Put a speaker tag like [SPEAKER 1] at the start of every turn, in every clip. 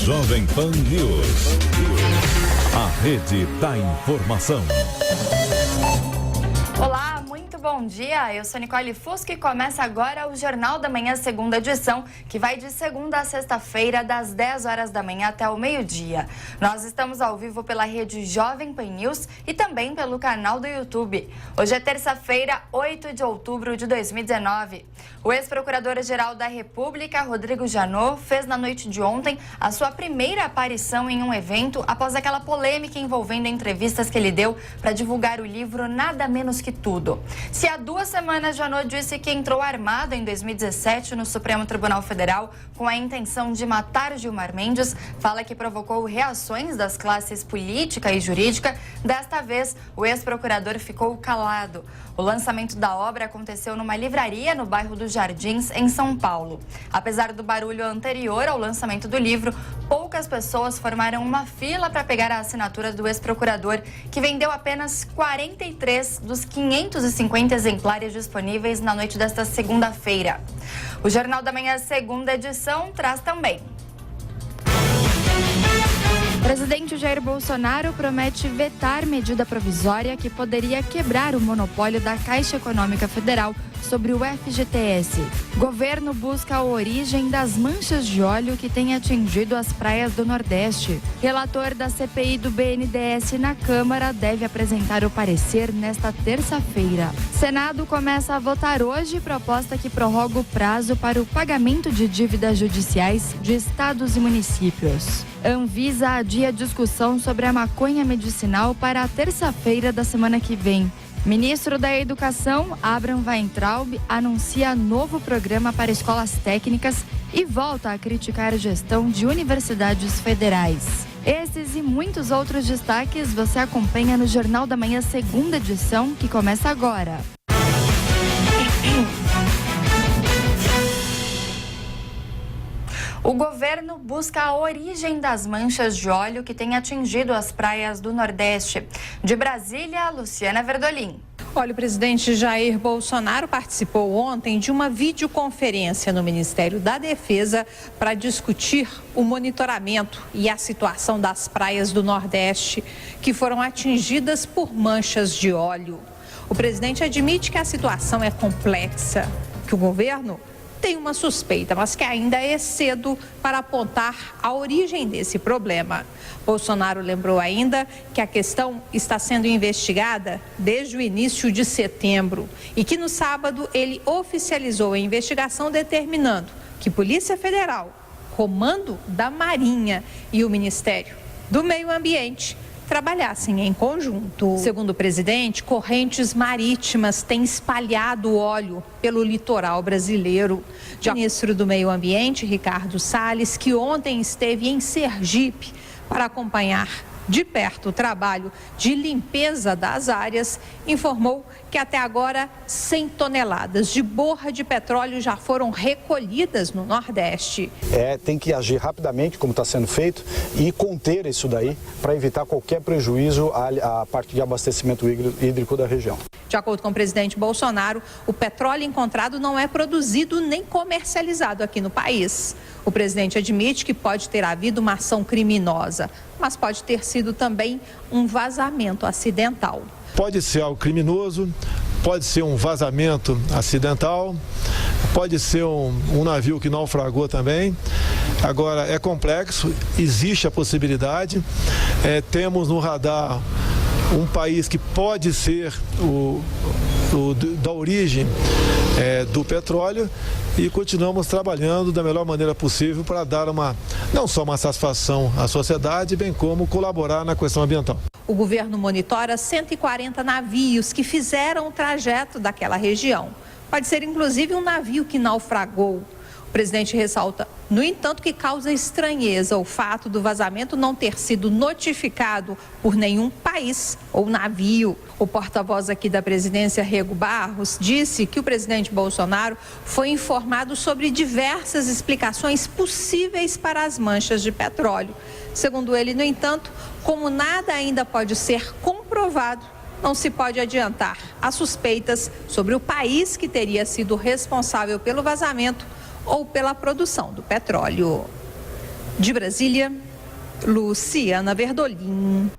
[SPEAKER 1] Jovem Pan News. A rede da informação.
[SPEAKER 2] Olá, muito bom dia. Eu sou Nicole Fusco e começa agora o Jornal da Manhã, segunda edição, que vai de segunda a sexta-feira, das 10 horas da manhã até o meio-dia. Nós estamos ao vivo pela rede Jovem Pan News e também pelo canal do YouTube. Hoje é terça-feira, 8 de outubro de 2019. O ex-procurador-geral da República, Rodrigo Janot, fez na noite de ontem a sua primeira aparição em um evento após aquela polêmica envolvendo entrevistas que ele deu para divulgar o livro Nada Menos que Tudo. Se há 2 semanas Janot disse que entrou armado em 2017 no Supremo Tribunal Federal com a intenção de matar Gilmar Mendes, fala que provocou reações das classes política e jurídica, desta vez o ex-procurador ficou calado. O lançamento da obra aconteceu numa livraria no bairro dos Jardins, em São Paulo. Apesar do barulho anterior ao lançamento do livro, poucas pessoas formaram uma fila para pegar a assinatura do ex-procurador, que vendeu apenas 43 dos 550 exemplares disponíveis na noite desta segunda-feira. O Jornal da Manhã, segunda edição, traz também. O presidente Jair Bolsonaro promete vetar medida provisória que poderia quebrar o monopólio da Caixa Econômica Federal sobre o FGTS. Governo busca a origem das manchas de óleo que têm atingido as praias do Nordeste. Relator da CPI do BNDES na Câmara deve apresentar o parecer nesta terça-feira. Senado começa a votar hoje proposta que prorroga o prazo para o pagamento de dívidas judiciais de estados e municípios. Anvisa adia a discussão sobre a maconha medicinal para a terça-feira da semana que vem. Ministro da Educação, Abraham Weintraub, anuncia novo programa para escolas técnicas e volta a criticar a gestão de universidades federais. Esses e muitos outros destaques você acompanha no Jornal da Manhã, segunda edição, que começa agora. O governo busca a origem das manchas de óleo que têm atingido as praias do Nordeste. De Brasília, Luciana Verdolim.
[SPEAKER 3] Olha, o presidente Jair Bolsonaro participou ontem de uma videoconferência no Ministério da Defesa para discutir o monitoramento e a situação das praias do Nordeste que foram atingidas por manchas de óleo. O presidente admite que a situação é complexa, que o governo tem uma suspeita, mas que ainda é cedo para apontar a origem desse problema. Bolsonaro lembrou ainda que a questão está sendo investigada desde o início de setembro e que no sábado ele oficializou a investigação determinando que Polícia Federal, Comando da Marinha e o Ministério do Meio Ambiente trabalhassem em conjunto. Segundo o presidente, correntes marítimas têm espalhado óleo pelo litoral brasileiro. O ministro do Meio Ambiente, Ricardo Salles, que ontem esteve em Sergipe para acompanhar de perto o trabalho de limpeza das áreas, informou que até agora 100 toneladas de borra de petróleo já foram recolhidas no Nordeste.
[SPEAKER 4] Tem que agir rapidamente, como está sendo feito, e conter isso daí para evitar qualquer prejuízo à parte de abastecimento hídrico da região.
[SPEAKER 3] De acordo com o presidente Bolsonaro, o petróleo encontrado não é produzido nem comercializado aqui no país. O presidente admite que pode ter havido uma ação criminosa, mas pode ter sido também um vazamento acidental.
[SPEAKER 5] Pode ser algo criminoso, pode ser um vazamento acidental, pode ser um navio que naufragou também. Agora, é complexo, existe a possibilidade, temos no radar um país que pode ser da origem do petróleo e continuamos trabalhando da melhor maneira possível para dar não só uma satisfação à sociedade, bem como colaborar na questão ambiental.
[SPEAKER 3] O governo monitora 140 navios que fizeram o trajeto daquela região. Pode ser inclusive um navio que naufragou. O presidente ressalta, no entanto, que causa estranheza o fato do vazamento não ter sido notificado por nenhum país ou navio. O porta-voz aqui da presidência, Rego Barros, disse que o presidente Bolsonaro foi informado sobre diversas explicações possíveis para as manchas de petróleo. Segundo ele, no entanto, como nada ainda pode ser comprovado, não se pode adiantar as suspeitas sobre o país que teria sido responsável pelo vazamento ou pela produção do petróleo. De Brasília, Luciana Verdolim.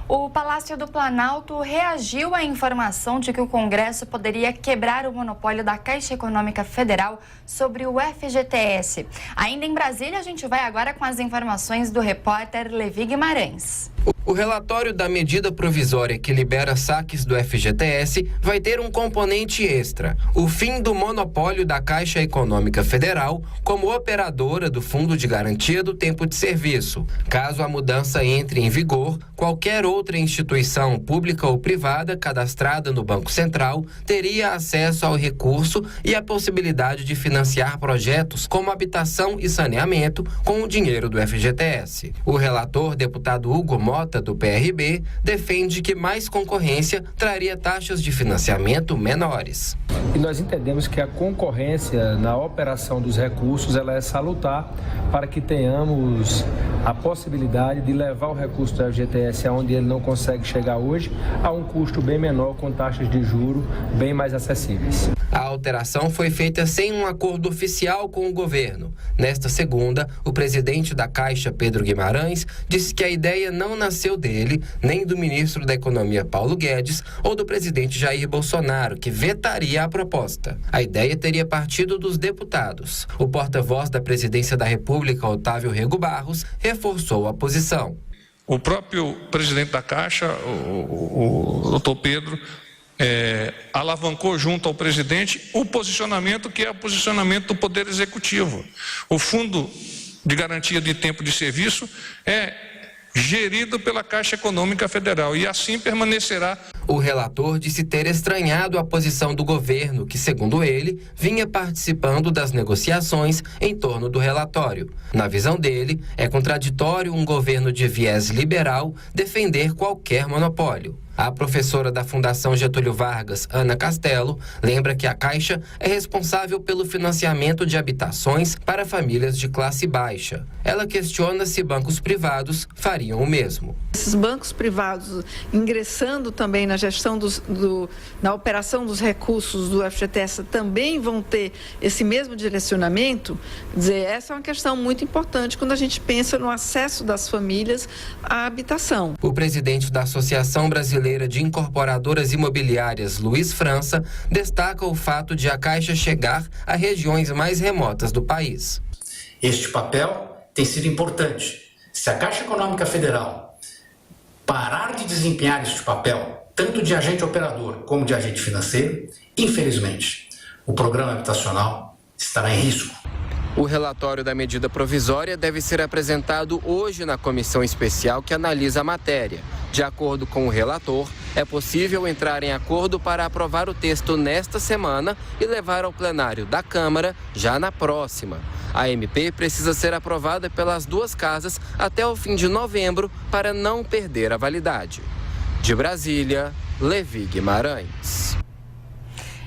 [SPEAKER 2] O Palácio do Planalto reagiu à informação de que o Congresso poderia quebrar o monopólio da Caixa Econômica Federal sobre o FGTS. Ainda em Brasília, a gente vai agora com as informações do repórter Levi Guimarães.
[SPEAKER 6] O relatório da medida provisória que libera saques do FGTS vai ter um componente extra: o fim do monopólio da Caixa Econômica Federal como operadora do Fundo de Garantia do Tempo de Serviço. Caso a mudança entre em vigor, qualquer outra instituição pública ou privada cadastrada no Banco Central teria acesso ao recurso e a possibilidade de financiar projetos como habitação e saneamento com o dinheiro do FGTS. O relator, deputado Hugo Mota, do PRB, defende que mais concorrência traria taxas de financiamento menores.
[SPEAKER 7] E nós entendemos que a concorrência na operação dos recursos ela é salutar para que tenhamos a possibilidade de levar o recurso do FGTS aonde ele não consegue chegar hoje a um custo bem menor, com taxas de juros bem mais acessíveis.
[SPEAKER 6] A alteração foi feita sem um acordo oficial com o governo. Nesta segunda, o presidente da Caixa, Pedro Guimarães, disse que a ideia não nasceu dele, nem do ministro da Economia, Paulo Guedes, ou do presidente Jair Bolsonaro, que vetaria a proposta. A ideia teria partido dos deputados. O porta-voz da Presidência da República, Otávio Rego Barros, reforçou a posição.
[SPEAKER 8] O próprio presidente da Caixa, o doutor Pedro, alavancou junto ao presidente o posicionamento que é o posicionamento do Poder Executivo. O Fundo de Garantia de Tempo de Serviço é gerido pela Caixa Econômica Federal e assim permanecerá.
[SPEAKER 6] O relator disse ter estranhado a posição do governo, que, segundo ele, vinha participando das negociações em torno do relatório. Na visão dele, é contraditório um governo de viés liberal defender qualquer monopólio. A professora da Fundação Getúlio Vargas, Ana Castelo, lembra que a Caixa é responsável pelo financiamento de habitações para famílias de classe baixa. Ela questiona se bancos privados fariam o mesmo.
[SPEAKER 9] Esses bancos privados ingressando também na gestão na operação dos recursos do FGTS também vão ter esse mesmo direcionamento? Quer dizer, essa é uma questão muito importante quando a gente pensa no acesso das famílias à habitação.
[SPEAKER 6] O presidente da Associação Brasileira de Incorporadoras Imobiliárias, Luiz França, destaca o fato de a Caixa chegar a regiões mais remotas do país.
[SPEAKER 10] Este papel tem sido importante. Se a Caixa Econômica Federal parar de desempenhar este papel, tanto de agente operador como de agente financeiro, infelizmente, o programa habitacional estará em risco.
[SPEAKER 6] O relatório da medida provisória deve ser apresentado hoje na comissão especial que analisa a matéria. De acordo com o relator, é possível entrar em acordo para aprovar o texto nesta semana e levar ao plenário da Câmara já na próxima. A MP precisa ser aprovada pelas duas casas até o fim de novembro para não perder a validade. De Brasília, Levi Guimarães.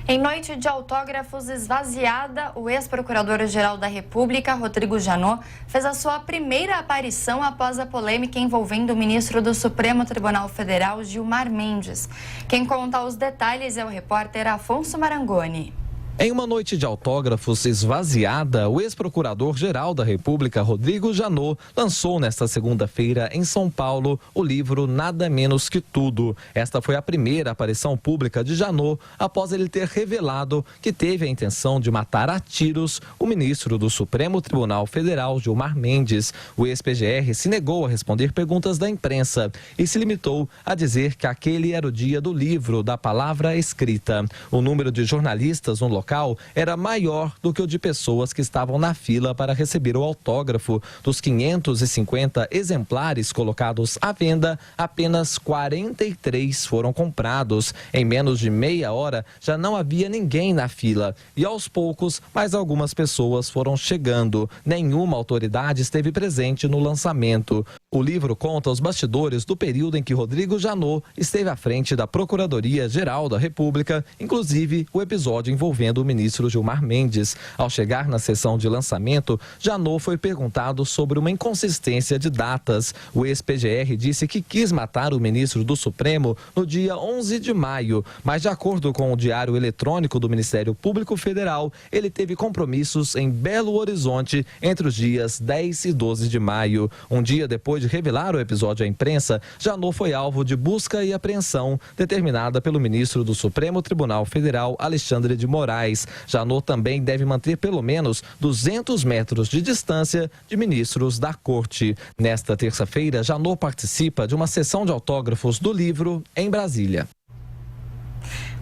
[SPEAKER 2] Em noite de autógrafos esvaziada, o ex-procurador-geral da República, Rodrigo Janot, fez a sua primeira aparição após a polêmica envolvendo o ministro do Supremo Tribunal Federal, Gilmar Mendes. Quem conta os detalhes é o repórter Afonso Marangoni.
[SPEAKER 11] Em uma noite de autógrafos esvaziada, o ex-procurador-geral da República, Rodrigo Janot, lançou nesta segunda-feira em São Paulo o livro Nada Menos Que Tudo. Esta foi a primeira aparição pública de Janot após ele ter revelado que teve a intenção de matar a tiros o ministro do Supremo Tribunal Federal, Gilmar Mendes. O ex-PGR se negou a responder perguntas da imprensa e se limitou a dizer que aquele era o dia do livro da palavra escrita. O número de jornalistas no local era maior do que o de pessoas que estavam na fila para receber o autógrafo. Dos 550 exemplares colocados à venda, apenas 43 foram comprados. Em menos de meia hora, já não havia ninguém na fila. E aos poucos, mais algumas pessoas foram chegando. Nenhuma autoridade esteve presente no lançamento. O livro conta os bastidores do período em que Rodrigo Janot esteve à frente da Procuradoria-Geral da República, inclusive o episódio envolvendo o ministro Gilmar Mendes. Ao chegar na sessão de lançamento, Janot foi perguntado sobre uma inconsistência de datas. O ex-PGR disse que quis matar o ministro do Supremo no dia 11 de maio, mas de acordo com o Diário Eletrônico do Ministério Público Federal, ele teve compromissos em Belo Horizonte entre os dias 10 e 12 de maio. Um dia depois de revelar o episódio à imprensa, Janot foi alvo de busca e apreensão determinada pelo ministro do Supremo Tribunal Federal, Alexandre de Moraes. Janot também deve manter pelo menos 200 metros de distância de ministros da Corte. Nesta terça-feira, Janot participa de uma sessão de autógrafos do livro em Brasília.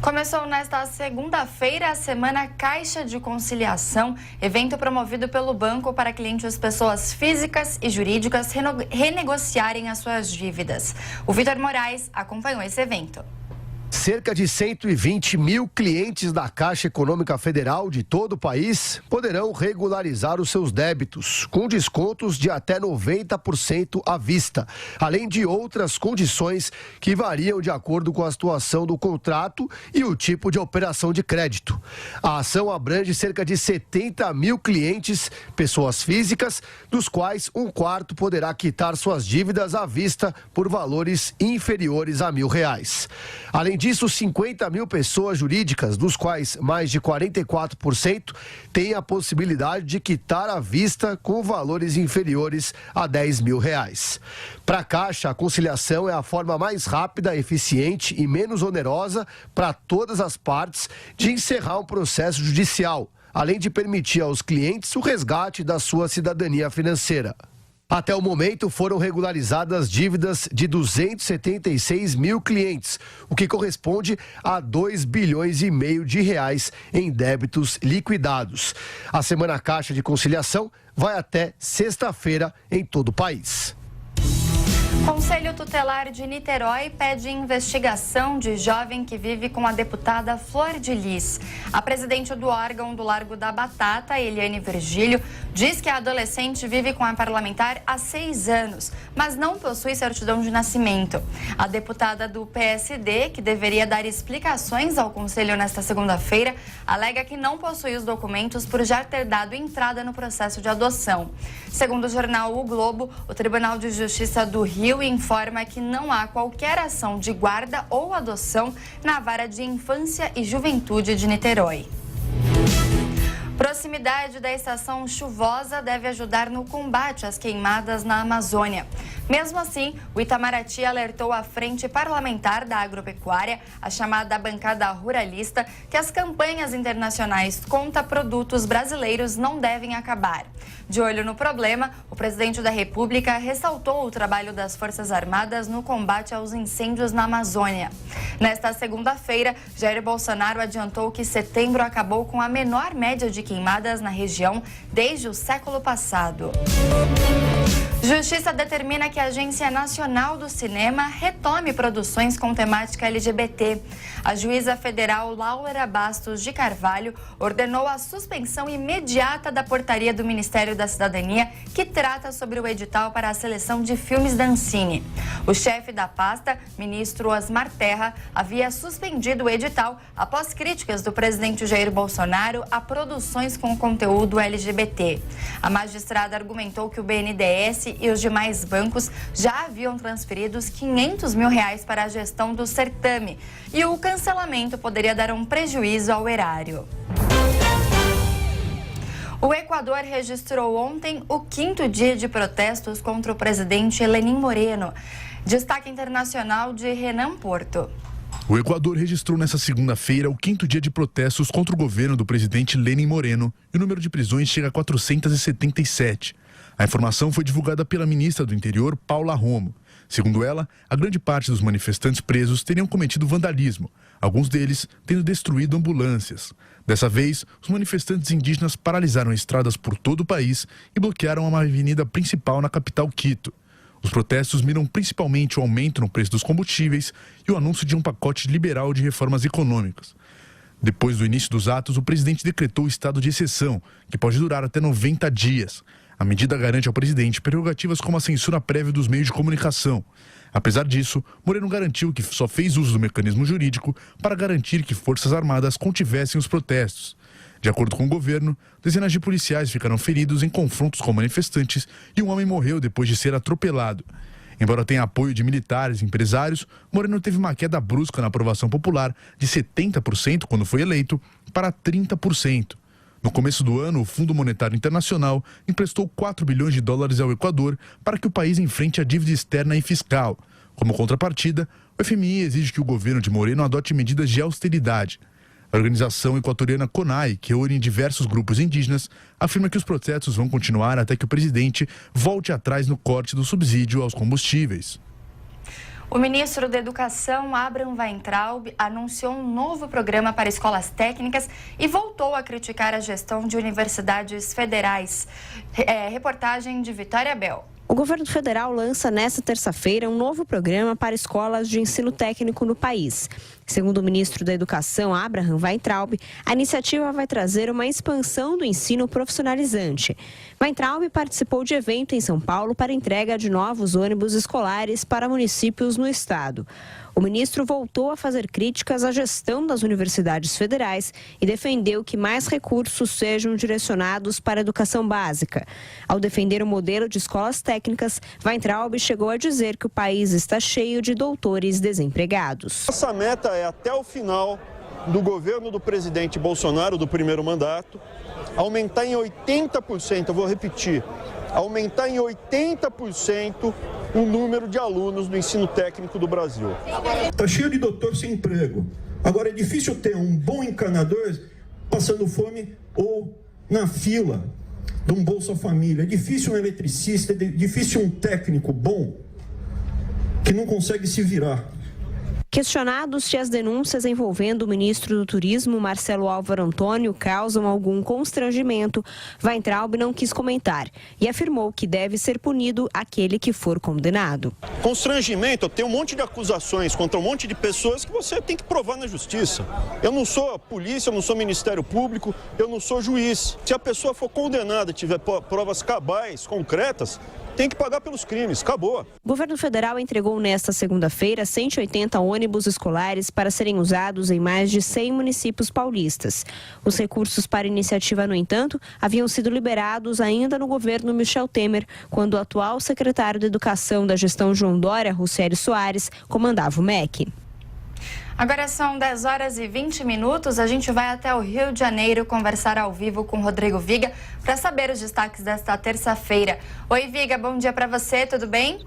[SPEAKER 2] Começou nesta segunda-feira a Semana Caixa de Conciliação, evento promovido pelo banco para clientes pessoas físicas e jurídicas renegociarem as suas dívidas. O Vitor Moraes acompanhou esse evento.
[SPEAKER 12] Cerca de 120 mil clientes da Caixa Econômica Federal de todo o país poderão regularizar os seus débitos, com descontos de até 90% à vista, além de outras condições que variam de acordo com a situação do contrato e o tipo de operação de crédito. A ação abrange cerca de 70 mil clientes, pessoas físicas, dos quais um quarto poderá quitar suas dívidas à vista por valores inferiores a R$1.000. Além disso, 50 mil pessoas jurídicas, dos quais mais de 44%, têm a possibilidade de quitar à vista com valores inferiores a R$10.000. Para a Caixa, a conciliação é a forma mais rápida, eficiente e menos onerosa para todas as partes de encerrar um processo judicial, além de permitir aos clientes o resgate da sua cidadania financeira. Até o momento, foram regularizadas dívidas de 276 mil clientes, o que corresponde a R$2,5 bilhões em débitos liquidados. A Semana Caixa de Conciliação vai até sexta-feira em todo o país.
[SPEAKER 2] Conselho Tutelar de Niterói pede investigação de jovem que vive com a deputada Flor de Lis. A presidente do órgão do Largo da Batata, Eliane Virgílio, diz que a adolescente vive com a parlamentar há 6 anos, mas não possui certidão de nascimento. A deputada do PSD, que deveria dar explicações ao Conselho nesta segunda-feira, alega que não possui os documentos por já ter dado entrada no processo de adoção. Segundo o jornal O Globo, o Tribunal de Justiça do Rio informa que não há qualquer ação de guarda ou adoção na Vara de Infância e Juventude de Niterói. Proximidade da estação chuvosa deve ajudar no combate às queimadas na Amazônia. Mesmo assim, o Itamaraty alertou a Frente Parlamentar da Agropecuária, a chamada bancada ruralista, que as campanhas internacionais contra produtos brasileiros não devem acabar. De olho no problema, o presidente da República ressaltou o trabalho das Forças Armadas no combate aos incêndios na Amazônia. Nesta segunda-feira, Jair Bolsonaro adiantou que setembro acabou com a menor média de queimadas na região desde o século passado. Justiça determina que a Agência Nacional do Cinema retome produções com temática LGBT. A juíza federal Laura Bastos de Carvalho ordenou a suspensão imediata da portaria do Ministério da Cidadania que trata sobre o edital para a seleção de filmes da Ancine. O chefe da pasta, ministro Osmar Terra, havia suspendido o edital após críticas do presidente Jair Bolsonaro a produções com conteúdo LGBT. A magistrada argumentou que o BNDES e os demais bancos já haviam transferido R$500 mil para a gestão do certame e o cancelamento poderia dar um prejuízo ao erário. O Equador registrou ontem o 5º dia de protestos contra o presidente Lenín Moreno. Destaque internacional de Renan Porto.
[SPEAKER 13] O Equador registrou nesta segunda-feira o 5º dia de protestos contra o governo do presidente Lenín Moreno e o número de prisões chega a 477. A informação foi divulgada pela ministra do Interior, Paula Romo. Segundo ela, a grande parte dos manifestantes presos teriam cometido vandalismo, alguns deles tendo destruído ambulâncias. Dessa vez, os manifestantes indígenas paralisaram estradas por todo o país e bloquearam uma avenida principal na capital Quito. Os protestos miram principalmente o aumento no preço dos combustíveis e o anúncio de um pacote liberal de reformas econômicas. Depois do início dos atos, o presidente decretou o estado de exceção, que pode durar até 90 dias. A medida garante ao presidente prerrogativas como a censura prévia dos meios de comunicação. Apesar disso, Moreno garantiu que só fez uso do mecanismo jurídico para garantir que Forças Armadas contivessem os protestos. De acordo com o governo, dezenas de policiais ficaram feridos em confrontos com manifestantes e um homem morreu depois de ser atropelado. Embora tenha apoio de militares e empresários, Moreno teve uma queda brusca na aprovação popular de 70% quando foi eleito para 30%. No começo do ano, o Fundo Monetário Internacional emprestou 4 bilhões de dólares ao Equador para que o país enfrente a dívida externa e fiscal. Como contrapartida, o FMI exige que o governo de Moreno adote medidas de austeridade. A organização equatoriana CONAI, que reúne diversos grupos indígenas, afirma que os protestos vão continuar até que o presidente volte atrás no corte do subsídio aos combustíveis.
[SPEAKER 2] O ministro da Educação, Abraham Weintraub, anunciou um novo programa para escolas técnicas e voltou a criticar a gestão de universidades federais. Reportagem de Vitória Bel.
[SPEAKER 14] O governo federal lança nesta terça-feira um novo programa para escolas de ensino técnico no país. Segundo o ministro da Educação, Abraham Weintraub, a iniciativa vai trazer uma expansão do ensino profissionalizante. Weintraub participou de evento em São Paulo para entrega de novos ônibus escolares para municípios no estado. O ministro voltou a fazer críticas à gestão das universidades federais e defendeu que mais recursos sejam direcionados para a educação básica. Ao defender o modelo de escolas técnicas, Weintraub chegou a dizer que o país está cheio de doutores desempregados.
[SPEAKER 15] Nossa meta é, até o final do governo do presidente Bolsonaro, do primeiro mandato, aumentar em 80%, eu vou repetir, aumentar em 80% o número de alunos do ensino técnico do Brasil.
[SPEAKER 16] Está cheio de doutor sem emprego. Agora é difícil ter um bom encanador passando fome ou na fila de um Bolsa Família. É difícil um eletricista, é difícil um técnico bom que não consegue se virar.
[SPEAKER 14] Questionados se as denúncias envolvendo o ministro do Turismo, Marcelo Álvaro Antônio, causam algum constrangimento, Weintraub não quis comentar e afirmou que deve ser punido aquele que for condenado.
[SPEAKER 15] Constrangimento, tem um monte de acusações contra um monte de pessoas que você tem que provar na justiça. Eu não sou polícia, eu não sou Ministério Público, eu não sou juiz. Se a pessoa for condenada, tiver provas cabais, concretas, tem que pagar pelos crimes, acabou.
[SPEAKER 14] O governo federal entregou nesta segunda-feira 180 ônibus escolares para serem usados em mais de 100 municípios paulistas. Os recursos para a iniciativa, no entanto, haviam sido liberados ainda no governo Michel Temer, quando o atual secretário de Educação da gestão João Dória, Rossélio Soares, comandava o MEC.
[SPEAKER 2] Agora são 10 horas e 20 minutos. A gente vai até o Rio de Janeiro conversar ao vivo com Rodrigo Viga para saber os destaques desta terça-feira. Oi, Viga, bom dia para você, tudo bem?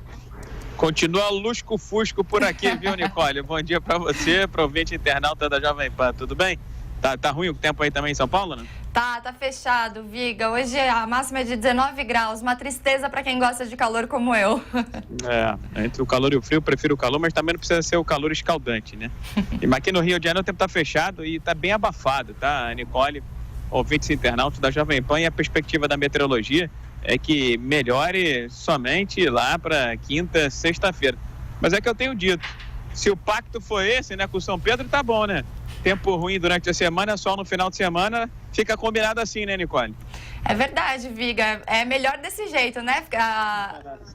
[SPEAKER 17] Continua lusco-fusco por aqui, viu, Nicole? Bom dia para você, para o ouvinte internauta da Jovem Pan, tudo bem? Tá ruim o tempo aí também em São Paulo, né?
[SPEAKER 2] Tá fechado, Viga. Hoje a máxima é de 19 graus, uma tristeza para quem gosta de calor como eu.
[SPEAKER 17] Entre o calor e o frio, eu prefiro o calor, mas também não precisa ser o calor escaldante, né? Mas aqui no Rio de Janeiro o tempo tá fechado e tá bem abafado, tá, Nicole? Ouvintes internautas da Jovem Pan, e a perspectiva da meteorologia é que melhore somente lá para quinta, sexta-feira. Mas é que eu tenho dito, se o pacto for esse, né, com São Pedro, tá bom, né? Tempo ruim durante a semana, sol no final de semana, fica combinado assim, né, Nicole?
[SPEAKER 2] É verdade, Viga. É melhor desse jeito, né?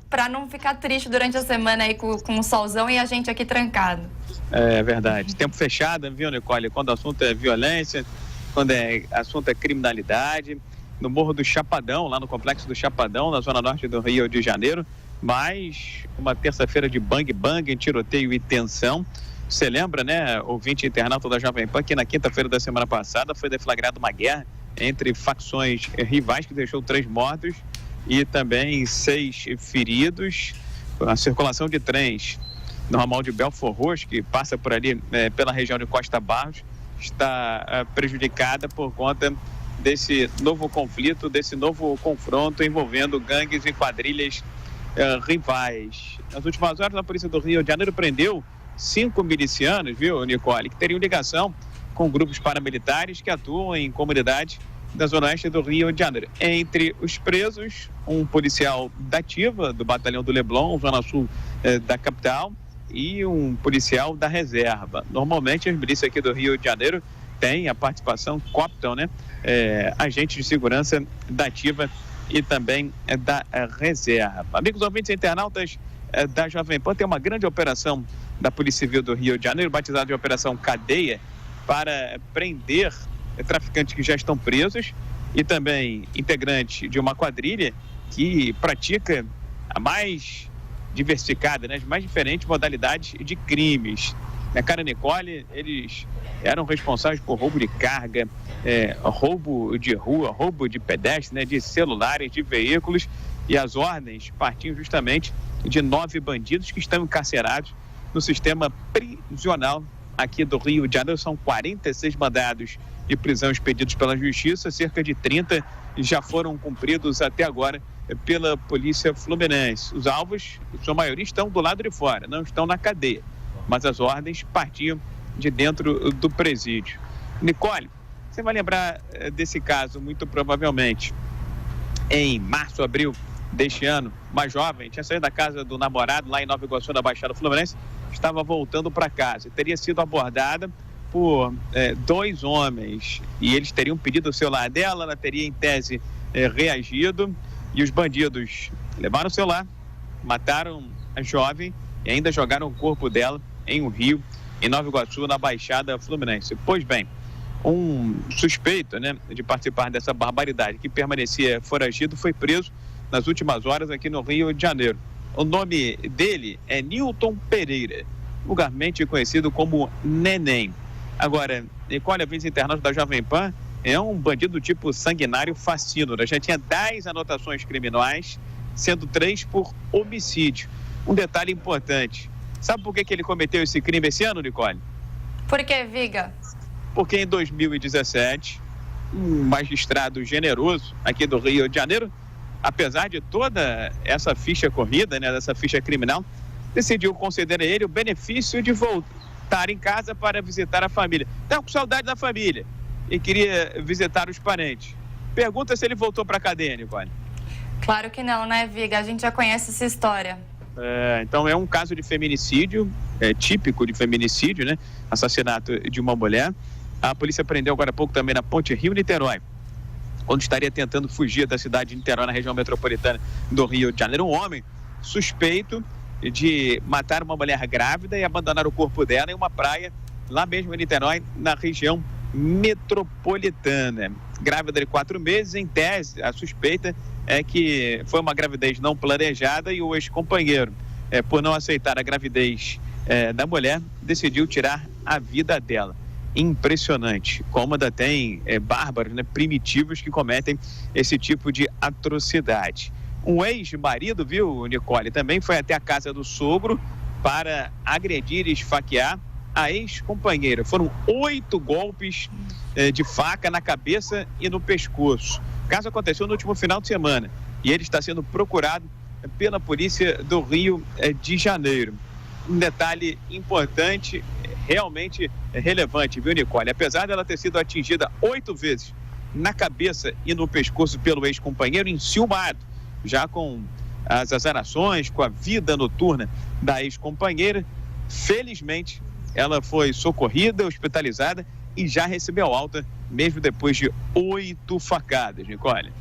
[SPEAKER 2] Para não ficar triste durante a semana aí com o solzão e a gente aqui trancado.
[SPEAKER 17] É verdade. Tempo fechado, viu, Nicole? Quando o assunto é violência, quando assunto é criminalidade, no Morro do Chapadão, lá no Complexo do Chapadão, na zona norte do Rio de Janeiro, mais uma terça-feira de bang-bang, tiroteio e tensão. Você lembra, né, ouvinte internauta da Jovem Pan, que na quinta-feira da semana passada foi deflagrada uma guerra entre facções rivais que deixou 3 mortos e também 6 feridos. A circulação de trens no ramal de Belfort Roxo, que passa por ali pela região de Costa Barros, está prejudicada por conta desse novo conflito, desse novo confronto envolvendo gangues e quadrilhas rivais. Nas últimas horas, a polícia do Rio de Janeiro prendeu 5 milicianos, viu, Nicole, que teriam ligação com grupos paramilitares que atuam em comunidades da zona oeste do Rio de Janeiro. Entre os presos, um policial da ativa do batalhão do Leblon, zona sul da capital, e um policial da reserva. Normalmente as milícias aqui do Rio de Janeiro têm a participação, cooptam, né, agentes de segurança da ativa e também da reserva. Amigos ouvintes e internautas da Jovem Pan, tem uma grande operação da Polícia Civil do Rio de Janeiro, batizada de Operação Cadeia, para prender traficantes que já estão presos e também integrante de uma quadrilha que pratica a mais diversificada, né, as mais diferentes modalidades de crimes. Na Cara Nicole, eles eram responsáveis por roubo de carga, roubo de rua, roubo de pedestres, né, de celulares, de veículos, e as ordens partiam justamente de 9 bandidos que estão encarcerados no sistema prisional aqui do Rio de Janeiro. São 46 mandados de prisão expedidos pela Justiça, cerca de 30 já foram cumpridos até agora pela Polícia Fluminense. Os alvos, em sua maioria, estão do lado de fora, não estão na cadeia, mas as ordens partiam de dentro do presídio. Nicole, você vai lembrar desse caso, muito provavelmente, em março, abril deste ano. Uma jovem tinha saído da casa do namorado lá em Nova Iguaçu, na Baixada Fluminense, estava voltando para casa. Teria sido abordada por 2 homens e eles teriam pedido o celular dela, ela teria em tese reagido, e os bandidos levaram o celular, mataram a jovem e ainda jogaram o corpo dela em um rio em Nova Iguaçu, na Baixada Fluminense. Pois bem, um suspeito, né, de participar dessa barbaridade, que permanecia foragido, foi preso nas últimas horas aqui no Rio de Janeiro. O nome dele é Nilton Pereira, vulgarmente conhecido como Neném. Agora, Nicole, ouvintes internautas da Jovem Pan, é um bandido tipo sanguinário fascínora. Já tinha 10 anotações criminais, sendo 3 por homicídio. Um detalhe importante: sabe por que ele cometeu esse crime esse ano, Nicole?
[SPEAKER 2] Por que, Viga?
[SPEAKER 17] Porque em 2017, um magistrado generoso aqui do Rio de Janeiro, apesar de toda essa ficha corrida, né, dessa ficha criminal, decidiu conceder a ele o benefício de voltar em casa para visitar a família. Estava com saudade da família e queria visitar os parentes. Pergunta se ele voltou para a cadeia, Nicole.
[SPEAKER 2] Claro que não, né, Viga? A gente já conhece essa história.
[SPEAKER 17] Então é um caso de feminicídio, típico de feminicídio, né? Assassinato de uma mulher. A polícia prendeu agora há pouco também na Ponte Rio-Niterói, onde estaria tentando fugir da cidade de Niterói, na região metropolitana do Rio de Janeiro. Um homem suspeito de matar uma mulher grávida e abandonar o corpo dela em uma praia lá mesmo em Niterói, na região metropolitana. Grávida de 4 meses, em tese, a suspeita é que foi uma gravidez não planejada e o ex-companheiro, por não aceitar a gravidez da mulher, decidiu tirar a vida dela. Impressionante como ainda tem bárbaros, né, primitivos, que cometem esse tipo de atrocidade. Um ex-marido, viu, Nicole, também foi até a casa do sogro para agredir e esfaquear a ex-companheira. Foram 8 golpes de faca na cabeça e no pescoço. O caso aconteceu no último final de semana e ele está sendo procurado pela polícia do Rio de Janeiro. Um detalhe importante, realmente relevante, viu, Nicole? Apesar dela ter sido atingida 8 vezes na cabeça e no pescoço pelo ex-companheiro, enciumado, já com as azarações, com a vida noturna da ex-companheira, felizmente ela foi socorrida, hospitalizada e já recebeu alta, mesmo depois de 8 facadas, Nicole.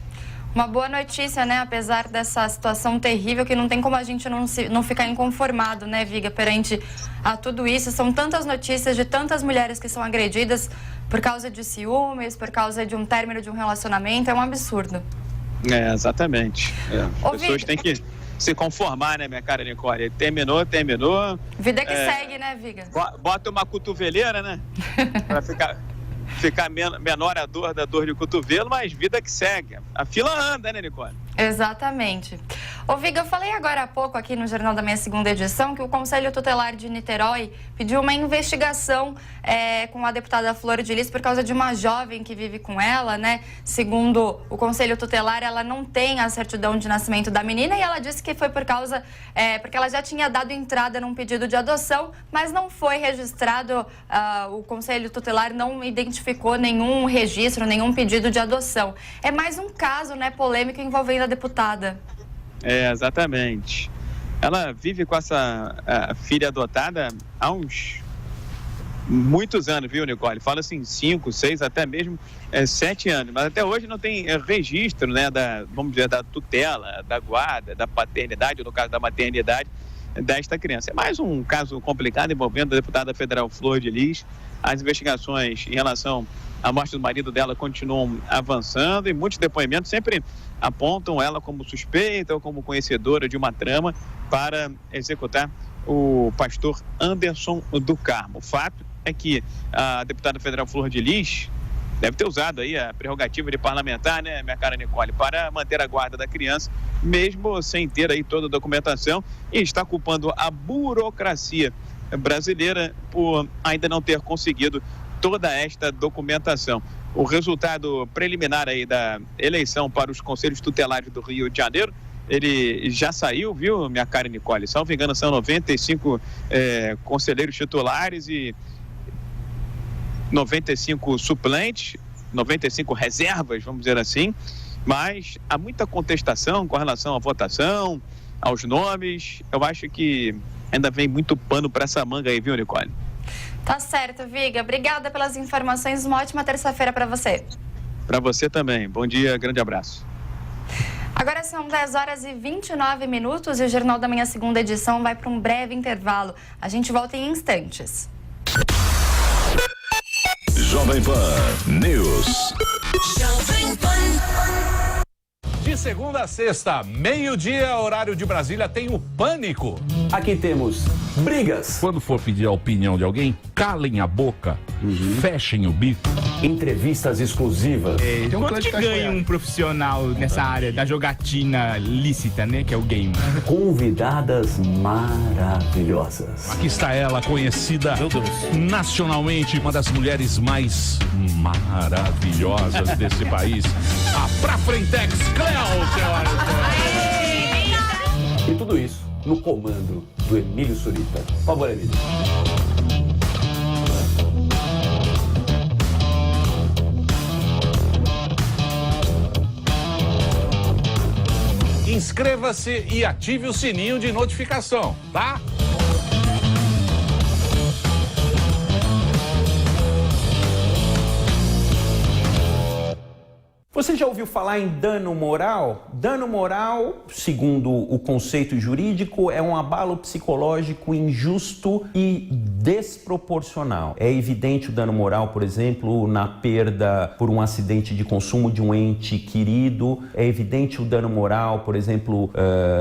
[SPEAKER 2] Uma boa notícia, né? Apesar dessa situação terrível, que não tem como a gente não ficar inconformado, né, Viga, perante a tudo isso. São tantas notícias de tantas mulheres que são agredidas por causa de ciúmes, por causa de um término de um relacionamento. É um absurdo.
[SPEAKER 17] Exatamente. As pessoas têm que se conformar, né, minha cara Nicole? Terminou.
[SPEAKER 2] Vida que segue, né, Viga?
[SPEAKER 17] Bota uma cotoveleira, né? Pra ficar menor a dor de cotovelo, mas vida que segue. A fila anda, né, Nicole?
[SPEAKER 2] Exatamente. Ô, Viga, eu falei agora há pouco aqui no Jornal da Manhã, segunda edição, que o Conselho Tutelar de Niterói pediu uma investigação com a deputada Flor de Lis por causa de uma jovem que vive com ela, né? Segundo o Conselho Tutelar, ela não tem a certidão de nascimento da menina e ela disse que foi por causa, porque ela já tinha dado entrada num pedido de adoção, mas não foi registrado, o Conselho Tutelar não identificou nenhum registro, nenhum pedido de adoção. É mais um caso, né, polêmico envolvendo a deputada.
[SPEAKER 17] Exatamente. Ela vive com essa filha adotada há uns muitos anos, viu, Nicole? Fala-se em 5, 6, até mesmo 7 anos. Mas até hoje não tem registro, né, vamos dizer, da tutela, da guarda, da paternidade, ou no caso da maternidade, desta criança. É mais um caso complicado envolvendo a deputada federal Flor de Lis. As investigações em relação à morte do marido dela continuam avançando e muitos depoimentos sempre apontam ela como suspeita ou como conhecedora de uma trama para executar o pastor Anderson do Carmo. O fato é que a deputada federal Flor de Lis deve ter usado aí a prerrogativa de parlamentar, né, minha cara Nicole, para manter a guarda da criança, mesmo sem ter aí toda a documentação, e está culpando a burocracia brasileira por ainda não ter conseguido toda esta documentação. O resultado preliminar aí da eleição para os conselhos tutelares do Rio de Janeiro, ele já saiu, viu, minha cara Nicole? Salvo engano, são 95 conselheiros titulares e 95 suplentes, 95 reservas, vamos dizer assim, mas há muita contestação com relação à votação, aos nomes. Eu acho que ainda vem muito pano para essa manga aí, viu, Nicole?
[SPEAKER 2] Tá certo, Viga. Obrigada pelas informações. Uma ótima terça-feira para você.
[SPEAKER 17] Para você também. Bom dia, grande abraço.
[SPEAKER 2] Agora são 10h29 e o Jornal da Manhã, segunda edição, vai para um breve intervalo. A gente volta em instantes.
[SPEAKER 1] Jovem Pan News.
[SPEAKER 18] Jovem Pan.
[SPEAKER 19] De segunda a sexta, meio-dia, horário de Brasília, tem o Pânico.
[SPEAKER 20] Aqui temos brigas.
[SPEAKER 19] Quando for pedir a opinião de alguém, calem a boca, fechem o bico.
[SPEAKER 20] Entrevistas exclusivas.
[SPEAKER 21] Quanto que ganha um profissional nessa área da jogatina lícita, né, que é o game?
[SPEAKER 20] Convidadas maravilhosas.
[SPEAKER 19] Aqui está ela, conhecida nacionalmente, uma das mulheres mais maravilhosas desse país, a Prafrentex Cleo, senhoras e senhores.
[SPEAKER 20] E tudo isso no comando do Emílio Surita. Por favor, Emílio.
[SPEAKER 19] Inscreva-se e ative o sininho de notificação, tá?
[SPEAKER 20] Você já ouviu falar em dano moral? Dano moral, segundo o conceito jurídico, é um abalo psicológico injusto e desproporcional. É evidente o dano moral, por exemplo, na perda por um acidente de consumo de um ente querido. É evidente o dano moral, por exemplo,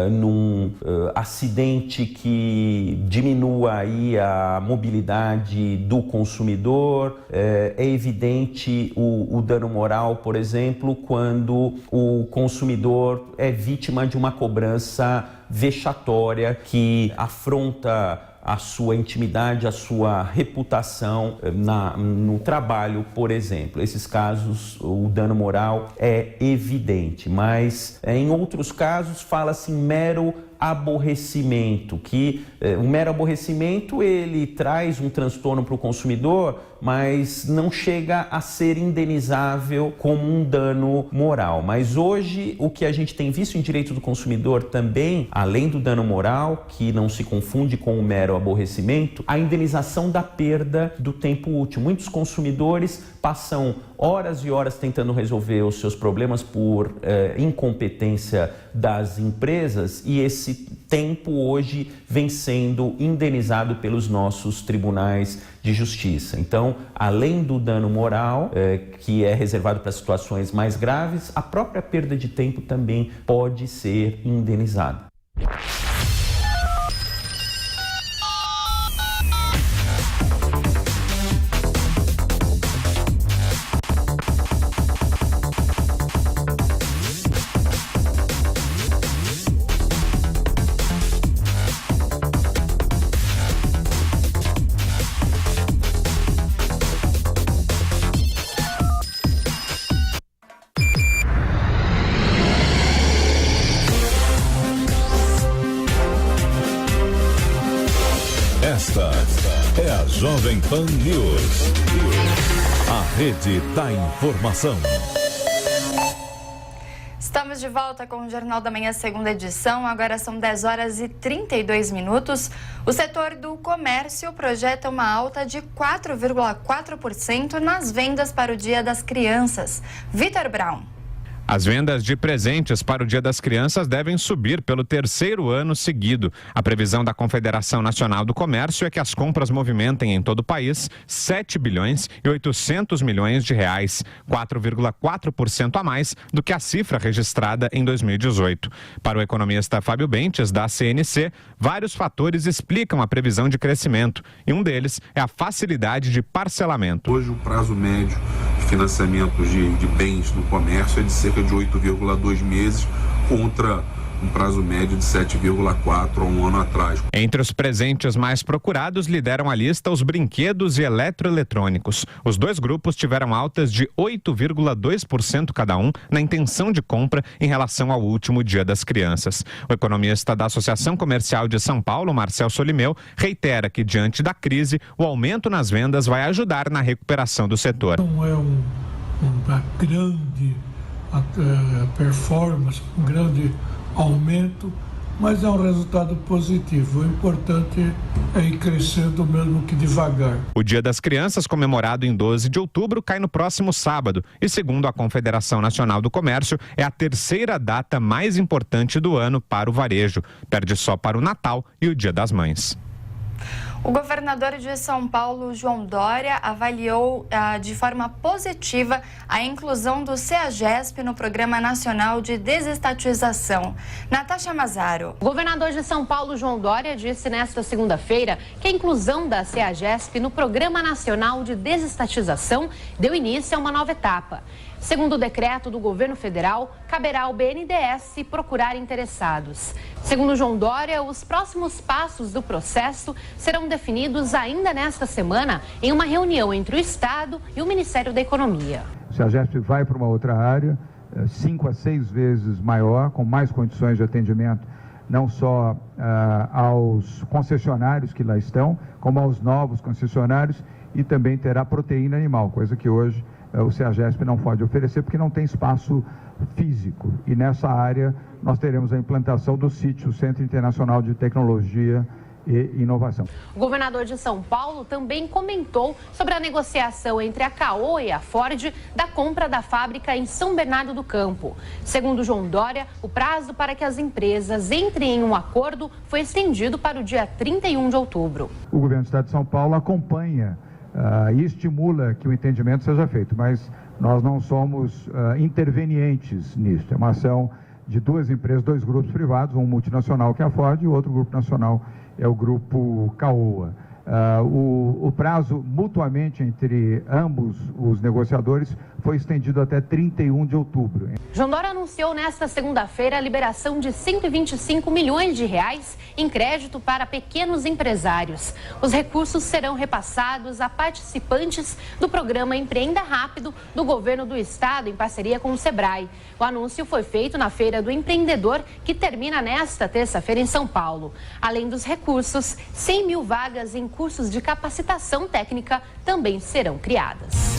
[SPEAKER 20] num acidente que diminua aí a mobilidade do consumidor. É evidente o dano moral, por exemplo, quando o consumidor é vítima de uma cobrança vexatória que afronta a sua intimidade, a sua reputação no trabalho, por exemplo. Esses casos, o dano moral é evidente, mas em outros casos fala-se em mero aborrecimento, que o mero aborrecimento ele traz um transtorno para o consumidor, mas não chega a ser indenizável como um dano moral. Mas hoje o que a gente tem visto em direito do consumidor também, além do dano moral, que não se confunde com o mero aborrecimento, a indenização da perda do tempo útil. Muitos consumidores passam horas e horas tentando resolver os seus problemas por incompetência das empresas e esse tempo hoje vem sendo indenizado pelos nossos tribunais de justiça. Então, além do dano moral, que é reservado para situações mais graves, a própria perda de tempo também pode ser indenizada.
[SPEAKER 1] Esta é a Jovem Pan News, a rede da informação.
[SPEAKER 2] Estamos Estamos de volta com o Jornal da Manhã, segunda edição. Agora são 10 horas e 32 minutos. O setor do comércio projeta uma alta de 4,4% nas vendas para o Dia das Crianças. Vitor Brown.
[SPEAKER 4] As vendas de presentes para o Dia das Crianças devem subir pelo terceiro ano seguido. A previsão da Confederação Nacional do Comércio é que as compras movimentem em todo o país 7 bilhões e 800 milhões de reais, 4,4% a mais do que a cifra registrada em 2018. Para o economista Fábio Bentes, da CNC, vários fatores explicam a previsão de crescimento e um deles é a facilidade de parcelamento.
[SPEAKER 22] Hoje o prazo médio de financiamento de bens no comércio é de cerca de 8,2 meses contra um prazo médio de 7,4 há um ano atrás.
[SPEAKER 4] Entre os presentes mais procurados, lideram a lista os brinquedos e eletroeletrônicos. Os dois grupos tiveram altas de 8,2% cada um na intenção de compra em relação ao último Dia das Crianças. O economista da Associação Comercial de São Paulo, Marcel Solimeu, reitera que, diante da crise, o aumento nas vendas vai ajudar na recuperação do setor.
[SPEAKER 23] Não é uma grande performance, um grande aumento, mas é um resultado positivo. O importante é ir crescendo mesmo que devagar.
[SPEAKER 4] O Dia das Crianças, comemorado em 12 de outubro, cai no próximo sábado e, segundo a Confederação Nacional do Comércio, é a terceira data mais importante do ano para o varejo. Perde só para o Natal e o Dia das Mães.
[SPEAKER 2] O governador de São Paulo, João Dória, avaliou de forma positiva a inclusão do CEAGESP no Programa Nacional de Desestatização. Natasha Mazaro.
[SPEAKER 24] O governador de São Paulo, João Dória, disse nesta segunda-feira que a inclusão da CEAGESP no Programa Nacional de Desestatização deu início a uma nova etapa. Segundo o decreto do governo federal, caberá ao BNDES procurar interessados. Segundo João Dória, os próximos passos do processo serão definidos ainda nesta semana em uma reunião entre o Estado e o Ministério da Economia.
[SPEAKER 25] O CEAGESP vai para uma outra área, 5 a 6 vezes maior, com mais condições de atendimento, não só aos concessionários que lá estão, como aos novos concessionários, e também terá proteína animal, coisa que hoje o CEAGESP não pode oferecer porque não tem espaço físico. E nessa área nós teremos a implantação do CIT, o Centro Internacional de Tecnologia e Inovação.
[SPEAKER 24] O governador de São Paulo também comentou sobre a negociação entre a Caoa e a Ford da compra da fábrica em São Bernardo do Campo. Segundo João Dória, o prazo para que as empresas entrem em um acordo foi estendido para o dia 31 de outubro.
[SPEAKER 25] O governo do Estado de São Paulo acompanha e estimula que o entendimento seja feito, mas nós não somos intervenientes nisso. É uma ação de duas empresas, dois grupos privados, um multinacional que é a Ford e o outro grupo nacional é o grupo Caoa. O prazo mutuamente entre ambos os negociadores foi estendido até 31 de outubro.
[SPEAKER 24] João Dória anunciou nesta segunda-feira a liberação de 125 milhões de reais em crédito para pequenos empresários. Os recursos serão repassados a participantes do programa Empreenda Rápido do governo do estado em parceria com o Sebrae. O anúncio foi feito na Feira do Empreendedor, que termina nesta terça-feira em São Paulo. Além dos recursos, 100 mil vagas em cursos de capacitação técnica também serão criadas.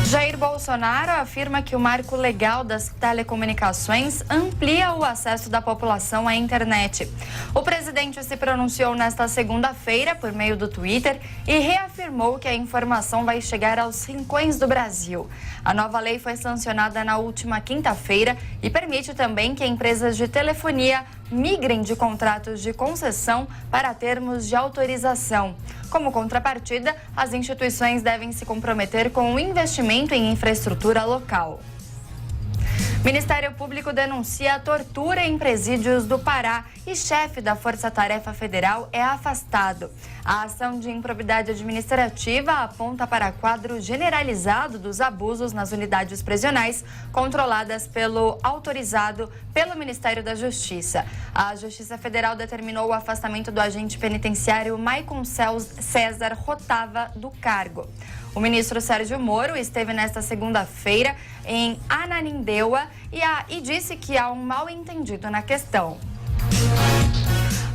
[SPEAKER 2] Jair Bolsonaro afirma que o marco legal das telecomunicações amplia o acesso da população à internet. O presidente se pronunciou nesta segunda-feira por meio do Twitter e reafirmou que a informação vai chegar aos rincões do Brasil. A nova lei foi sancionada na última quinta-feira e permite também que empresas de telefonia migrem de contratos de concessão para termos de autorização. Como contrapartida, as instituições devem se comprometer com o investimento em infraestrutura local. Ministério Público denuncia a tortura em presídios do Pará e chefe da Força Tarefa Federal é afastado. A ação de improbidade administrativa aponta para quadro generalizado dos abusos nas unidades prisionais controladas pelo autorizado pelo Ministério da Justiça. A Justiça Federal determinou o afastamento do agente penitenciário Maicon César Rotava do cargo. O ministro Sérgio Moro esteve nesta segunda-feira em Ananindeua e disse que há um mal-entendido na questão.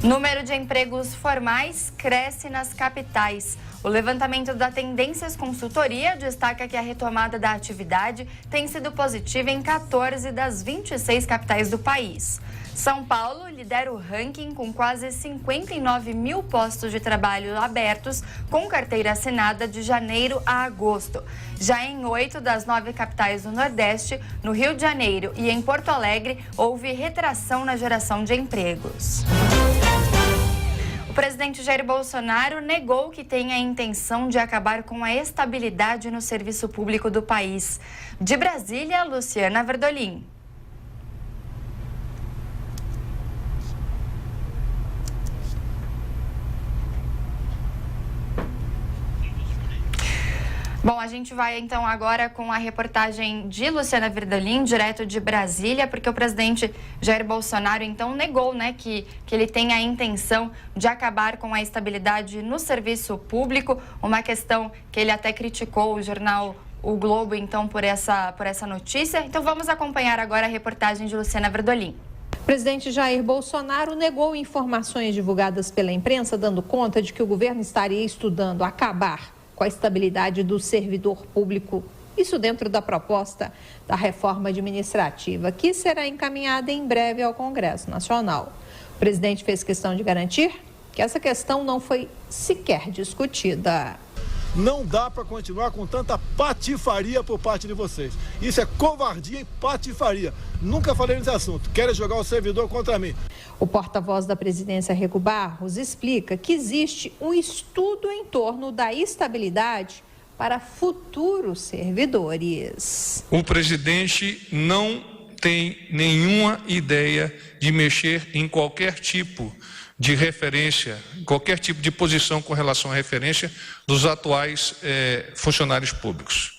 [SPEAKER 2] Número de empregos formais cresce nas capitais. O levantamento da Tendências Consultoria destaca que a retomada da atividade tem sido positiva em 14 das 26 capitais do país. São Paulo lidera o ranking com quase 59 mil postos de trabalho abertos com carteira assinada de janeiro a agosto. Já em 8 das 9 capitais do Nordeste, no Rio de Janeiro e em Porto Alegre, houve retração na geração de empregos. O presidente Jair Bolsonaro negou que tem a intenção de acabar com a estabilidade no serviço público do país. De Brasília, Luciana Verdolim. Bom, a gente vai então agora com a reportagem de Luciana Verdolim, direto de Brasília, porque o presidente Jair Bolsonaro então negou, que ele tem a intenção de acabar com a estabilidade no serviço público, uma questão que ele até criticou o jornal O Globo então por essa notícia. Então vamos acompanhar agora a reportagem de Luciana Verdolim.
[SPEAKER 3] O presidente Jair Bolsonaro negou informações divulgadas pela imprensa, dando conta de que o governo estaria estudando acabar com a estabilidade do servidor público. Isso dentro da proposta da reforma administrativa, que será encaminhada em breve ao Congresso Nacional. O presidente fez questão de garantir que essa questão não foi sequer discutida.
[SPEAKER 5] Não dá para continuar com tanta patifaria por parte de vocês. Isso é covardia e patifaria. Nunca falei nesse assunto. Querem jogar o servidor contra mim.
[SPEAKER 3] O porta-voz da presidência, Rego Barros, explica que existe um estudo em torno da estabilidade para futuros servidores.
[SPEAKER 7] O presidente não tem nenhuma ideia de mexer em qualquer tipo de referência, qualquer tipo de posição com relação à referência dos atuais funcionários públicos.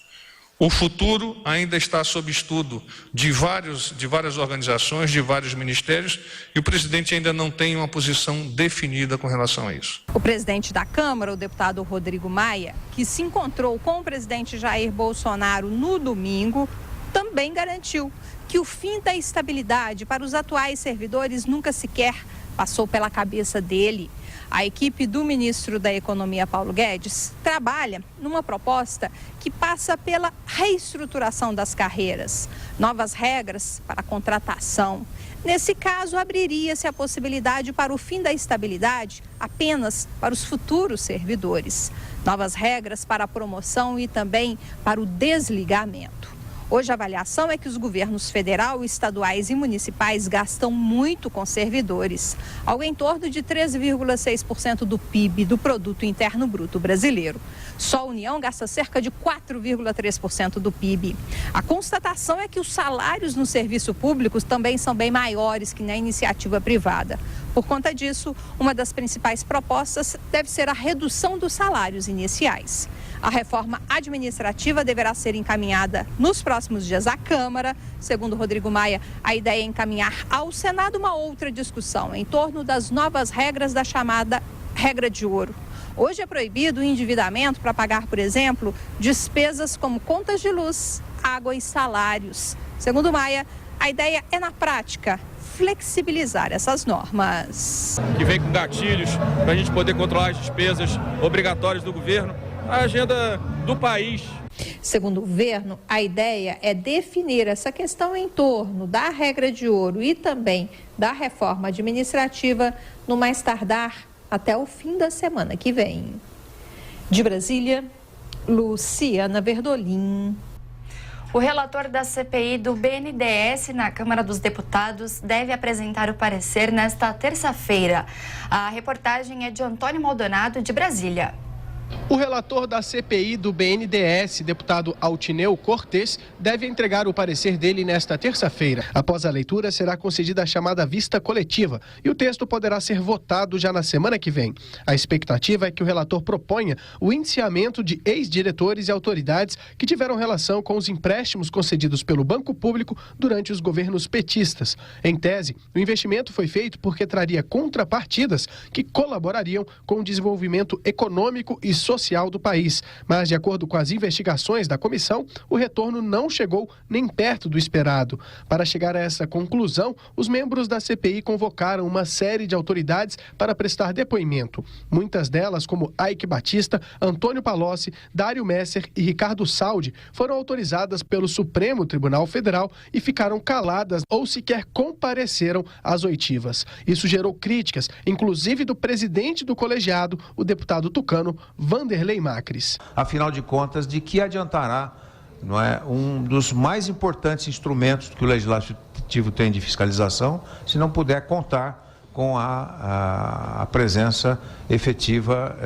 [SPEAKER 7] O futuro ainda está sob estudo de várias organizações, de vários ministérios, e o presidente ainda não tem uma posição definida com relação a isso.
[SPEAKER 3] O presidente da Câmara, o deputado Rodrigo Maia, que se encontrou com o presidente Jair Bolsonaro no domingo, também garantiu que o fim da estabilidade para os atuais servidores nunca sequer passou pela cabeça dele. A equipe do ministro da Economia, Paulo Guedes, trabalha numa proposta que passa pela reestruturação das carreiras, novas regras para a contratação. Nesse caso, abriria-se a possibilidade para o fim da estabilidade apenas para os futuros servidores, novas regras para a promoção e também para o desligamento. Hoje a avaliação é que os governos federal, estaduais e municipais gastam muito com servidores, algo em torno de 13,6% do PIB, do Produto Interno Bruto brasileiro. Só a União gasta cerca de 4,3% do PIB. A constatação é que os salários no serviço público também são bem maiores que na iniciativa privada. Por conta disso, uma das principais propostas deve ser a redução dos salários iniciais. A reforma administrativa deverá ser encaminhada nos próximos dias à Câmara. Segundo Rodrigo Maia, a ideia é encaminhar ao Senado uma outra discussão em torno das novas regras da chamada regra de ouro. Hoje é proibido o endividamento para pagar, por exemplo, despesas como contas de luz, água e salários. Segundo Maia, a ideia é, na prática, flexibilizar essas normas.
[SPEAKER 8] Que vem com gatilhos para a gente poder controlar as despesas obrigatórias do governo, a agenda do país.
[SPEAKER 3] Segundo o governo, a ideia é definir essa questão em torno da regra de ouro e também da reforma administrativa no mais tardar até o fim da semana que vem. De Brasília, Luciana Verdolim.
[SPEAKER 2] O relator da CPI do BNDES na Câmara dos Deputados deve apresentar o parecer nesta terça-feira. A reportagem é de Antônio Maldonado, de Brasília.
[SPEAKER 9] O relator da CPI do BNDES, deputado Altineu Cortes, deve entregar o parecer dele nesta terça-feira. Após a leitura, será concedida a chamada vista coletiva e o texto poderá ser votado já na semana que vem. A expectativa é que o relator proponha o indiciamento de ex-diretores e autoridades que tiveram relação com os empréstimos concedidos pelo Banco Público durante os governos petistas. Em tese, o investimento foi feito porque traria contrapartidas que colaborariam com o desenvolvimento econômico e social do país. Mas, de acordo com as investigações da comissão, o retorno não chegou nem perto do esperado. Para chegar a essa conclusão, os membros da CPI convocaram uma série de autoridades para prestar depoimento. Muitas delas, como Aike Batista, Antônio Palocci, Dário Messer e Ricardo Saldi, foram autorizadas pelo Supremo Tribunal Federal e ficaram caladas ou sequer compareceram às oitivas. Isso gerou críticas, inclusive do presidente do colegiado, o deputado tucano Vanderlei Macris.
[SPEAKER 6] Afinal de contas, de que adiantará, não é, um dos mais importantes instrumentos que o Legislativo tem de fiscalização, se não puder contar com a presença efetiva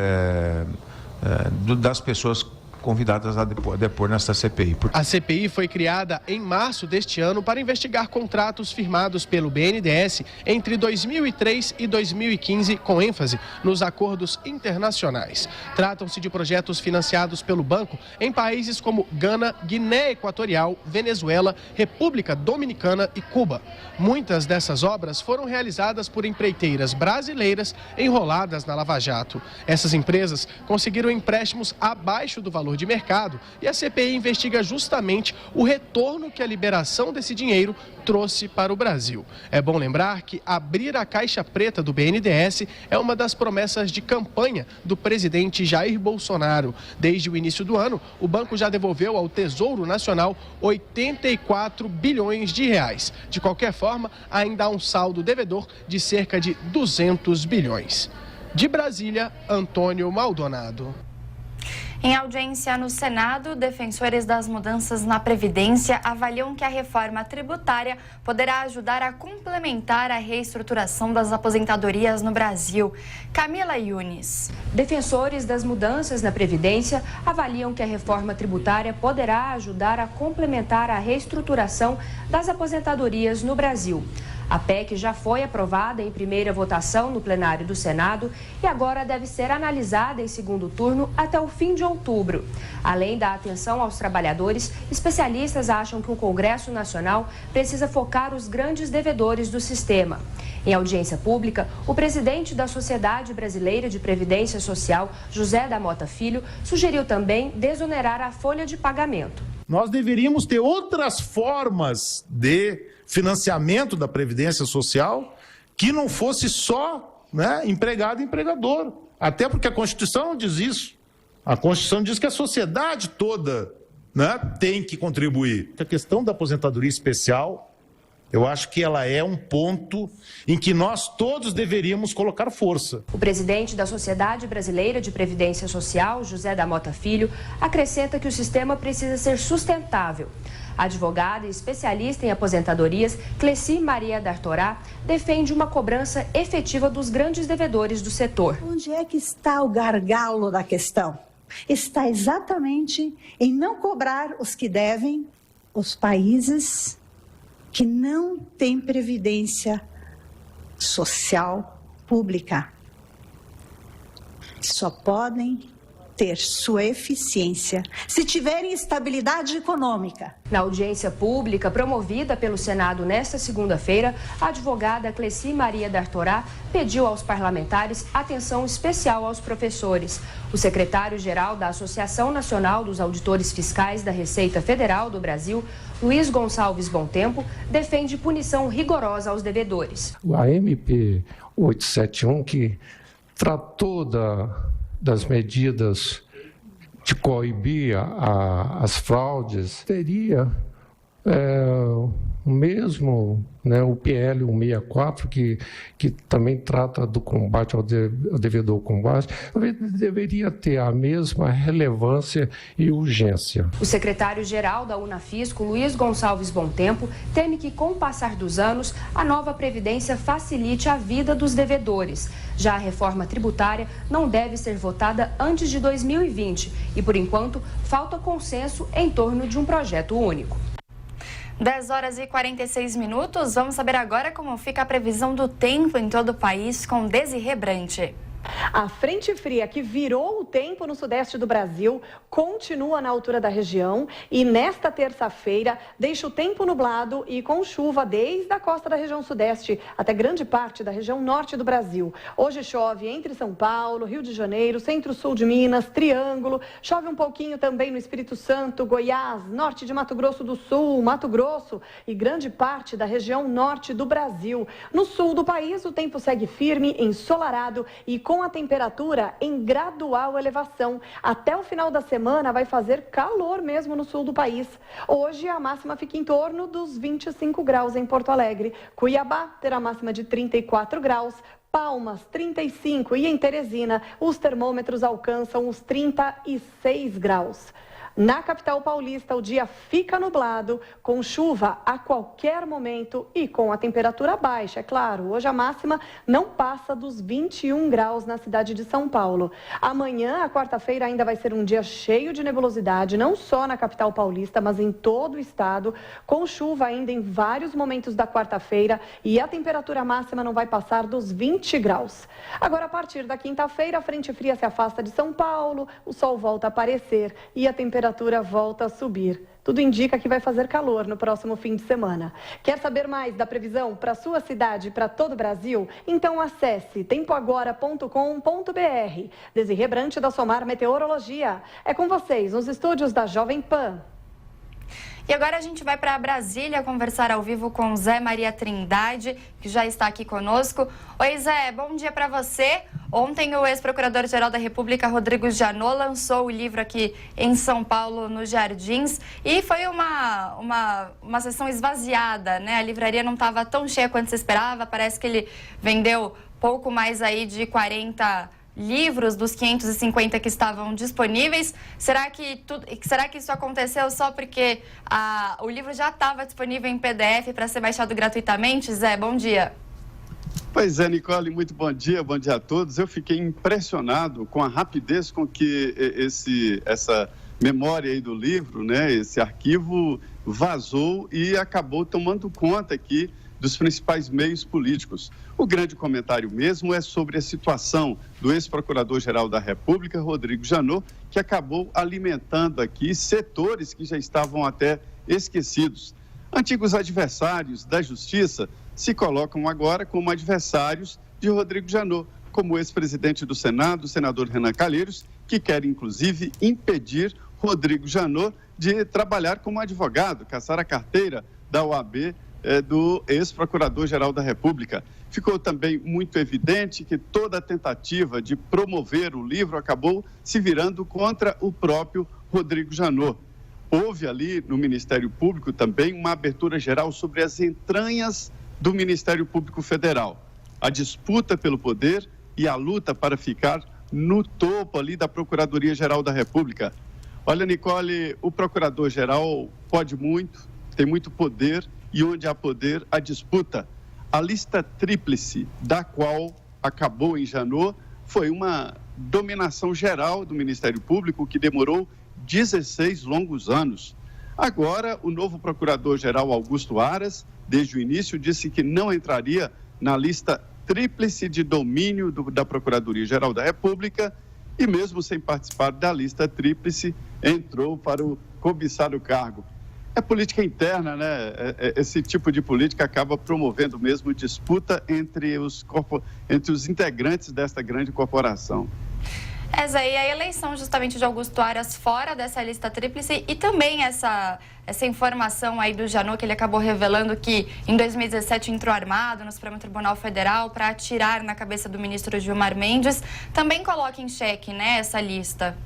[SPEAKER 6] das pessoas convidadas a depor nesta CPI.
[SPEAKER 9] A CPI foi criada em março deste ano para investigar contratos firmados pelo BNDES entre 2003 e 2015, com ênfase nos acordos internacionais. Tratam-se de projetos financiados pelo banco em países como Gana, Guiné Equatorial, Venezuela, República Dominicana e Cuba. Muitas dessas obras foram realizadas por empreiteiras brasileiras enroladas na Lava Jato. Essas empresas conseguiram empréstimos abaixo do valor de mercado e a CPI investiga justamente o retorno que a liberação desse dinheiro trouxe para o Brasil. É bom lembrar que abrir a caixa preta do BNDES é uma das promessas de campanha do presidente Jair Bolsonaro. Desde o início do ano, o banco já devolveu ao Tesouro Nacional 84 bilhões de reais. De qualquer forma, ainda há um saldo devedor de cerca de 200 bilhões. De Brasília, Antônio Maldonado.
[SPEAKER 2] Em audiência no Senado, defensores das mudanças na Previdência avaliam que a reforma tributária poderá ajudar a complementar a reestruturação das aposentadorias no Brasil. Camila Yunis.
[SPEAKER 10] Defensores das mudanças na Previdência avaliam que a reforma tributária poderá ajudar a complementar a reestruturação das aposentadorias no Brasil. A PEC já foi aprovada em primeira votação no plenário do Senado e agora deve ser analisada em segundo turno até o fim de outubro. Além da atenção aos trabalhadores, especialistas acham que o Congresso Nacional precisa focar os grandes devedores do sistema. Em audiência pública, o presidente da Sociedade Brasileira de Previdência Social, José da Mota Filho, sugeriu também desonerar a folha de pagamento.
[SPEAKER 11] Nós deveríamos ter outras formas de financiamento da Previdência Social que não fosse só, né, empregado e empregador. Até porque a Constituição diz isso. A Constituição diz que a sociedade toda, né, tem que contribuir. A questão da aposentadoria especial, eu acho que ela é um ponto em que nós todos deveríamos colocar força.
[SPEAKER 10] O presidente da Sociedade Brasileira de Previdência Social, José da Mota Filho, acrescenta que o sistema precisa ser sustentável. A advogada e especialista em aposentadorias, Cleci Maria D'Artorá, defende uma cobrança efetiva dos grandes devedores do setor.
[SPEAKER 12] Onde é que está o gargalo da questão? Está exatamente em não cobrar os que devem, os países que não têm previdência social pública. Só podem ter sua eficiência se tiverem estabilidade econômica.
[SPEAKER 10] Na audiência pública promovida pelo Senado nesta segunda-feira, a advogada Cleci Maria D'Artorá pediu aos parlamentares atenção especial aos professores. O secretário-geral da Associação Nacional dos Auditores Fiscais da Receita Federal do Brasil, Luiz Gonçalves Bontempo, defende punição rigorosa aos devedores.
[SPEAKER 13] A MP 871, que tratou das medidas de coibir as fraudes, teria o mesmo, né, o PL 164, que também trata do combate ao devedor combate, deveria ter a mesma relevância e urgência.
[SPEAKER 10] O secretário-geral da Unafisco, Luiz Gonçalves Bontempo, teme que, com o passar dos anos, a nova Previdência facilite a vida dos devedores. Já a reforma tributária não deve ser votada antes de 2020 e, por enquanto, falta consenso em torno de um projeto único.
[SPEAKER 2] 10 horas e 46 minutos. Vamos saber agora como fica a previsão do tempo em todo o país com Desirê Brante.
[SPEAKER 14] A frente fria que virou o tempo no sudeste do Brasil continua na altura da região e nesta terça-feira deixa o tempo nublado e com chuva desde a costa da região sudeste até grande parte da região norte do Brasil. Hoje chove entre São Paulo, Rio de Janeiro, centro-sul de Minas, Triângulo. Chove um pouquinho também no Espírito Santo, Goiás, norte de Mato Grosso do Sul, Mato Grosso e grande parte da região norte do Brasil. No sul do país, o tempo segue firme, ensolarado e com a temperatura em gradual elevação. Até o final da semana vai fazer calor mesmo no sul do país. Hoje a máxima fica em torno dos 25 graus em Porto Alegre. Cuiabá terá máxima de 34 graus. Palmas, 35 e em Teresina os termômetros alcançam os 36 graus. Na capital paulista, o dia fica nublado, com chuva a qualquer momento e com a temperatura baixa, é claro. Hoje a máxima não passa dos 21 graus na cidade de São Paulo. Amanhã, a quarta-feira, ainda vai ser um dia cheio de nebulosidade, não só na capital paulista, mas em todo o estado, com chuva ainda em vários momentos da quarta-feira e a temperatura máxima não vai passar dos 20 graus. Agora, a partir da quinta-feira, a frente fria se afasta de São Paulo, o sol volta a aparecer e a temperatura volta a subir. Tudo indica que vai fazer calor no próximo fim de semana. Quer saber mais da previsão para sua cidade e para todo o Brasil? Então acesse tempoagora.com.br. Desirê Brante da Somar Meteorologia. É com vocês nos estúdios da Jovem Pan.
[SPEAKER 2] E agora a gente vai para Brasília conversar ao vivo com Zé Maria Trindade, que já está aqui conosco. Oi, Zé, bom dia para você. Ontem o ex-procurador-geral da República, Rodrigo Janot, lançou o livro aqui em São Paulo, nos Jardins, e foi uma sessão esvaziada, né? A livraria não estava tão cheia quanto se esperava, parece que ele vendeu pouco mais aí de 40 livros dos 550 que estavam disponíveis. Será que isso aconteceu só porque o livro já estava disponível em PDF para ser baixado gratuitamente? Zé, bom dia.
[SPEAKER 15] Pois é, Nicole, muito bom dia a todos. Eu fiquei impressionado com a rapidez com que essa memória aí do livro, né, esse arquivo vazou e acabou tomando conta aqui dos principais meios políticos. O grande comentário mesmo é sobre a situação do ex-procurador-geral da República, Rodrigo Janot, que acabou alimentando aqui setores que já estavam até esquecidos. Antigos adversários da Justiça se colocam agora como adversários de Rodrigo Janot, como o ex-presidente do Senado, o senador Renan Calheiros, que quer, inclusive, impedir Rodrigo Janot de trabalhar como advogado, caçar a carteira da OAB do ex-procurador-geral da República. Ficou também muito evidente que toda a tentativa de promover o livro acabou se virando contra o próprio Rodrigo Janot. Houve ali no Ministério Público também uma abertura geral sobre as entranhas do Ministério Público Federal, a disputa pelo poder e a luta para ficar no topo ali da Procuradoria-Geral da República. Olha, Nicole, o Procurador-Geral pode muito, tem muito poder, e onde há poder, há disputa. A lista tríplice, da qual acabou em Janot, foi uma dominação geral do Ministério Público que demorou 16 longos anos. Agora, o novo procurador-geral Augusto Aras, desde o início, disse que não entraria na lista tríplice de domínio da Procuradoria-Geral da República e, mesmo sem participar da lista tríplice, entrou para o cobiçar o cargo. É política interna, né? Esse tipo de política acaba promovendo mesmo disputa entre os integrantes desta grande corporação.
[SPEAKER 2] Zé, e a eleição justamente de Augusto Aras fora dessa lista tríplice e também essa informação aí do Janot, que ele acabou revelando que em 2017 entrou armado no Supremo Tribunal Federal para atirar na cabeça do ministro Gilmar Mendes, também coloca em xeque, né, essa lista.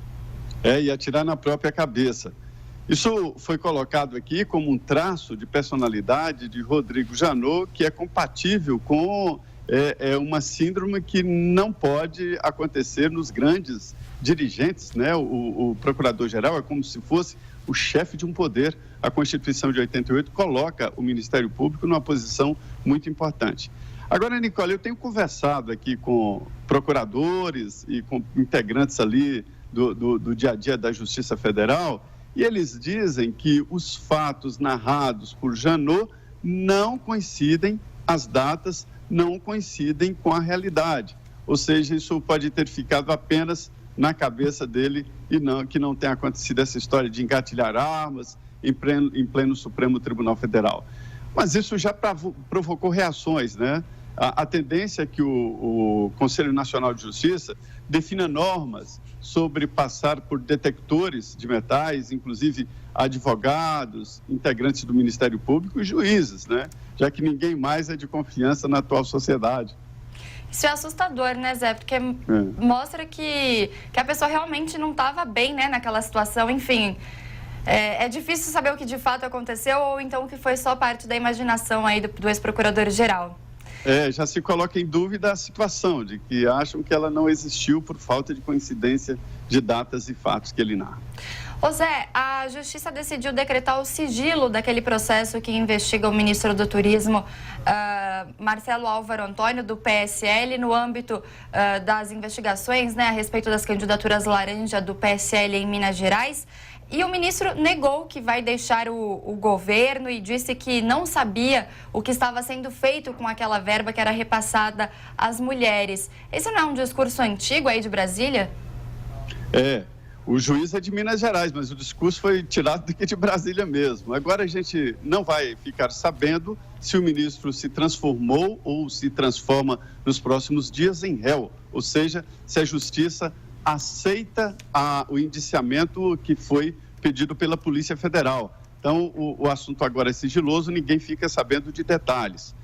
[SPEAKER 15] E atirar na própria cabeça. Isso foi colocado aqui como um traço de personalidade de Rodrigo Janot, que é compatível com uma síndrome que não pode acontecer nos grandes dirigentes, né? O procurador-geral é como se fosse o chefe de um poder. A Constituição de 88 coloca o Ministério Público numa posição muito importante. Agora, Nicole, eu tenho conversado aqui com procuradores e com integrantes ali do dia a dia da Justiça Federal, e eles dizem que os fatos narrados por Janot não coincidem, as datas não coincidem com a realidade. ou seja, isso pode ter ficado apenas na cabeça dele e que não tenha acontecido essa história de engatilhar armas em pleno Supremo Tribunal Federal. Mas isso já provocou reações, né? A tendência é que o Conselho Nacional de Justiça defina normas sobre passar por detectores de metais, inclusive advogados, integrantes do Ministério Público e juízes, né? Já que ninguém mais é de confiança na atual sociedade.
[SPEAKER 2] Isso é assustador, né, Zé? Porque mostra que a pessoa realmente não estava bem, né, naquela situação. Enfim, é difícil saber o que de fato aconteceu ou então o que foi só parte da imaginação aí do ex-procurador-geral.
[SPEAKER 15] Já se coloca em dúvida a situação de que acham que ela não existiu por falta de coincidência de datas e fatos que ele narra.
[SPEAKER 2] Ô Zé, a Justiça decidiu decretar o sigilo daquele processo que investiga o ministro do Turismo, Marcelo Álvaro Antônio, do PSL, no âmbito das investigações, né, a respeito das candidaturas laranja do PSL em Minas Gerais. E o ministro negou que vai deixar o governo e disse que não sabia o que estava sendo feito com aquela verba que era repassada às mulheres. Esse não é um discurso antigo aí de Brasília?
[SPEAKER 15] O juiz é de Minas Gerais, mas o discurso foi tirado daqui de Brasília mesmo. Agora a gente não vai ficar sabendo se o ministro se transformou ou se transforma nos próximos dias em réu, ou seja, se a justiça aceita o indiciamento que foi pedido pela Polícia Federal. Então, o assunto agora é sigiloso, ninguém fica sabendo de detalhes.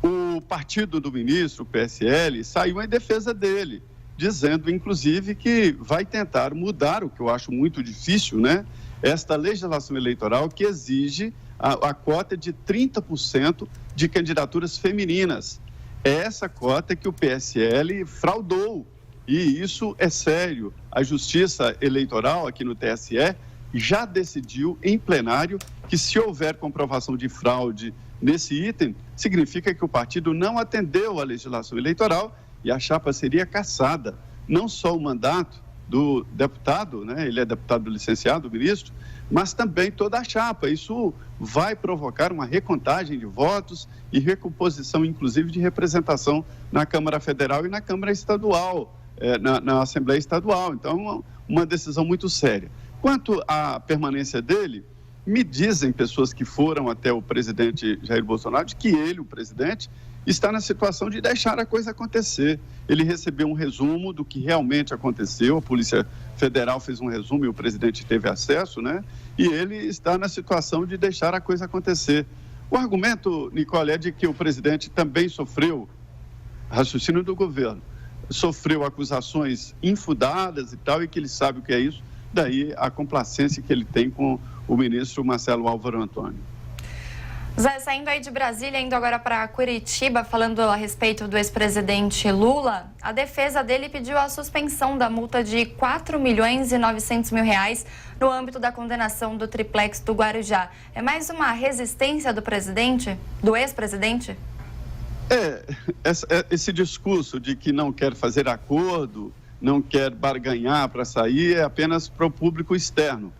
[SPEAKER 15] O partido do ministro, o PSL, saiu em defesa dele, dizendo, inclusive, que vai tentar mudar, o que eu acho muito difícil, né? Esta legislação eleitoral que exige a cota de 30% de candidaturas femininas. É essa cota que o PSL fraudou. E isso é sério. A Justiça Eleitoral, aqui no TSE, já decidiu em plenário que se houver comprovação de fraude nesse item, significa que o partido não atendeu à legislação eleitoral e a chapa seria cassada. Não só o mandato do deputado, né? Ele é deputado licenciado, o ministro, mas também toda a chapa. Isso vai provocar uma recontagem de votos e recomposição, inclusive, de representação na Câmara Federal e na Câmara Estadual, na Assembleia Estadual. Então, uma decisão muito séria. Quanto à permanência dele, me dizem pessoas que foram até o presidente Jair Bolsonaro de que ele, o presidente, está na situação de deixar a coisa acontecer. Ele recebeu um resumo do que realmente aconteceu, a Polícia Federal fez um resumo e o presidente teve acesso, né? E ele está na situação de deixar a coisa acontecer. O argumento, Nicole, é de que o presidente também sofreu, raciocínio do governo, sofreu acusações infundadas e tal, e que ele sabe o que é isso, daí a complacência que ele tem com o ministro Marcelo Álvaro Antônio.
[SPEAKER 2] Zé, saindo aí de Brasília, indo agora para Curitiba, falando a respeito do ex-presidente Lula, a defesa dele pediu a suspensão da multa de R$ 4.900.000 no âmbito da condenação do triplex do Guarujá. É mais uma resistência do presidente, do ex-presidente?
[SPEAKER 15] Esse discurso de que não quer fazer acordo, não quer barganhar para sair, é apenas para o público externo.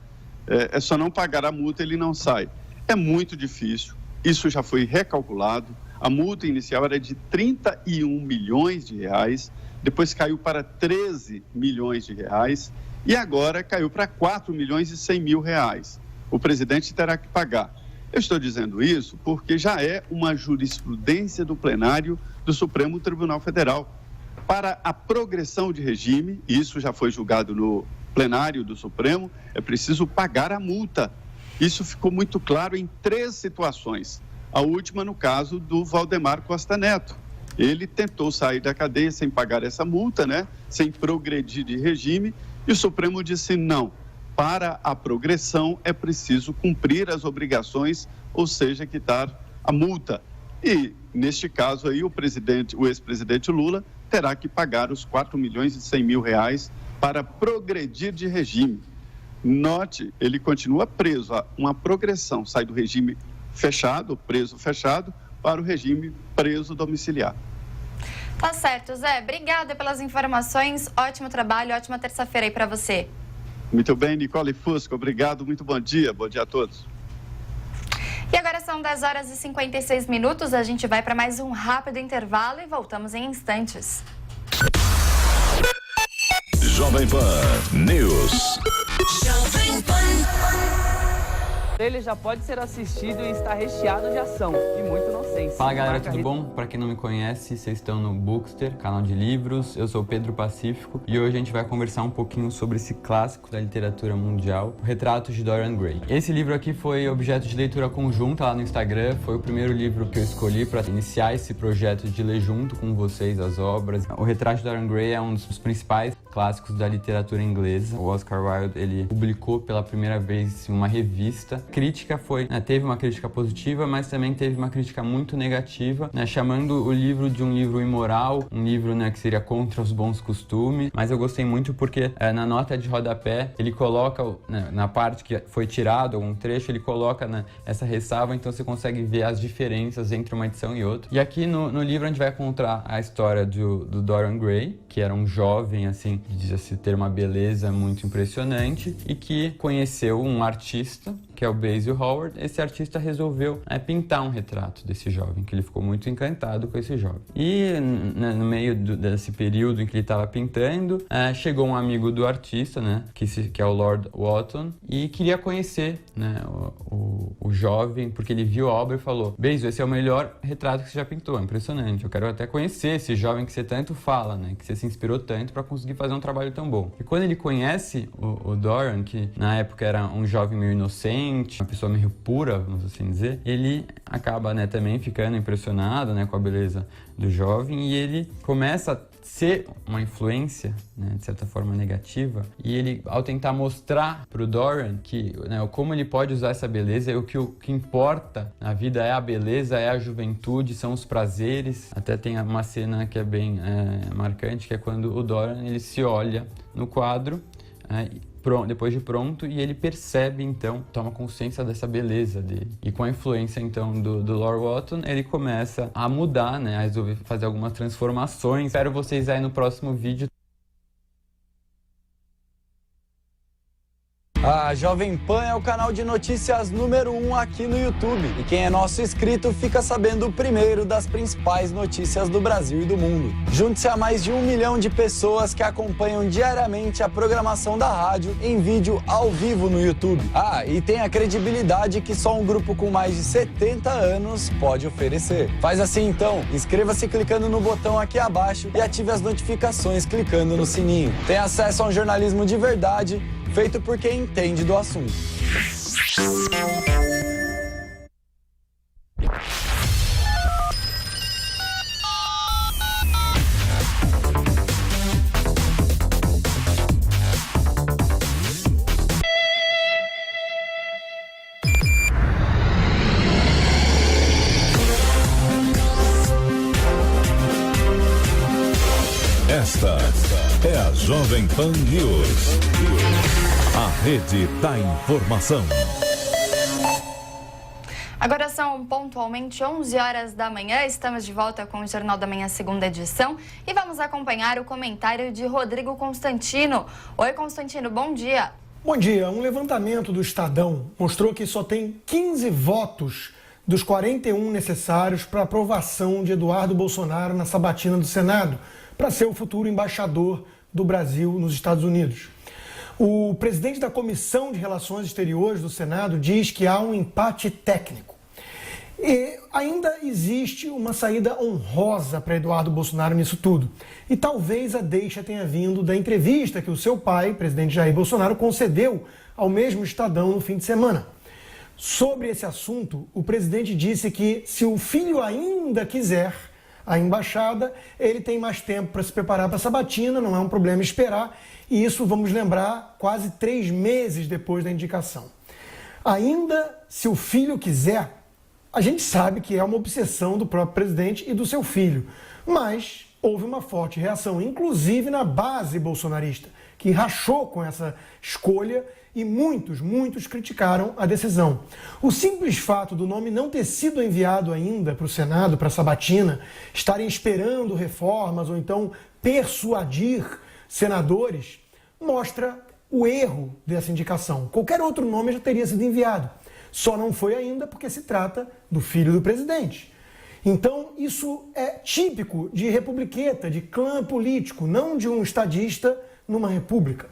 [SPEAKER 15] É só não pagar a multa, ele não sai. É muito difícil. Isso já foi recalculado. A multa inicial era de 31 milhões de reais, depois caiu para 13 milhões de reais e agora caiu para 4 milhões e 100 mil reais. O presidente terá que pagar. Eu estou dizendo isso porque já é uma jurisprudência do plenário do Supremo Tribunal Federal. Para a progressão de regime, e isso já foi julgado no plenário do Supremo, é preciso pagar a multa. Isso ficou muito claro em 3 situações. A última no caso do Valdemar Costa Neto. Ele tentou sair da cadeia sem pagar essa multa, né? Sem progredir de regime, e o Supremo disse não. Para a progressão é preciso cumprir as obrigações, ou seja, quitar a multa. E, neste caso aí, o ex-presidente Lula terá que pagar os 4 milhões e 100 mil reais para progredir de regime. Note, ele continua preso a uma progressão, sai do regime fechado, preso fechado, para o regime preso domiciliar.
[SPEAKER 2] Tá certo, Zé. Obrigada pelas informações. Ótimo trabalho, ótima terça-feira aí para você.
[SPEAKER 15] Muito bem, Nicole Fusco. Obrigado, muito bom dia. Bom dia a todos.
[SPEAKER 2] E agora são 10 horas e 56 minutos. A gente vai para mais um rápido intervalo e voltamos em instantes.
[SPEAKER 1] Jovem Pan News.
[SPEAKER 16] Ele já pode ser assistido e está recheado de ação e muita inocência.
[SPEAKER 17] Fala galera, tudo bom? Pra quem não me conhece, vocês estão no Bookster, canal de livros. Eu sou o Pedro Pacífico e hoje a gente vai conversar um pouquinho sobre esse clássico da literatura mundial, o Retratos de Dorian Gray. Esse livro aqui foi objeto de leitura conjunta lá no Instagram, foi o primeiro livro que eu escolhi para iniciar esse projeto de ler junto com vocês as obras. O Retrato de Dorian Gray é um dos principais clássicos da literatura inglesa. O Oscar Wilde, ele publicou pela primeira vez uma revista. A crítica teve uma crítica positiva, mas também teve uma crítica muito negativa, chamando o livro de um livro imoral, um livro que seria contra os bons costumes. Mas eu gostei muito porque na nota de rodapé ele coloca, na parte que foi tirado, algum trecho, ele coloca essa ressalva, então você consegue ver as diferenças entre uma edição e outra. E aqui no livro a gente vai contar a história do Dorian Gray, que era um jovem, assim, dizia-se ter uma beleza muito impressionante e que conheceu um artista, que é o Basil Hallward. Esse artista resolveu pintar um retrato desse jovem, que ele ficou muito encantado com esse jovem. E no meio desse período em que ele estava pintando, chegou um amigo do artista, que é o Lord Wotton, e queria conhecer o jovem, porque ele viu a obra e falou: Basil, esse é o melhor retrato que você já pintou, é impressionante, eu quero até conhecer esse jovem que você tanto fala, que você se inspirou tanto para conseguir fazer um trabalho tão bom. E quando ele conhece o Dorian, que na época era um jovem meio inocente, uma pessoa meio pura, vamos assim dizer, ele acaba também ficando impressionado com a beleza do jovem, e ele começa a ser uma influência, de certa forma negativa, e ele, ao tentar mostrar para o Dorian que, como ele pode usar essa beleza, e o que importa na vida é a beleza, é a juventude, são os prazeres. Até tem uma cena que é bem marcante, que é quando o Dorian ele se olha no quadro, depois de pronto, e ele percebe, então, toma consciência dessa beleza dele. E com a influência, então, do Lord Wotton, ele começa a mudar, a resolver fazer algumas transformações. Espero vocês aí no próximo vídeo.
[SPEAKER 18] A Jovem Pan é o canal de notícias número 1 aqui no YouTube. E quem é nosso inscrito fica sabendo primeiro das principais notícias do Brasil e do mundo. Junte-se a mais de 1 milhão de pessoas que acompanham diariamente a programação da rádio em vídeo ao vivo no YouTube. E tem a credibilidade que só um grupo com mais de 70 anos pode oferecer. Faz assim então, inscreva-se clicando no botão aqui abaixo e ative as notificações clicando no sininho. Tem acesso a um jornalismo de verdade, feito por quem entende do assunto.
[SPEAKER 1] Esta é a Jovem Pan News. A rede da informação.
[SPEAKER 2] Agora são pontualmente 11 horas da manhã, estamos de volta com o Jornal da Manhã, segunda edição, e vamos acompanhar o comentário de Rodrigo Constantino. Oi, Constantino, bom dia.
[SPEAKER 19] Bom dia. Um levantamento do Estadão mostrou que só tem 15 votos dos 41 necessários para a aprovação de Eduardo Bolsonaro na sabatina do Senado, para ser o futuro embaixador do Brasil nos Estados Unidos. O presidente da Comissão de Relações Exteriores do Senado diz que há um empate técnico. E ainda existe uma saída honrosa para Eduardo Bolsonaro nisso tudo. E talvez a deixa tenha vindo da entrevista que o seu pai, presidente Jair Bolsonaro, concedeu ao mesmo Estadão no fim de semana. Sobre esse assunto, o presidente disse que se o filho ainda quiser a embaixada, ele tem mais tempo para se preparar para a sabatina, não é um problema esperar, e isso, vamos lembrar, quase 3 meses depois da indicação. Ainda se o filho quiser, a gente sabe que é uma obsessão do próprio presidente e do seu filho, mas houve uma forte reação, inclusive na base bolsonarista, que rachou com essa escolha e muitos criticaram a decisão. O simples fato do nome não ter sido enviado ainda para o Senado, para a sabatina, estarem esperando reformas ou então persuadir senadores, mostra o erro dessa indicação. Qualquer outro nome já teria sido enviado. Só não foi ainda porque se trata do filho do presidente. Então, isso é típico de republiqueta, de clã político, não de um estadista numa república.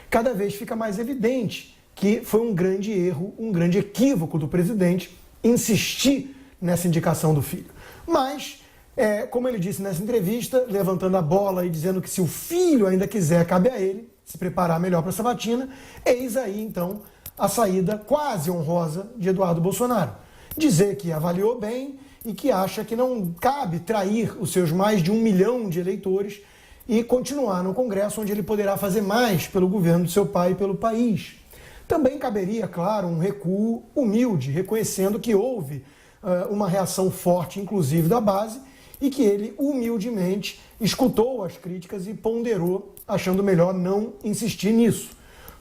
[SPEAKER 19] Cada vez fica mais evidente que foi um grande erro, um grande equívoco do presidente insistir nessa indicação do filho. Mas, como ele disse nessa entrevista, levantando a bola e dizendo que se o filho ainda quiser, cabe a ele se preparar melhor para a sabatina, eis aí, então, a saída quase honrosa de Eduardo Bolsonaro. Dizer que avaliou bem e que acha que não cabe trair os seus mais de 1 milhão de eleitores e continuar no Congresso, onde ele poderá fazer mais pelo governo do seu pai e pelo país. Também caberia, claro, um recuo humilde, reconhecendo que houve uma reação forte, inclusive da base, e que ele humildemente escutou as críticas e ponderou, achando melhor não insistir nisso.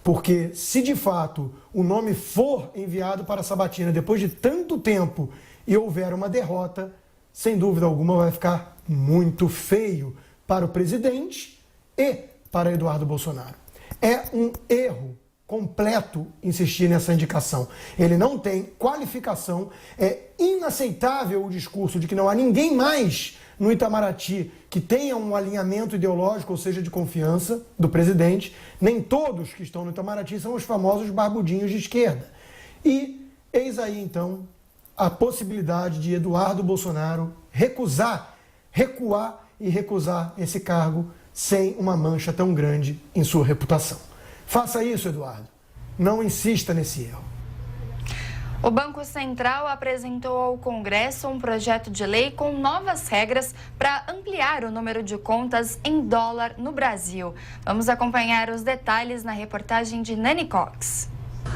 [SPEAKER 19] Porque se de fato o nome for enviado para a sabatina depois de tanto tempo e houver uma derrota, sem dúvida alguma vai ficar muito feio para o presidente e para Eduardo Bolsonaro. É um erro completo insistir nessa indicação. Ele não tem qualificação, é inaceitável o discurso de que não há ninguém mais no Itamaraty que tenha um alinhamento ideológico, ou seja, de confiança do presidente. Nem todos que estão no Itamaraty são os famosos barbudinhos de esquerda. E eis aí, então, a possibilidade de Eduardo Bolsonaro recuar e recusar esse cargo sem uma mancha tão grande em sua reputação. Faça isso, Eduardo. Não insista nesse erro.
[SPEAKER 2] O Banco Central apresentou ao Congresso um projeto de lei com novas regras para ampliar o número de contas em dólar no Brasil. Vamos acompanhar os detalhes na reportagem de Nani Cox.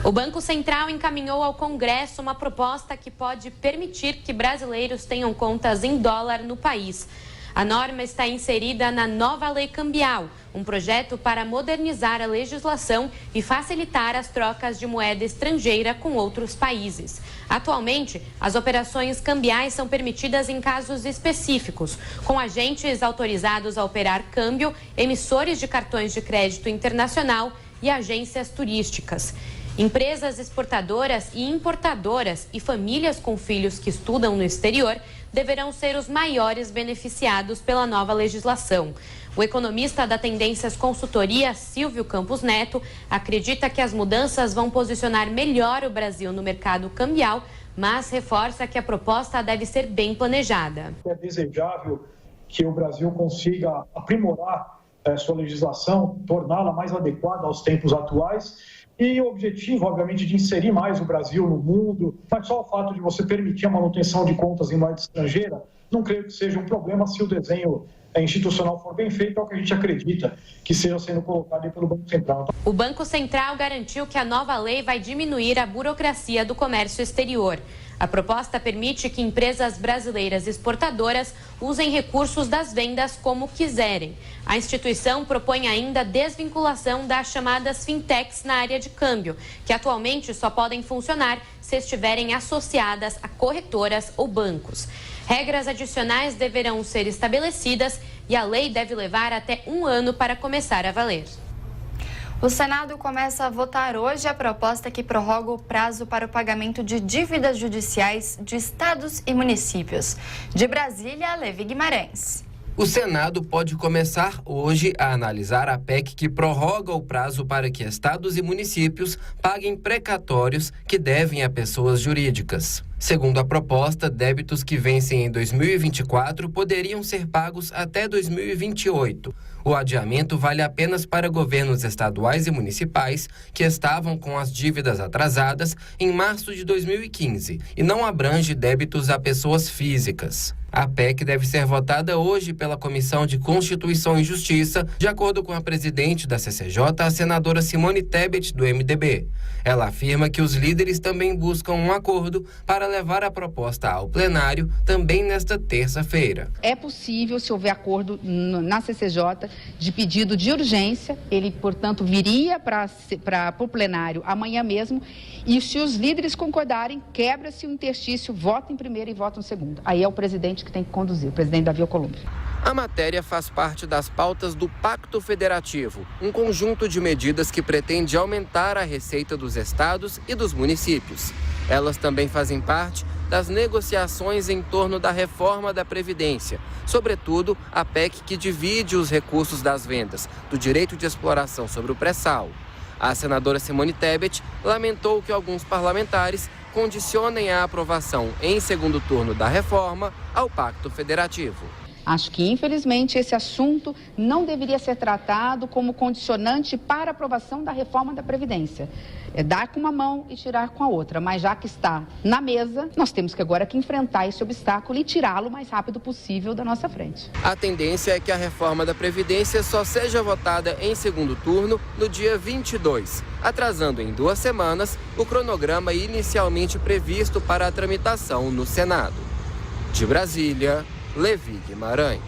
[SPEAKER 24] O Banco Central encaminhou ao Congresso uma proposta que pode permitir que brasileiros tenham contas em dólar no país. A norma está inserida na nova lei cambial, um projeto para modernizar a legislação e facilitar as trocas de moeda estrangeira com outros países. Atualmente, as operações cambiais são permitidas em casos específicos, com agentes autorizados a operar câmbio, emissores de cartões de crédito internacional e agências turísticas. Empresas exportadoras e importadoras e famílias com filhos que estudam no exterior deverão ser os maiores beneficiados pela nova legislação. O economista da Tendências Consultoria, Silvio Campos Neto, acredita que as mudanças vão posicionar melhor o Brasil no mercado cambial, mas reforça que a proposta deve ser bem planejada.
[SPEAKER 4] É desejável que o Brasil consiga aprimorar sua legislação, torná-la mais adequada aos tempos atuais. E o objetivo, obviamente, de inserir mais o Brasil no mundo, mas só o fato de você permitir a manutenção de contas em moeda estrangeira, não creio que seja um problema se o desenho institucional for bem feito, é o que a gente acredita que seja sendo colocado aí pelo Banco Central.
[SPEAKER 24] O Banco Central garantiu que a nova lei vai diminuir a burocracia do comércio exterior. A proposta permite que empresas brasileiras exportadoras usem recursos das vendas como quiserem. A instituição propõe ainda a desvinculação das chamadas fintechs na área de câmbio, que atualmente só podem funcionar se estiverem associadas a corretoras ou bancos. Regras adicionais deverão ser estabelecidas e a lei deve levar até 1 ano para começar a valer.
[SPEAKER 2] O Senado começa a votar hoje a proposta que prorroga o prazo para o pagamento de dívidas judiciais de estados e municípios. De Brasília, Levi Guimarães.
[SPEAKER 20] O Senado pode começar hoje a analisar a PEC que prorroga o prazo para que estados e municípios paguem precatórios que devem a pessoas jurídicas. Segundo a proposta, débitos que vencem em 2024 poderiam ser pagos até 2028. O adiamento vale apenas para governos estaduais e municipais que estavam com as dívidas atrasadas em março de 2015 e não abrange débitos a pessoas físicas. A PEC deve ser votada hoje pela Comissão de Constituição e Justiça, de acordo com a presidente da CCJ, a senadora Simone Tebet, do MDB. Ela afirma que os líderes também buscam um acordo para levar a proposta ao plenário também nesta terça-feira.
[SPEAKER 21] É possível, se houver acordo na CCJ, de pedido de urgência, ele, portanto, viria para o plenário amanhã mesmo, e se os líderes concordarem, quebra-se o interstício, vota em primeiro e vota em segundo. Aí é o presidente que tem que conduzir, o presidente Davi Alcolumbre.
[SPEAKER 20] A matéria faz parte das pautas do Pacto Federativo, um conjunto de medidas que pretende aumentar a receita dos estados e dos municípios. Elas também fazem parte das negociações em torno da reforma da Previdência, sobretudo a PEC que divide os recursos das vendas do direito de exploração sobre o pré-sal. A senadora Simone Tebet lamentou que alguns parlamentares condicionem a aprovação em segundo turno da reforma ao Pacto Federativo.
[SPEAKER 21] Acho que, infelizmente, esse assunto não deveria ser tratado como condicionante para a aprovação da reforma da Previdência. É dar com uma mão e tirar com a outra, mas já que está na mesa, nós temos que agora enfrentar esse obstáculo e tirá-lo o mais rápido possível da nossa frente.
[SPEAKER 20] A tendência é que a reforma da Previdência só seja votada em segundo turno no dia 22, atrasando em 2 semanas o cronograma inicialmente previsto para a tramitação no Senado. De Brasília, Levi Guimarães.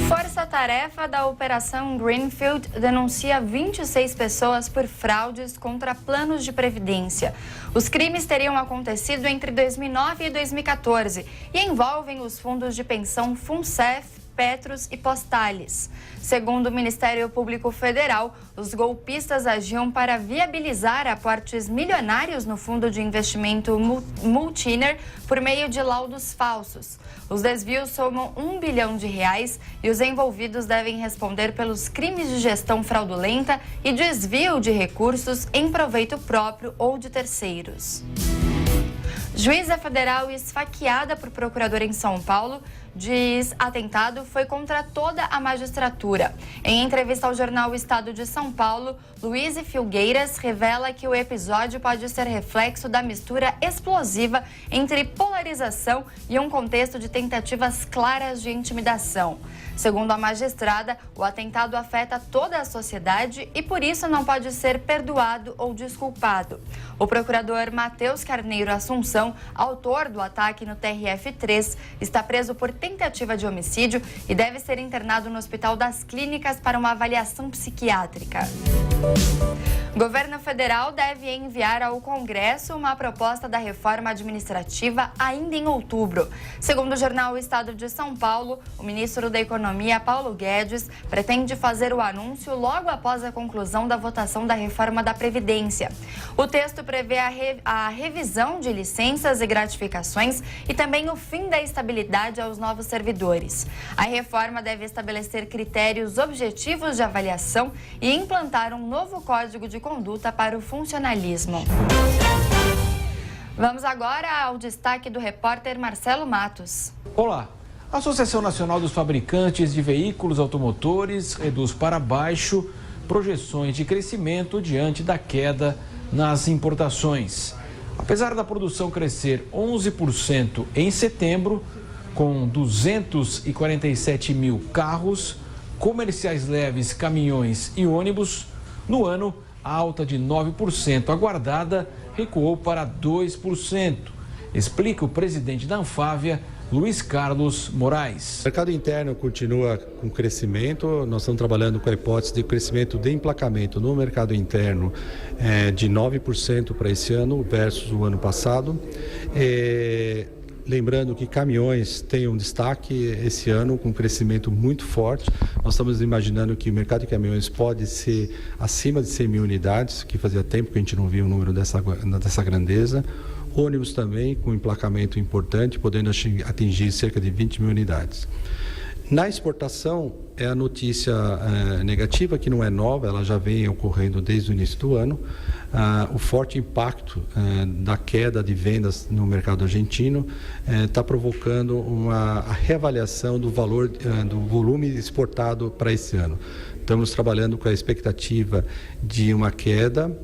[SPEAKER 2] Força-tarefa da Operação Greenfield denuncia 26 pessoas por fraudes contra planos de previdência. Os crimes teriam acontecido entre 2009 e 2014 e envolvem os fundos de pensão FUNCEF, Petros e Postales. Segundo o Ministério Público Federal, os golpistas agiam para viabilizar aportes milionários no fundo de investimento Multiner por meio de laudos falsos. Os desvios somam R$1 bilhão e os envolvidos devem responder pelos crimes de gestão fraudulenta e desvio de recursos em proveito próprio ou de terceiros. Juíza federal esfaqueada por procurador em São Paulo diz atentado foi contra toda a magistratura. Em entrevista ao jornal Estado de São Paulo, Luiz Filgueiras revela que o episódio pode ser reflexo da mistura explosiva entre polarização e um contexto de tentativas claras de intimidação. Segundo a magistrada, o atentado afeta toda a sociedade e por isso não pode ser perdoado ou desculpado. O procurador Matheus Carneiro Assunção, autor do ataque no TRF-3, está preso por tentativa de homicídio e deve ser internado no Hospital das Clínicas para uma avaliação psiquiátrica. O governo federal deve enviar ao Congresso uma proposta da reforma administrativa ainda em outubro. Segundo o jornal Estado de São Paulo, o ministro da Economia, Paulo Guedes, pretende fazer o anúncio logo após a conclusão da votação da reforma da Previdência. O texto prevê a revisão de licenças e gratificações e também o fim da estabilidade aos novos servidores. A reforma deve estabelecer critérios objetivos de avaliação e implantar um novo código de conduta para o funcionalismo. Vamos agora ao destaque do repórter Marcelo Matos.
[SPEAKER 5] Olá! A Associação Nacional dos Fabricantes de Veículos Automotores reduz para baixo projeções de crescimento diante da queda nas importações. Apesar da produção crescer 11% em setembro, com 247 mil carros, comerciais leves, caminhões e ônibus, no ano, a alta de 9% aguardada recuou para 2%. Explica o presidente da Anfávia, Luiz Carlos Moraes.
[SPEAKER 7] O mercado interno continua com crescimento. Nós estamos trabalhando com a hipótese de crescimento de emplacamento no mercado interno de 9% para esse ano versus o ano passado. Lembrando que caminhões têm um destaque esse ano com um crescimento muito forte. Nós estamos imaginando que o mercado de caminhões pode ser acima de 100 mil unidades, que fazia tempo que a gente não via um número dessa grandeza. Ônibus também com emplacamento importante, podendo atingir cerca de 20 mil unidades. Na exportação, é a notícia negativa, que não é nova, ela já vem ocorrendo desde o início do ano. O forte impacto da queda de vendas no mercado argentino está provocando uma reavaliação do valor do volume exportado para esse ano. Estamos trabalhando com a expectativa de uma queda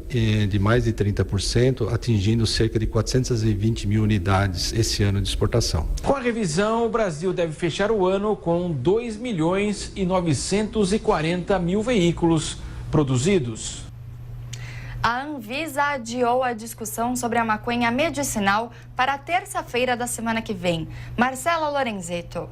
[SPEAKER 7] de mais de 30%, atingindo cerca de 420 mil unidades esse ano de exportação.
[SPEAKER 5] Com a revisão, o Brasil deve fechar o ano com 2.940.000 veículos produzidos.
[SPEAKER 2] A Anvisa adiou a discussão sobre a maconha medicinal para a terça-feira da semana que vem. Marcela Lorenzetto.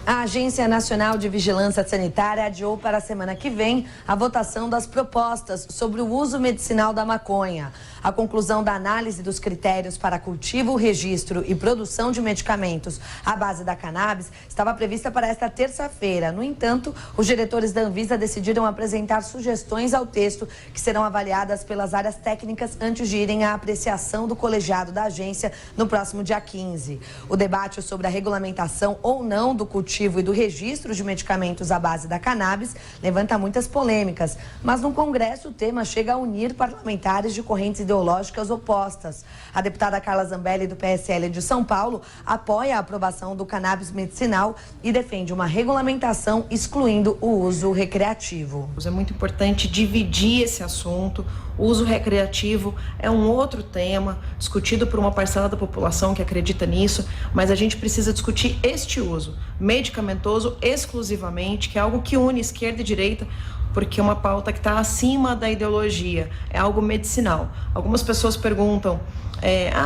[SPEAKER 3] A Agência Nacional de Vigilância Sanitária adiou para a semana que vem a votação das propostas sobre o uso medicinal da maconha. A conclusão da análise dos critérios para cultivo, registro e produção de medicamentos à base da cannabis estava prevista para esta terça-feira. No entanto, os diretores da Anvisa decidiram apresentar sugestões ao texto que serão avaliadas pelas áreas técnicas antes de irem à apreciação do colegiado da agência no próximo dia 15. O debate sobre a regulamentação ou não do cultivo e do registro de medicamentos à base da cannabis levanta muitas polêmicas, mas no Congresso o tema chega a unir parlamentares de correntes ideológicas opostas. A deputada Carla Zambelli, do PSL de São Paulo, apoia a aprovação do cannabis medicinal e defende uma regulamentação excluindo o uso recreativo.
[SPEAKER 8] É muito importante dividir esse assunto. O uso recreativo é um outro tema discutido por uma parcela da população que acredita nisso, mas a gente precisa discutir este uso medicamentoso exclusivamente, que é algo que une esquerda e direita, porque é uma pauta que está acima da ideologia, é algo medicinal. Algumas pessoas perguntam,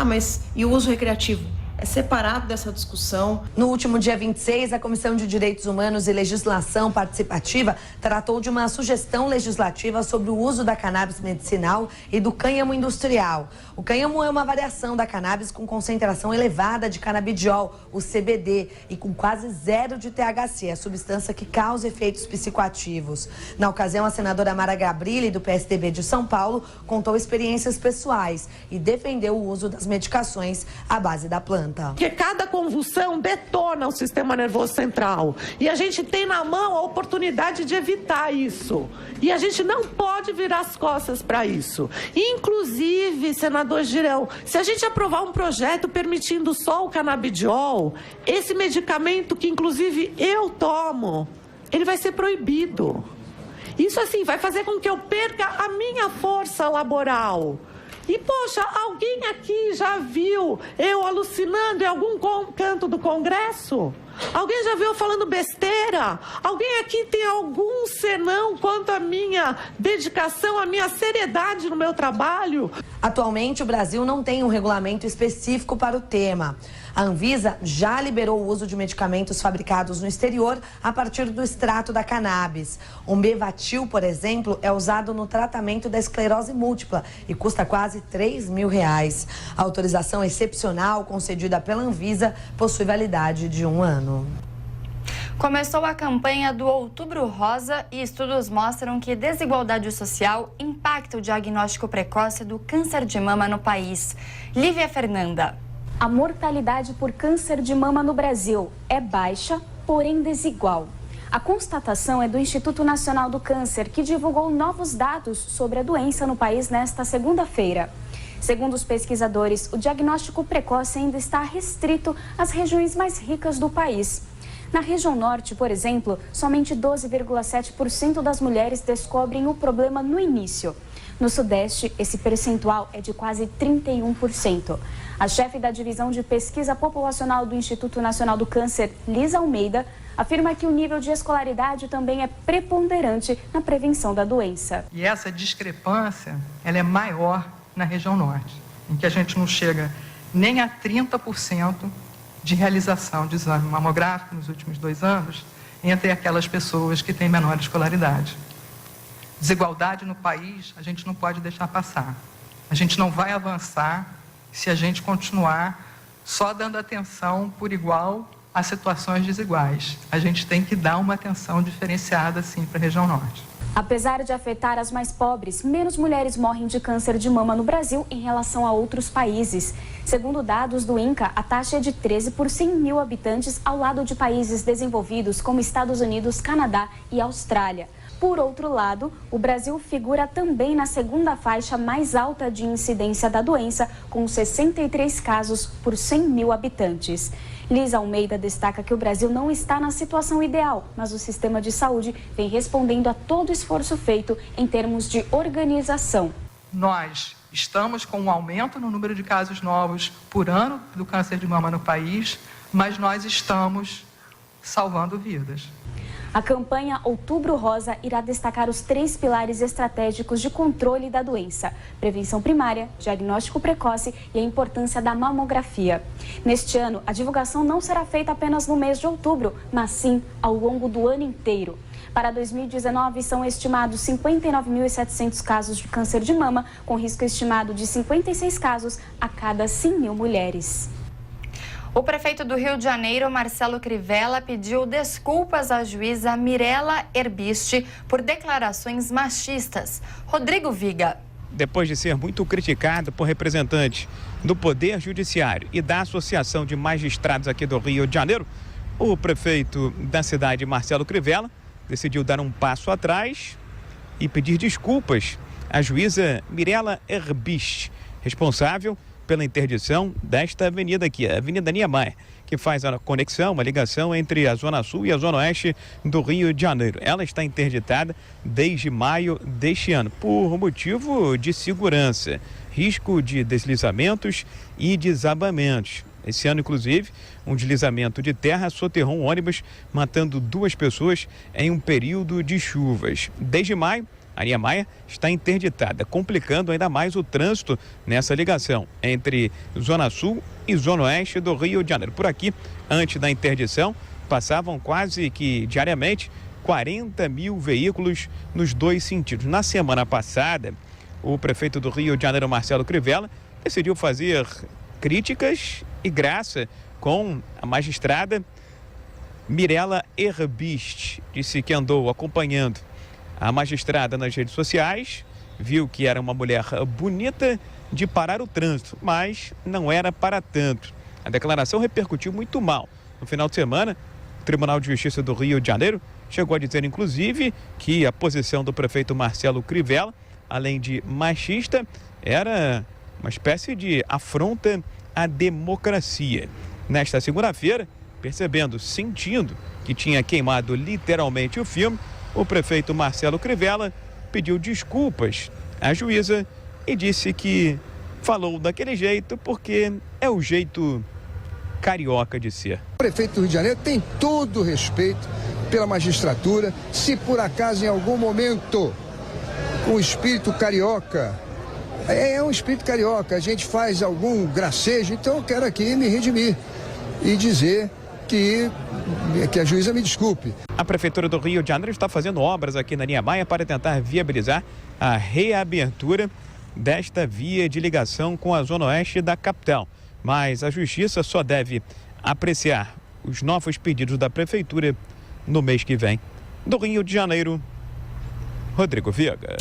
[SPEAKER 8] mas e o uso recreativo? É separado dessa discussão.
[SPEAKER 3] No último dia 26, a Comissão de Direitos Humanos e Legislação Participativa tratou de uma sugestão legislativa sobre o uso da cannabis medicinal e do cânhamo industrial. O cânhamo é uma variação da cannabis com concentração elevada de canabidiol, o CBD, e com quase zero de THC, a substância que causa efeitos psicoativos. Na ocasião, a senadora Mara Gabrilli, do PSDB de São Paulo, contou experiências pessoais e defendeu o uso das medicações à base da planta.
[SPEAKER 22] Porque cada convulsão detona o sistema nervoso central. E a gente tem na mão a oportunidade de evitar isso. E a gente não pode virar as costas para isso. Inclusive, senador Girão, se a gente aprovar um projeto permitindo só o canabidiol, esse medicamento que inclusive eu tomo, ele vai ser proibido. Isso assim vai fazer com que eu perca a minha força laboral. E, poxa, alguém aqui já viu eu alucinando em algum canto do Congresso? Alguém já viu eu falando besteira? Alguém aqui tem algum senão quanto à minha dedicação, à minha seriedade no meu trabalho?
[SPEAKER 3] Atualmente, o Brasil não tem um regulamento específico para o tema. A Anvisa já liberou o uso de medicamentos fabricados no exterior a partir do extrato da cannabis. O Mevatil, por exemplo, é usado no tratamento da esclerose múltipla e custa quase R$3.000. A autorização excepcional concedida pela Anvisa possui validade de 1 ano.
[SPEAKER 2] Começou a campanha do Outubro Rosa e estudos mostram que desigualdade social impacta o diagnóstico precoce do câncer de mama no país. Lívia Fernanda.
[SPEAKER 23] A mortalidade por câncer de mama no Brasil é baixa, porém desigual. A constatação é do Instituto Nacional do Câncer, que divulgou novos dados sobre a doença no país nesta segunda-feira. Segundo os pesquisadores, o diagnóstico precoce ainda está restrito às regiões mais ricas do país. Na região norte, por exemplo, somente 12,7% das mulheres descobrem o problema no início. No sudeste, esse percentual é de quase 31%. A chefe da divisão de pesquisa populacional do Instituto Nacional do Câncer, Lisa Almeida, afirma que o nível de escolaridade também é preponderante na prevenção da doença.
[SPEAKER 25] E essa discrepância, ela é maior na região norte, em que a gente não chega nem a 30% de realização de exame mamográfico nos últimos 2 anos entre aquelas pessoas que têm menor escolaridade. Desigualdade no país, a gente não pode deixar passar. A gente não vai avançar se a gente continuar só dando atenção por igual a situações desiguais. A gente tem que dar uma atenção diferenciada, sim, para a região norte.
[SPEAKER 23] Apesar de afetar as mais pobres, menos mulheres morrem de câncer de mama no Brasil em relação a outros países. Segundo dados do INCA, a taxa é de 13 por 100 mil habitantes, ao lado de países desenvolvidos como Estados Unidos, Canadá e Austrália. Por outro lado, o Brasil figura também na segunda faixa mais alta de incidência da doença, com 63 casos por 100 mil habitantes. Lisa Almeida destaca que o Brasil não está na situação ideal, mas o sistema de saúde vem respondendo a todo esforço feito em termos de organização.
[SPEAKER 25] Nós estamos com um aumento no número de casos novos por ano do câncer de mama no país, mas nós estamos salvando vidas.
[SPEAKER 23] A campanha Outubro Rosa irá destacar os 3 pilares estratégicos de controle da doença: prevenção primária, diagnóstico precoce e a importância da mamografia. Neste ano, a divulgação não será feita apenas no mês de outubro, mas sim ao longo do ano inteiro. Para 2019, são estimados 59.700 casos de câncer de mama, com risco estimado de 56 casos a cada 100 mil mulheres.
[SPEAKER 2] O prefeito do Rio de Janeiro, Marcelo Crivella, pediu desculpas à juíza Mirela Erbiste por declarações machistas. Rodrigo Viga.
[SPEAKER 6] Depois de ser muito criticado por representantes do Poder Judiciário e da Associação de Magistrados aqui do Rio de Janeiro, o prefeito da cidade, Marcelo Crivella, decidiu dar um passo atrás e pedir desculpas à juíza Mirela Erbiste, responsável pela interdição desta avenida aqui, a Avenida Niemeyer, que faz a conexão, uma ligação entre a Zona Sul e a Zona Oeste do Rio de Janeiro. Ela está interditada desde maio deste ano, por motivo de segurança, risco de deslizamentos e desabamentos. Esse ano, inclusive, um deslizamento de terra soterrou um ônibus, matando 2 pessoas em um período de chuvas. Desde maio, a Niemeyer está interditada, complicando ainda mais o trânsito nessa ligação entre Zona Sul e Zona Oeste do Rio de Janeiro. Por aqui, antes da interdição, passavam quase que diariamente 40 mil veículos nos 2 sentidos. Na semana passada, o prefeito do Rio de Janeiro, Marcelo Crivella, decidiu fazer críticas e graça com a magistrada Mirela Erbiste. Disse que andou acompanhando a magistrada nas redes sociais, viu que era uma mulher bonita de parar o trânsito, mas não era para tanto. A declaração repercutiu muito mal. No final de semana, o Tribunal de Justiça do Rio de Janeiro chegou a dizer, inclusive, que a posição do prefeito Marcelo Crivella, além de machista, era uma espécie de afronta à democracia. Nesta segunda-feira, percebendo, sentindo que tinha queimado literalmente o filme, o prefeito Marcelo Crivella pediu desculpas à juíza e disse que falou daquele jeito porque é o jeito carioca de ser.
[SPEAKER 9] O prefeito do Rio de Janeiro tem todo o respeito pela magistratura. Se por acaso em algum momento o espírito carioca é um espírito carioca, a gente faz algum gracejo, então eu quero aqui me redimir e dizer que a juíza me desculpe.
[SPEAKER 6] A Prefeitura do Rio de Janeiro está fazendo obras aqui na Niemeyer para tentar viabilizar a reabertura desta via de ligação com a Zona Oeste da capital. Mas a Justiça só deve apreciar os novos pedidos da Prefeitura no mês que vem. Do Rio de Janeiro, Rodrigo Viga.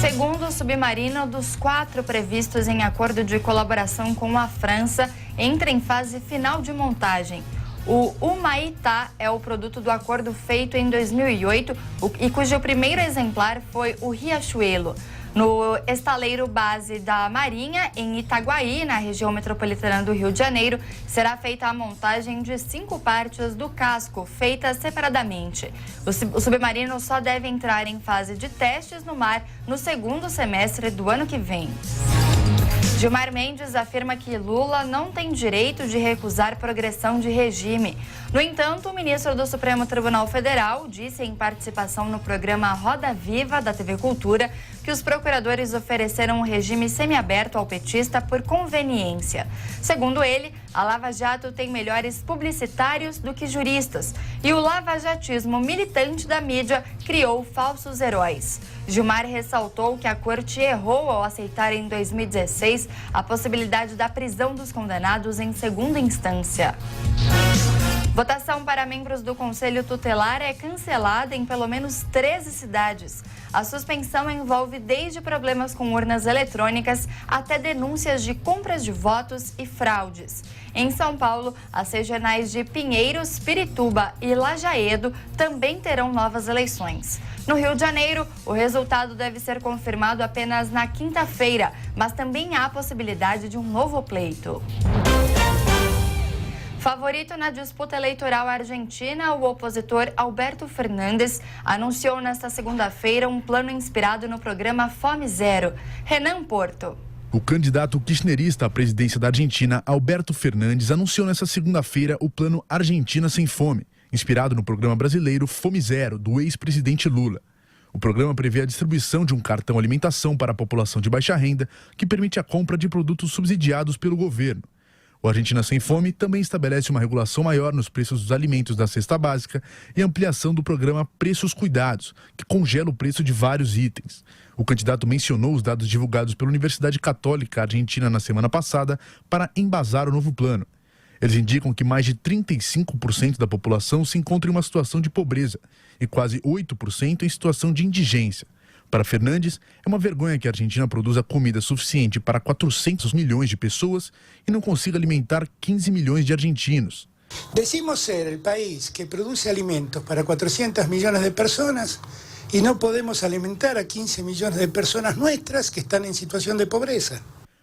[SPEAKER 2] Segundo o submarino, dos 4 previstos em acordo de colaboração com a França, entra em fase final de montagem. O Humaitá é o produto do acordo feito em 2008 e cujo primeiro exemplar foi o Riachuelo. No estaleiro base da Marinha, em Itaguaí, na região metropolitana do Rio de Janeiro, será feita a montagem de 5 partes do casco, feitas separadamente. O submarino só deve entrar em fase de testes no mar no segundo semestre do ano que vem. Gilmar Mendes afirma que Lula não tem direito de recusar progressão de regime. No entanto, o ministro do Supremo Tribunal Federal disse em participação no programa Roda Viva da TV Cultura que os procuradores ofereceram um regime semiaberto ao petista por conveniência. Segundo ele, a Lava Jato tem melhores publicitários do que juristas e o lavajatismo militante da mídia criou falsos heróis. Gilmar ressaltou que a corte errou ao aceitar em 2016 a possibilidade da prisão dos condenados em segunda instância. Votação para membros do Conselho Tutelar é cancelada em pelo menos 13 cidades. A suspensão envolve desde problemas com urnas eletrônicas até denúncias de compras de votos e fraudes. Em São Paulo, as regionais de Pinheiros, Pirituba e Lajaedo também terão novas eleições. No Rio de Janeiro, o resultado deve ser confirmado apenas na quinta-feira, mas também há a possibilidade de um novo pleito. Favorito na disputa eleitoral argentina, o opositor Alberto Fernandes anunciou nesta segunda-feira um plano inspirado no programa Fome Zero. Renan Porto.
[SPEAKER 11] O candidato kirchnerista à presidência da Argentina, Alberto Fernandes, anunciou nesta segunda-feira o plano Argentina Sem Fome. inspirado no programa brasileiro Fome Zero, do ex-presidente Lula. O programa prevê a distribuição de um cartão alimentação para a população de baixa renda, que permite a compra de produtos subsidiados pelo governo. O Argentina Sem Fome também estabelece uma regulação maior nos preços dos alimentos da cesta básica e ampliação do programa Preços Cuidados, que congela o preço de vários itens. O candidato mencionou os dados divulgados pela Universidade Católica Argentina na semana passada para embasar o novo plano. Eles indicam que mais de 35% da população se encontra em uma situação de pobreza e quase 8% em situação de indigência. Para Fernandes, é uma vergonha que a Argentina produza comida suficiente para 400 milhões de pessoas e não consiga alimentar 15 milhões de argentinos.
[SPEAKER 10] Decimos ser o país que produz alimentos para 400 milhões de pessoas e não podemos alimentar a 15 milhões de pessoas nossas que estão em situação de pobreza.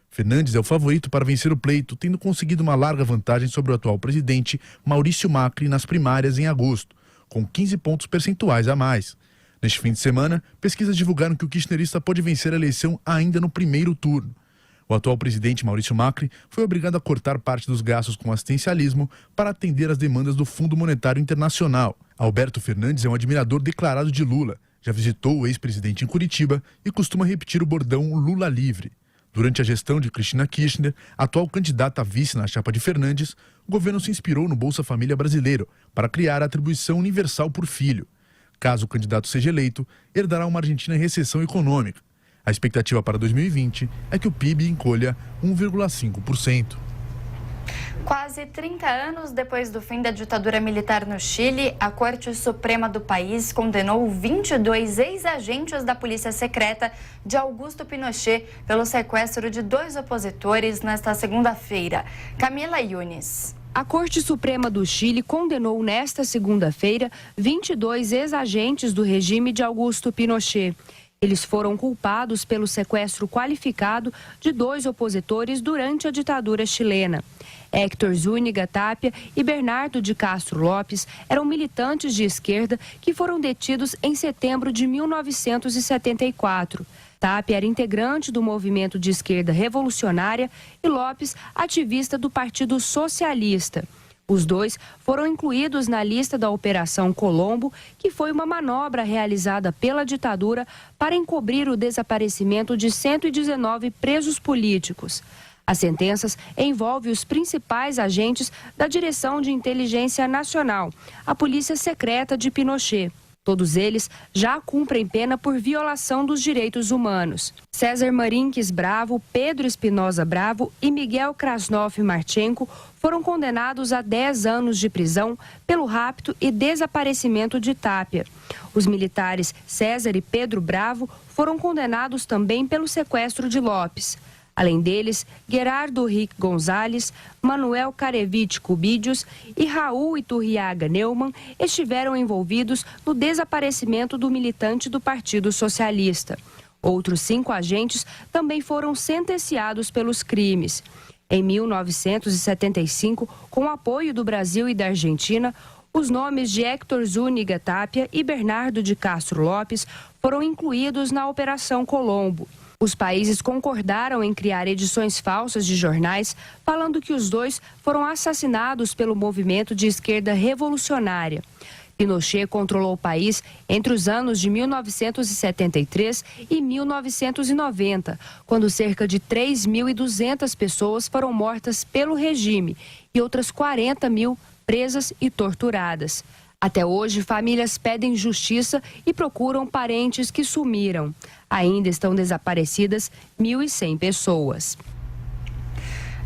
[SPEAKER 11] Fernandes é o favorito para vencer o pleito, tendo conseguido uma larga vantagem sobre o atual presidente Maurício Macri nas primárias em agosto, com 15 pontos percentuais a mais. Neste fim de semana, pesquisas divulgaram que o kirchnerista pode vencer a eleição ainda no primeiro turno. O atual presidente Maurício Macri foi obrigado a cortar parte dos gastos com assistencialismo para atender às demandas do Fundo Monetário Internacional. Alberto Fernandes é um admirador declarado de Lula, já visitou o ex-presidente em Curitiba e costuma repetir o bordão Lula livre. Durante a gestão de Cristina Kirchner, atual candidata a vice na chapa de Fernandes, o governo se inspirou no Bolsa Família brasileiro para criar a atribuição universal por filho. Caso o candidato seja eleito, herdará uma Argentina em recessão econômica. A expectativa para 2020 é que o PIB encolha 1,5%.
[SPEAKER 2] Quase 30 anos depois do fim da ditadura militar no Chile, a Corte Suprema do país condenou 22 ex-agentes da Polícia Secreta de Augusto Pinochet pelo sequestro de 2 opositores nesta segunda-feira. Camila Yunes.
[SPEAKER 12] A Corte Suprema do Chile condenou nesta segunda-feira 22 ex-agentes do regime de Augusto Pinochet. Eles foram culpados pelo sequestro qualificado de 2 opositores durante a ditadura chilena. Héctor Zúñiga Tapia e Bernardo de Castro Lopes eram militantes de esquerda que foram detidos em setembro de 1974. Tapia era integrante do movimento de esquerda revolucionária e Lopes, ativista do Partido Socialista. Os 2 foram incluídos na lista da Operação Colombo, que foi uma manobra realizada pela ditadura para encobrir o desaparecimento de 119 presos políticos. As sentenças envolvem os principais agentes da Direção de Inteligência Nacional, a Polícia Secreta de Pinochet. Todos eles já cumprem pena por violação dos direitos humanos. César Marinques Bravo, Pedro Espinosa Bravo e Miguel Krasnov Marchenko foram condenados a 10 anos de prisão pelo rapto e desaparecimento de Tapia. Os militares César e Pedro Bravo foram condenados também pelo sequestro de Lopes. Além deles, Gerardo Rick Gonzalez, Manuel Karevich Cubidius e Raul Iturriaga Neumann estiveram envolvidos no desaparecimento do militante do Partido Socialista. Outros 5 agentes também foram sentenciados pelos crimes. Em 1975, com o apoio do Brasil e da Argentina, os nomes de Héctor Zúñiga Tapia e Bernardo de Castro Lopes foram incluídos na Operação Colombo. Os países concordaram em criar edições falsas de jornais, falando que os 2 foram assassinados pelo movimento de esquerda revolucionária. Pinochet controlou o país entre os anos de 1973 e 1990, quando cerca de 3.200 pessoas foram mortas pelo regime e outras 40 mil presas e torturadas. Até hoje, famílias pedem justiça e procuram parentes que sumiram. Ainda estão desaparecidas 1.100 pessoas.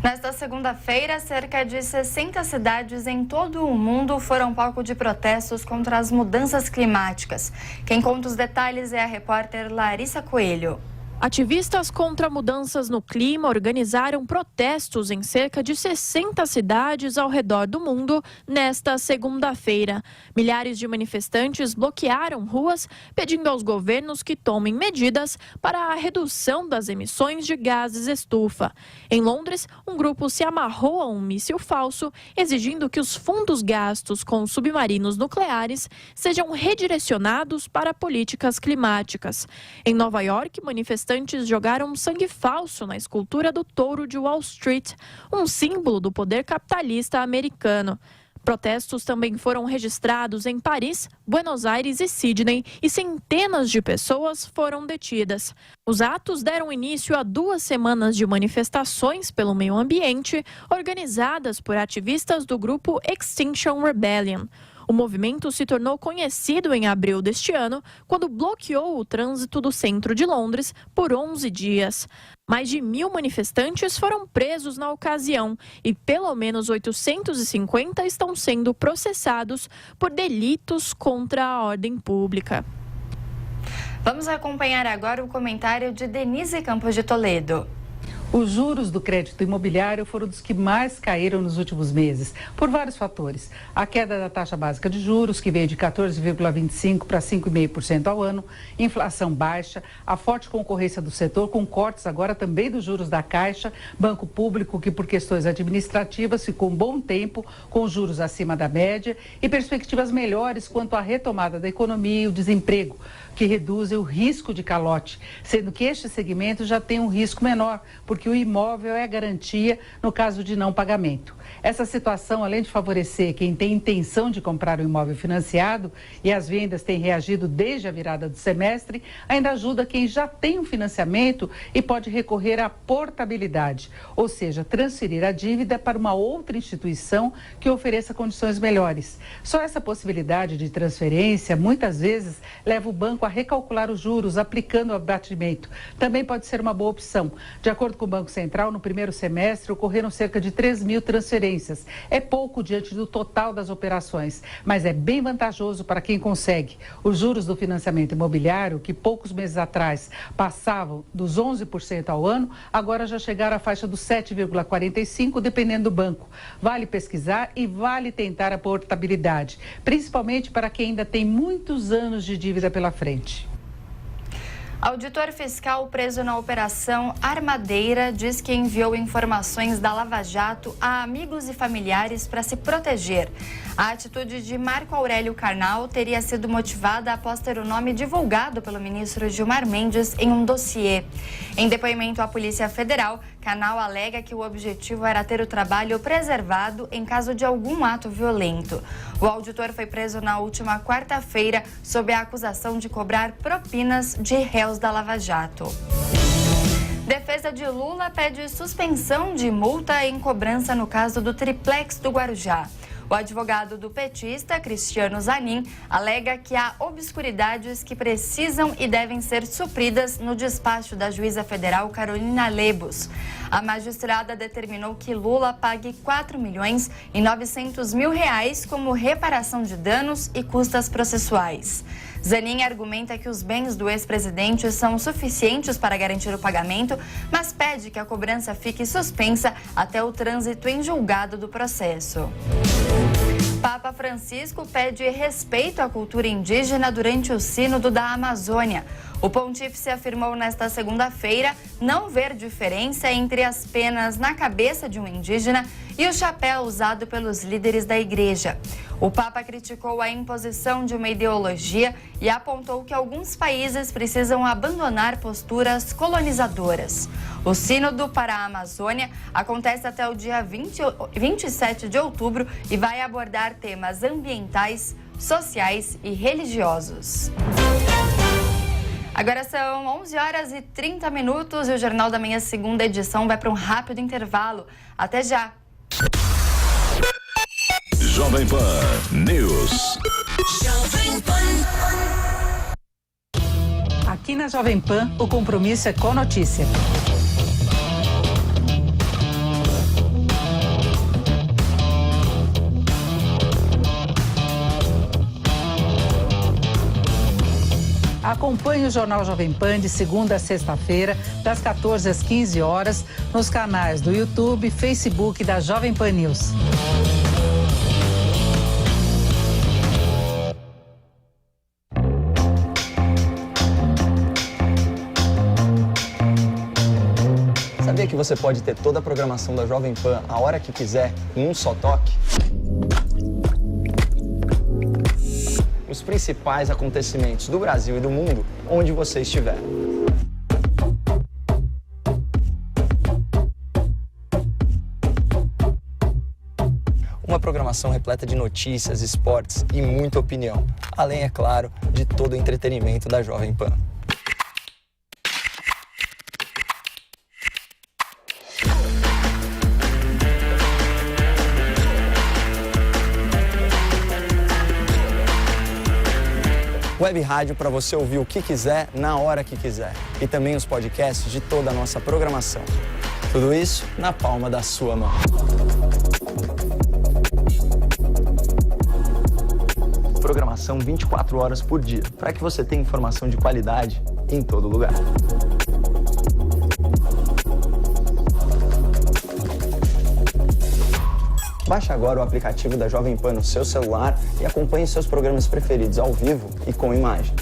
[SPEAKER 2] Nesta segunda-feira, cerca de 60 cidades em todo o mundo foram palco de protestos contra as mudanças climáticas. Quem conta os detalhes é a repórter Larissa Coelho.
[SPEAKER 13] Ativistas contra mudanças no clima organizaram protestos em cerca de 60 cidades ao redor do mundo nesta segunda-feira. Milhares de manifestantes bloquearam ruas, pedindo aos governos que tomem medidas para a redução das emissões de gases estufa. Em Londres, um grupo se amarrou a um míssil falso, exigindo que os fundos gastos com submarinos nucleares sejam redirecionados para políticas climáticas. Em Nova York, manifestantes jogaram sangue falso na escultura do touro de Wall Street, um símbolo do poder capitalista americano. Protestos também foram registrados em Paris, Buenos Aires e Sydney e centenas de pessoas foram detidas. Os atos deram início a 2 semanas de manifestações pelo meio ambiente organizadas por ativistas do grupo Extinction Rebellion. O movimento se tornou conhecido em abril deste ano, quando bloqueou o trânsito do centro de Londres por 11 dias. Mais de 1.000 manifestantes foram presos na ocasião e pelo menos 850 estão sendo processados por delitos contra a ordem pública.
[SPEAKER 2] Vamos acompanhar agora o comentário de Denise Campos de Toledo.
[SPEAKER 14] Os juros do crédito imobiliário foram dos que mais caíram nos últimos meses, por vários fatores. A queda da taxa básica de juros, que veio de 14,25% para 5,5% ao ano, inflação baixa, a forte concorrência do setor, com cortes agora também dos juros da Caixa, Banco Público, que por questões administrativas ficou um bom tempo com juros acima da média, e perspectivas melhores quanto à retomada da economia e o desemprego, que reduzem o risco de calote, sendo que este segmento já tem um risco menor, porque o imóvel é a garantia no caso de não pagamento. Essa situação, além de favorecer quem tem intenção de comprar um imóvel financiado, e as vendas têm reagido desde a virada do semestre, ainda ajuda quem já tem um financiamento e pode recorrer à portabilidade, ou seja, transferir a dívida para uma outra instituição que ofereça condições melhores. Só essa possibilidade de transferência, muitas vezes, leva o banco a recalcular os juros, aplicando o abatimento. Também pode ser uma boa opção. De acordo com o Banco Central, no primeiro semestre ocorreram cerca de 3.000 transferências. É pouco diante do total das operações, mas é bem vantajoso para quem consegue. Os juros do financiamento imobiliário, que poucos meses atrás passavam dos 11% ao ano, agora já chegaram à faixa dos 7,45%, dependendo do banco. Vale pesquisar e vale tentar a portabilidade, principalmente para quem ainda tem muitos anos de dívida pela frente.
[SPEAKER 2] Auditor fiscal preso na Operação Armadeira diz que enviou informações da Lava Jato a amigos e familiares para se proteger. A atitude de Marco Aurélio Karnal teria sido motivada após ter o nome divulgado pelo ministro Gilmar Mendes em um dossiê. Em depoimento à Polícia Federal, Karnal alega que o objetivo era ter o trabalho preservado em caso de algum ato violento. O auditor foi preso na última quarta-feira sob a acusação de cobrar propinas de réus da Lava Jato. Defesa de Lula pede suspensão de multa em cobrança no caso do triplex do Guarujá. O advogado do petista, Cristiano Zanin, alega que há obscuridades que precisam e devem ser supridas no despacho da juíza federal Carolina Lebos. A magistrada determinou que Lula pague R$ 4.900.000 como reparação de danos e custas processuais. Zanin argumenta que os bens do ex-presidente são suficientes para garantir o pagamento, mas pede que a cobrança fique suspensa até o trânsito em julgado do processo. Papa Francisco pede respeito à cultura indígena durante o Sínodo da Amazônia. O pontífice afirmou nesta segunda-feira não ver diferença entre as penas na cabeça de um indígena e o chapéu usado pelos líderes da igreja. O Papa criticou a imposição de uma ideologia e apontou que alguns países precisam abandonar posturas colonizadoras. O Sínodo para a Amazônia acontece até o dia 27 de outubro e vai abordar temas ambientais, sociais e religiosos. Agora são 11h30 e o Jornal da Manhã, segunda edição, vai para um rápido intervalo. Até já!
[SPEAKER 1] Jovem Pan News.
[SPEAKER 14] Aqui na Jovem Pan, o compromisso é com a notícia. Acompanhe o Jornal Jovem Pan de segunda a sexta-feira, das 14 às 15 horas, nos canais do YouTube e Facebook da Jovem Pan News.
[SPEAKER 15] Sabia que você pode ter toda a programação da Jovem Pan a hora que quiser, em um só toque? Os principais acontecimentos do Brasil e do mundo, onde você estiver. Uma programação repleta de notícias, esportes e muita opinião. Além, é claro, de todo o entretenimento da Jovem Pan. Web rádio para você ouvir o que quiser, na hora que quiser. E também os podcasts de toda a nossa programação. Tudo isso na palma da sua mão. Programação 24 horas por dia, para que você tenha informação de qualidade em todo lugar. Baixe agora o aplicativo da Jovem Pan no seu celular e acompanhe seus programas preferidos ao vivo e com imagem.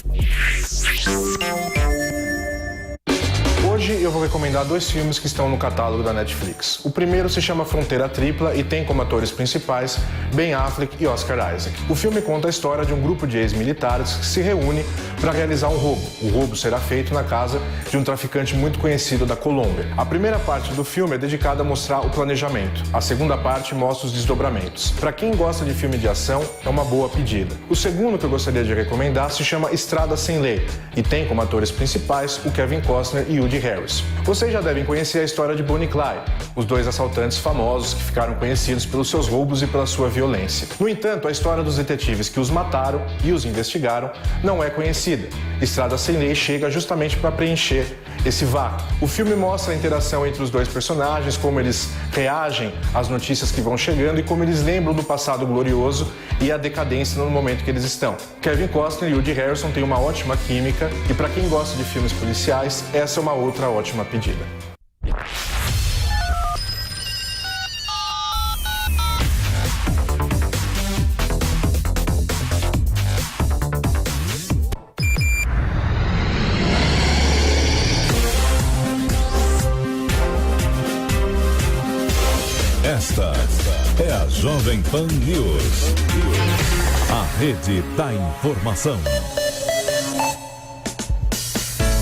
[SPEAKER 4] Hoje eu vou recomendar 2 filmes que estão no catálogo da Netflix. O primeiro se chama Fronteira Tripla e tem como atores principais Ben Affleck e Oscar Isaac. O filme conta a história de um grupo de ex-militares que se reúne para realizar um roubo. O roubo será feito na casa de um traficante muito conhecido da Colômbia. A primeira parte do filme é dedicada a mostrar o planejamento. A segunda parte mostra os desdobramentos. Para quem gosta de filme de ação, é uma boa pedida. O segundo que eu gostaria de recomendar se chama Estrada Sem Lei e tem como atores principais o Kevin Costner e Woody Harris. Vocês já devem conhecer a história de Bonnie e Clyde, os 2 assaltantes famosos que ficaram conhecidos pelos seus roubos e pela sua violência. No entanto, a história dos detetives que os mataram e os investigaram não é conhecida. Estrada Sem Lei chega justamente para preencher esse vácuo. O filme mostra a interação entre os 2 personagens, como eles reagem às notícias que vão chegando e como eles lembram do passado glorioso e a decadência no momento que eles estão. Kevin Costner e Woody Harrelson têm uma ótima química e para quem gosta de filmes policiais, essa é uma outra ótima pedida.
[SPEAKER 1] Esta é a Jovem Pan News, a rede da informação.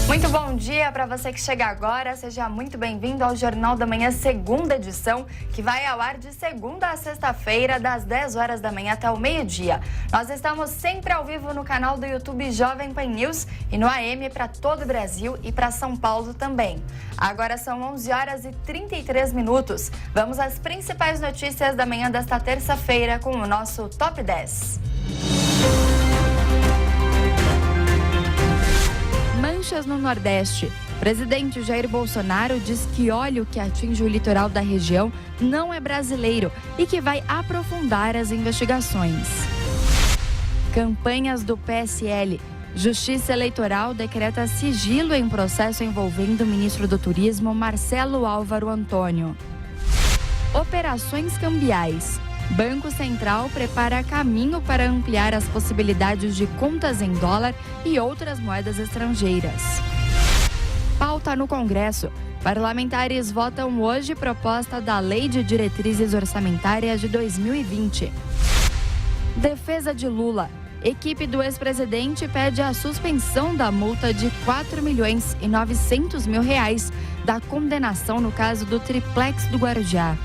[SPEAKER 2] Muito bom dia para você que chega agora, seja muito bem-vindo ao Jornal da Manhã, segunda edição, que vai ao ar de segunda a sexta-feira, das 10 horas da manhã até o meio-dia. Nós estamos sempre ao vivo no canal do YouTube Jovem Pan News e no AM para todo o Brasil e para São Paulo também. Agora são 11 horas e 33 minutos. Vamos às principais notícias da manhã desta terça-feira com o nosso Top 10.
[SPEAKER 12] Manchas no Nordeste. Presidente Jair Bolsonaro diz que óleo que atinge o litoral da região não é brasileiro e que vai aprofundar as investigações. Campanhas do PSL. Justiça Eleitoral decreta sigilo em processo envolvendo o ministro do Turismo, Marcelo Álvaro Antônio. Operações cambiais. Banco Central prepara caminho para ampliar as possibilidades de contas em dólar e outras moedas estrangeiras. Pauta no Congresso. Parlamentares votam hoje proposta da Lei de Diretrizes Orçamentárias de 2020. Defesa de Lula. Equipe do ex-presidente pede a suspensão da multa de R$4.900.000 da condenação no caso do triplex do Guarujá.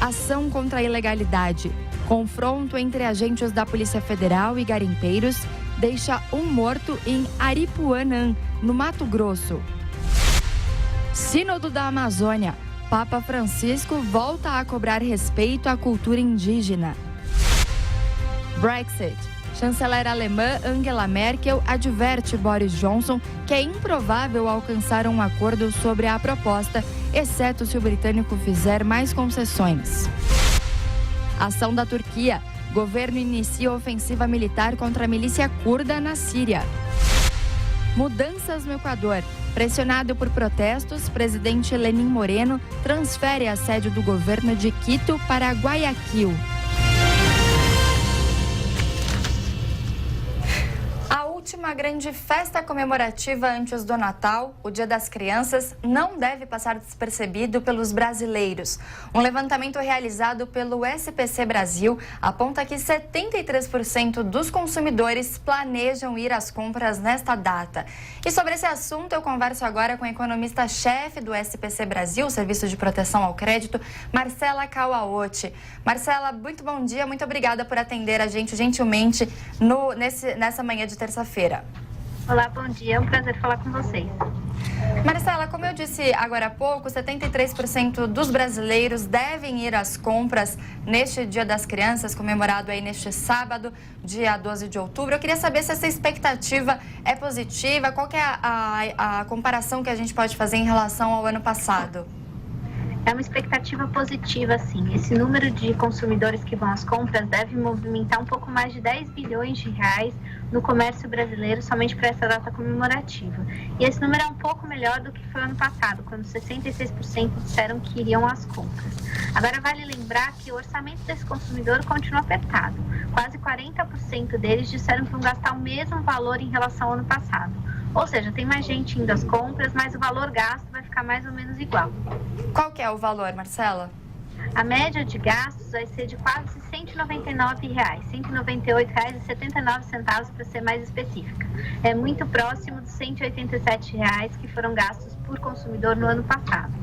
[SPEAKER 12] Ação contra a ilegalidade. Confronto entre agentes da Polícia Federal e garimpeiros deixa um morto em Aripuanã, no Mato Grosso. Sínodo da Amazônia. Papa Francisco volta a cobrar respeito à cultura indígena. Brexit. Chanceler alemã Angela Merkel adverte Boris Johnson que é improvável alcançar um acordo sobre a proposta, exceto se o britânico fizer mais concessões. Ação da Turquia. Governo inicia ofensiva militar contra a milícia curda na Síria. Mudanças no Equador. Pressionado por protestos, presidente Lenín Moreno transfere a sede do governo de Quito para Guayaquil. A última
[SPEAKER 2] uma grande festa comemorativa antes do Natal, o Dia das Crianças não deve passar despercebido pelos brasileiros. Um levantamento realizado pelo SPC Brasil aponta que 73% dos consumidores planejam ir às compras nesta data. E sobre esse assunto eu converso agora com a economista-chefe do SPC Brasil, Serviço de Proteção ao Crédito, Marcela Kawaochi. Marcela, muito bom dia, muito obrigada por atender a gente gentilmente nessa manhã de terça-feira.
[SPEAKER 16] Olá, bom dia, é um prazer falar com vocês.
[SPEAKER 2] Marcela, como eu disse agora há pouco, 73% dos brasileiros devem ir às compras neste Dia das Crianças, comemorado aí neste sábado, dia 12 de outubro. Eu queria saber se essa expectativa é positiva, qual que é a comparação que a gente pode fazer em relação ao ano passado?
[SPEAKER 16] É uma expectativa positiva, sim. Esse número de consumidores que vão às compras deve movimentar um pouco mais de 10 bilhões de reais no comércio brasileiro somente para essa data comemorativa. E esse número é um pouco melhor do que foi ano passado, quando 66% disseram que iriam às compras. Agora, vale lembrar que o orçamento desse consumidor continua apertado. Quase 40% deles disseram que vão gastar o mesmo valor em relação ao ano passado. Ou seja, tem mais gente indo às compras, mas o valor gasto vai ficar mais ou menos igual.
[SPEAKER 2] Qual que é o valor, Marcela?
[SPEAKER 16] A média de gastos vai ser de quase R$ 199, R$ 198,79 para ser mais específica. É muito próximo dos R$ 187 que foram gastos por consumidor no ano passado.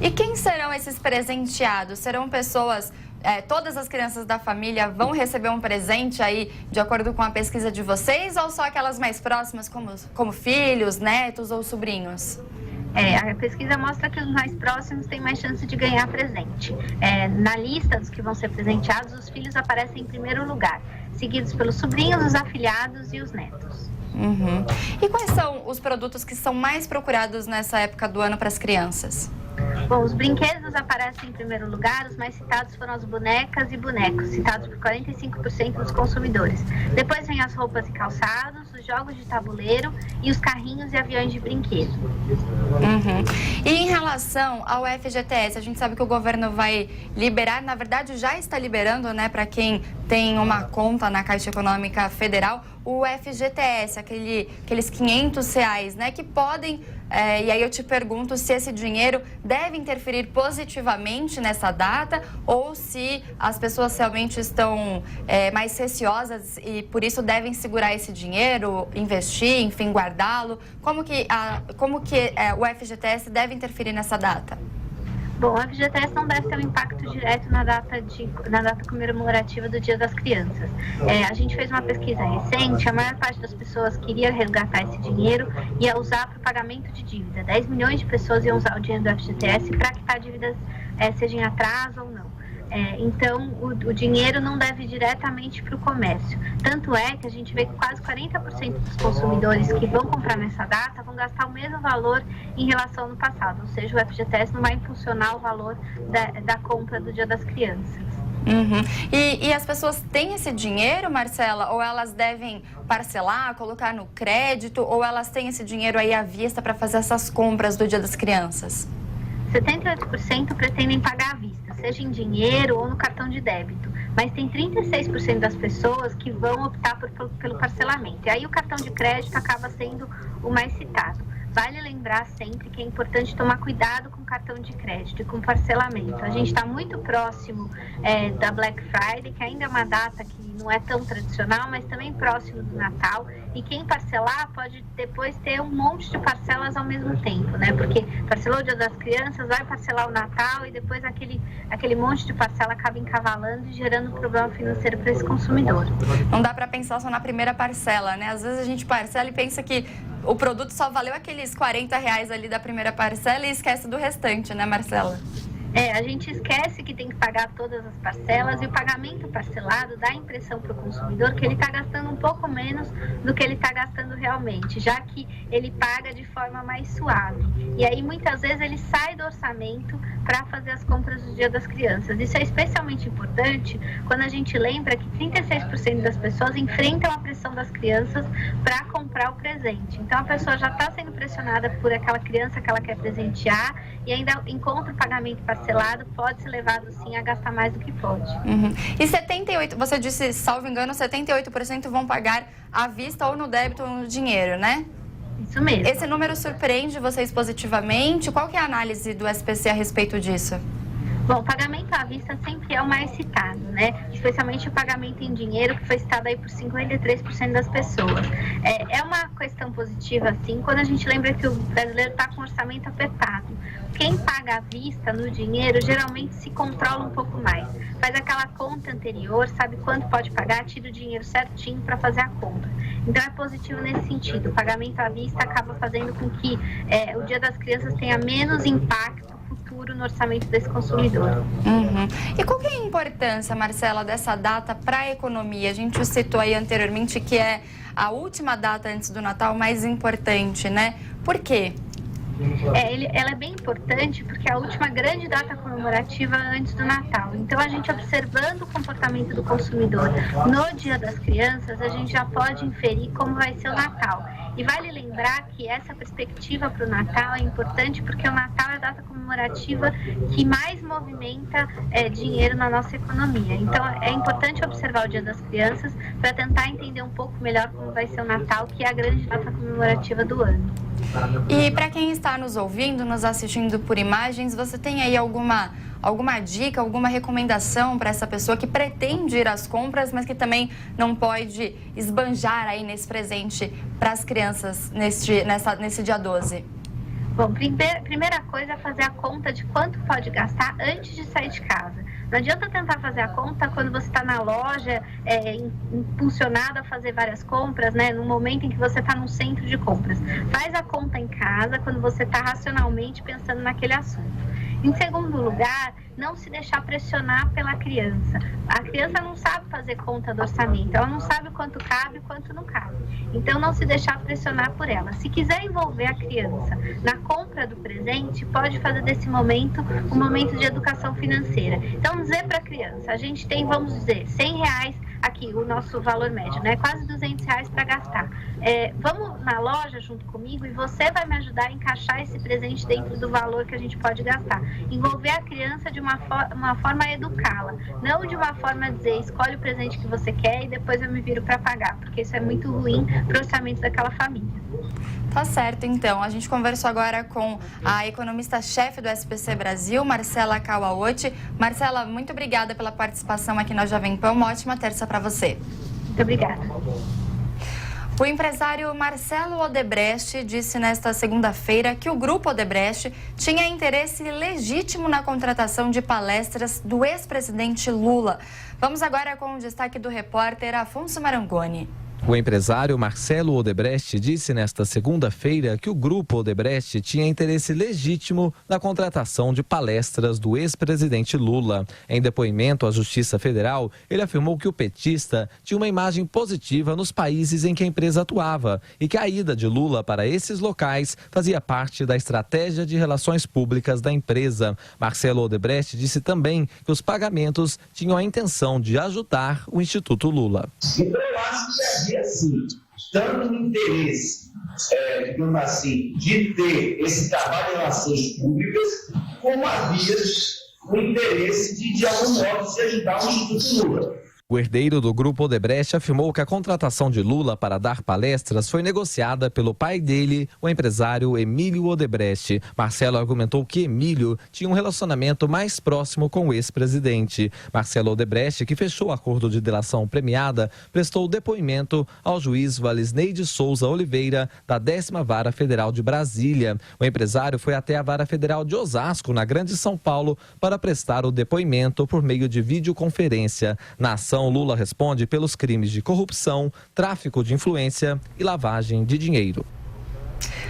[SPEAKER 2] E quem serão esses presenteados? Serão pessoas... todas as crianças da família vão receber um presente aí, de acordo com a pesquisa de vocês, ou só aquelas mais próximas, como filhos, netos ou sobrinhos?
[SPEAKER 16] A pesquisa mostra que os mais próximos têm mais chance de ganhar presente. Na lista dos que vão ser presenteados, os filhos aparecem em primeiro lugar, seguidos pelos sobrinhos, os afilhados e os netos.
[SPEAKER 2] Uhum. E quais são os produtos que são mais procurados nessa época do ano para as crianças?
[SPEAKER 16] Bom, os brinquedos aparecem em primeiro lugar, os mais citados foram as bonecas e bonecos, citados por 45% dos consumidores. Depois vem as roupas e calçados, os jogos de tabuleiro e os carrinhos e aviões de brinquedo.
[SPEAKER 2] Uhum. E em relação ao FGTS, a gente sabe que o governo vai liberar, na verdade já está liberando, né, para quem tem uma conta na Caixa Econômica Federal, o FGTS, aqueles R$500, né, que podem... e aí eu te pergunto se esse dinheiro deve interferir positivamente nessa data ou se as pessoas realmente estão mais receosas e por isso devem segurar esse dinheiro, investir, enfim, guardá-lo. Como que o FGTS deve interferir nessa data?
[SPEAKER 16] Bom, o FGTS não deve ter um impacto direto na data comemorativa do Dia das Crianças. A gente fez uma pesquisa recente, a maior parte das pessoas queria resgatar esse dinheiro e ia usar para o pagamento de dívida. 10 milhões de pessoas iam usar o dinheiro do FGTS para quitar dívidas, seja em atraso ou não. Então, o dinheiro não deve ir diretamente para o comércio. Tanto é que a gente vê que quase 40% dos consumidores que vão comprar nessa data vão gastar o mesmo valor em relação ao ano passado. Ou seja, o FGTS não vai impulsionar o valor da compra do Dia das Crianças.
[SPEAKER 2] Uhum. E as pessoas têm esse dinheiro, Marcela? Ou elas devem parcelar, colocar no crédito? Ou elas têm esse dinheiro aí à vista para fazer essas compras do Dia das Crianças?
[SPEAKER 16] 78% pretendem pagar à vista, seja em dinheiro ou no cartão de débito. Mas tem 36% das pessoas que vão optar pelo parcelamento. E aí o cartão de crédito acaba sendo o mais citado. Vale lembrar sempre que é importante tomar cuidado com o cartão de crédito e com o parcelamento. A gente está muito próximo da Black Friday, que ainda é uma data que não é tão tradicional, mas também próximo do Natal. E quem parcelar pode depois ter um monte de parcelas ao mesmo tempo, né? Porque parcelou o Dia das Crianças, vai parcelar o Natal e depois aquele monte de parcela acaba encavalando e gerando um problema financeiro para esse consumidor.
[SPEAKER 2] Não dá para pensar só na primeira parcela, né? Às vezes a gente parcela e pensa que o produto só valeu aqueles R$40 ali da primeira parcela e esquece do restante, né, Marcela?
[SPEAKER 16] A gente esquece que tem que pagar todas as parcelas e o pagamento parcelado dá a impressão para o consumidor que ele está gastando um pouco menos do que ele está gastando realmente, já que ele paga de forma mais suave. E aí, muitas vezes, ele sai do orçamento para fazer as compras do Dia das Crianças. Isso é especialmente importante quando a gente lembra que 36% das pessoas enfrentam a pressão das crianças para comprar o presente. Então, a pessoa já está sendo pressionada por aquela criança que ela quer presentear e ainda encontra o pagamento parcelado parcelado, pode ser levado sim a gastar mais do que pode.
[SPEAKER 2] E 78%, você disse, salvo engano, 78% vão pagar à vista ou no débito ou no dinheiro, né?
[SPEAKER 16] Isso mesmo.
[SPEAKER 2] Esse número surpreende vocês positivamente? Qual que é a análise do SPC a respeito disso?
[SPEAKER 16] Bom, o pagamento à vista sempre é o mais citado, né? Especialmente o pagamento em dinheiro, que foi citado aí por 53% das pessoas. É uma questão positiva, sim, quando a gente lembra que o brasileiro está com orçamento apertado. Quem paga à vista no dinheiro geralmente se controla um pouco mais. Faz aquela conta anterior, sabe quanto pode pagar, tira o dinheiro certinho para fazer a conta. Então é positivo nesse sentido. O pagamento à vista acaba fazendo com que o Dia das Crianças tenha menos impacto futuro no orçamento desse consumidor.
[SPEAKER 2] E qual que é a importância, Marcela, dessa data para a economia? A gente citou aí anteriormente que é a última data antes do Natal mais importante, né? Por quê?
[SPEAKER 16] Ela é bem importante porque é a última grande data comemorativa antes do Natal. Então, a gente observando o comportamento do consumidor no Dia das Crianças, a gente já pode inferir como vai ser o Natal. E vale lembrar que essa perspectiva para o Natal é importante porque o Natal é a data comemorativa que mais movimenta dinheiro na nossa economia. Então, é importante observar o Dia das Crianças para tentar entender um pouco melhor como vai ser o Natal, que é a grande data comemorativa do ano.
[SPEAKER 2] E para quem está nos ouvindo, nos assistindo por imagens, você tem aí alguma dica, alguma recomendação para essa pessoa que pretende ir às compras, mas que também não pode esbanjar aí nesse presente para as crianças nesse dia 12?
[SPEAKER 16] Bom, primeira coisa é fazer a conta de quanto pode gastar antes de sair de casa. Não adianta tentar fazer a conta quando você está na loja, impulsionado a fazer várias compras, né? No momento em que você está no centro de compras. Faz a conta em casa quando você está racionalmente pensando naquele assunto. Em segundo lugar, não se deixar pressionar pela criança. A criança não sabe fazer conta do orçamento, ela não sabe quanto cabe e quanto não cabe. Então, não se deixar pressionar por ela. Se quiser envolver a criança na compra do presente, pode fazer desse momento um momento de educação financeira. Então, dizer para a criança, a gente tem, vamos dizer, R$100 aqui, o nosso valor médio, né? Quase R$200 para gastar. Vamos na loja junto comigo e você vai me ajudar a encaixar esse presente dentro do valor que a gente pode gastar. Envolver a criança de uma forma a educá-la, não de uma forma a dizer, escolhe o presente que você quer e depois eu me viro para pagar, porque isso é muito ruim para o orçamento daquela família.
[SPEAKER 2] Tá certo, então. A gente conversou agora com a economista-chefe do SPC Brasil, Marcela Kawaochi. Marcela, muito obrigada pela participação aqui na Jovem Pan. Uma ótima terça para você.
[SPEAKER 16] Muito obrigada.
[SPEAKER 2] O empresário Marcelo Odebrecht disse nesta segunda-feira que o Grupo Odebrecht tinha interesse legítimo na contratação de palestras do ex-presidente Lula. Vamos agora com o destaque do repórter Afonso Marangoni.
[SPEAKER 17] O empresário Marcelo Odebrecht disse nesta segunda-feira que o Grupo Odebrecht tinha interesse legítimo na contratação de palestras do ex-presidente Lula. Em depoimento à Justiça Federal, ele afirmou que o petista tinha uma imagem positiva nos países em que a empresa atuava e que a ida de Lula para esses locais fazia parte da estratégia de relações públicas da empresa. Marcelo Odebrecht disse também que os pagamentos tinham a intenção de ajudar o Instituto Lula.
[SPEAKER 18] Então, eu acho que havia, sim, tanto o interesse, digamos assim, de ter esse trabalho em relações públicas, como havia o interesse de algum modo, se ajudar o Instituto Lula.
[SPEAKER 17] O herdeiro do Grupo Odebrecht afirmou que a contratação de Lula para dar palestras foi negociada pelo pai dele, o empresário Emílio Odebrecht. Marcelo argumentou que Emílio tinha um relacionamento mais próximo com o ex-presidente. Marcelo Odebrecht, que fechou o acordo de delação premiada, prestou depoimento ao juiz Valisney de Souza Oliveira, da 10ª Vara Federal de Brasília. O empresário foi até a Vara Federal de Osasco, na Grande São Paulo, para prestar o depoimento por meio de videoconferência. Na ação, Lula responde pelos crimes de corrupção, tráfico de influência e lavagem de dinheiro.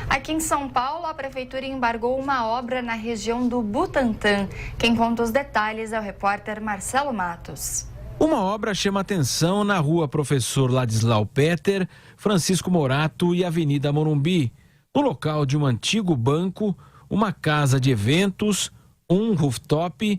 [SPEAKER 2] Aqui em São Paulo, a prefeitura embargou uma obra na região do Butantã. Quem conta os detalhes é o repórter Marcelo Matos.
[SPEAKER 5] Uma obra chama atenção na rua Professor Ladislau Petter, Francisco Morato e Avenida Morumbi. No local de um antigo banco, uma casa de eventos, um rooftop,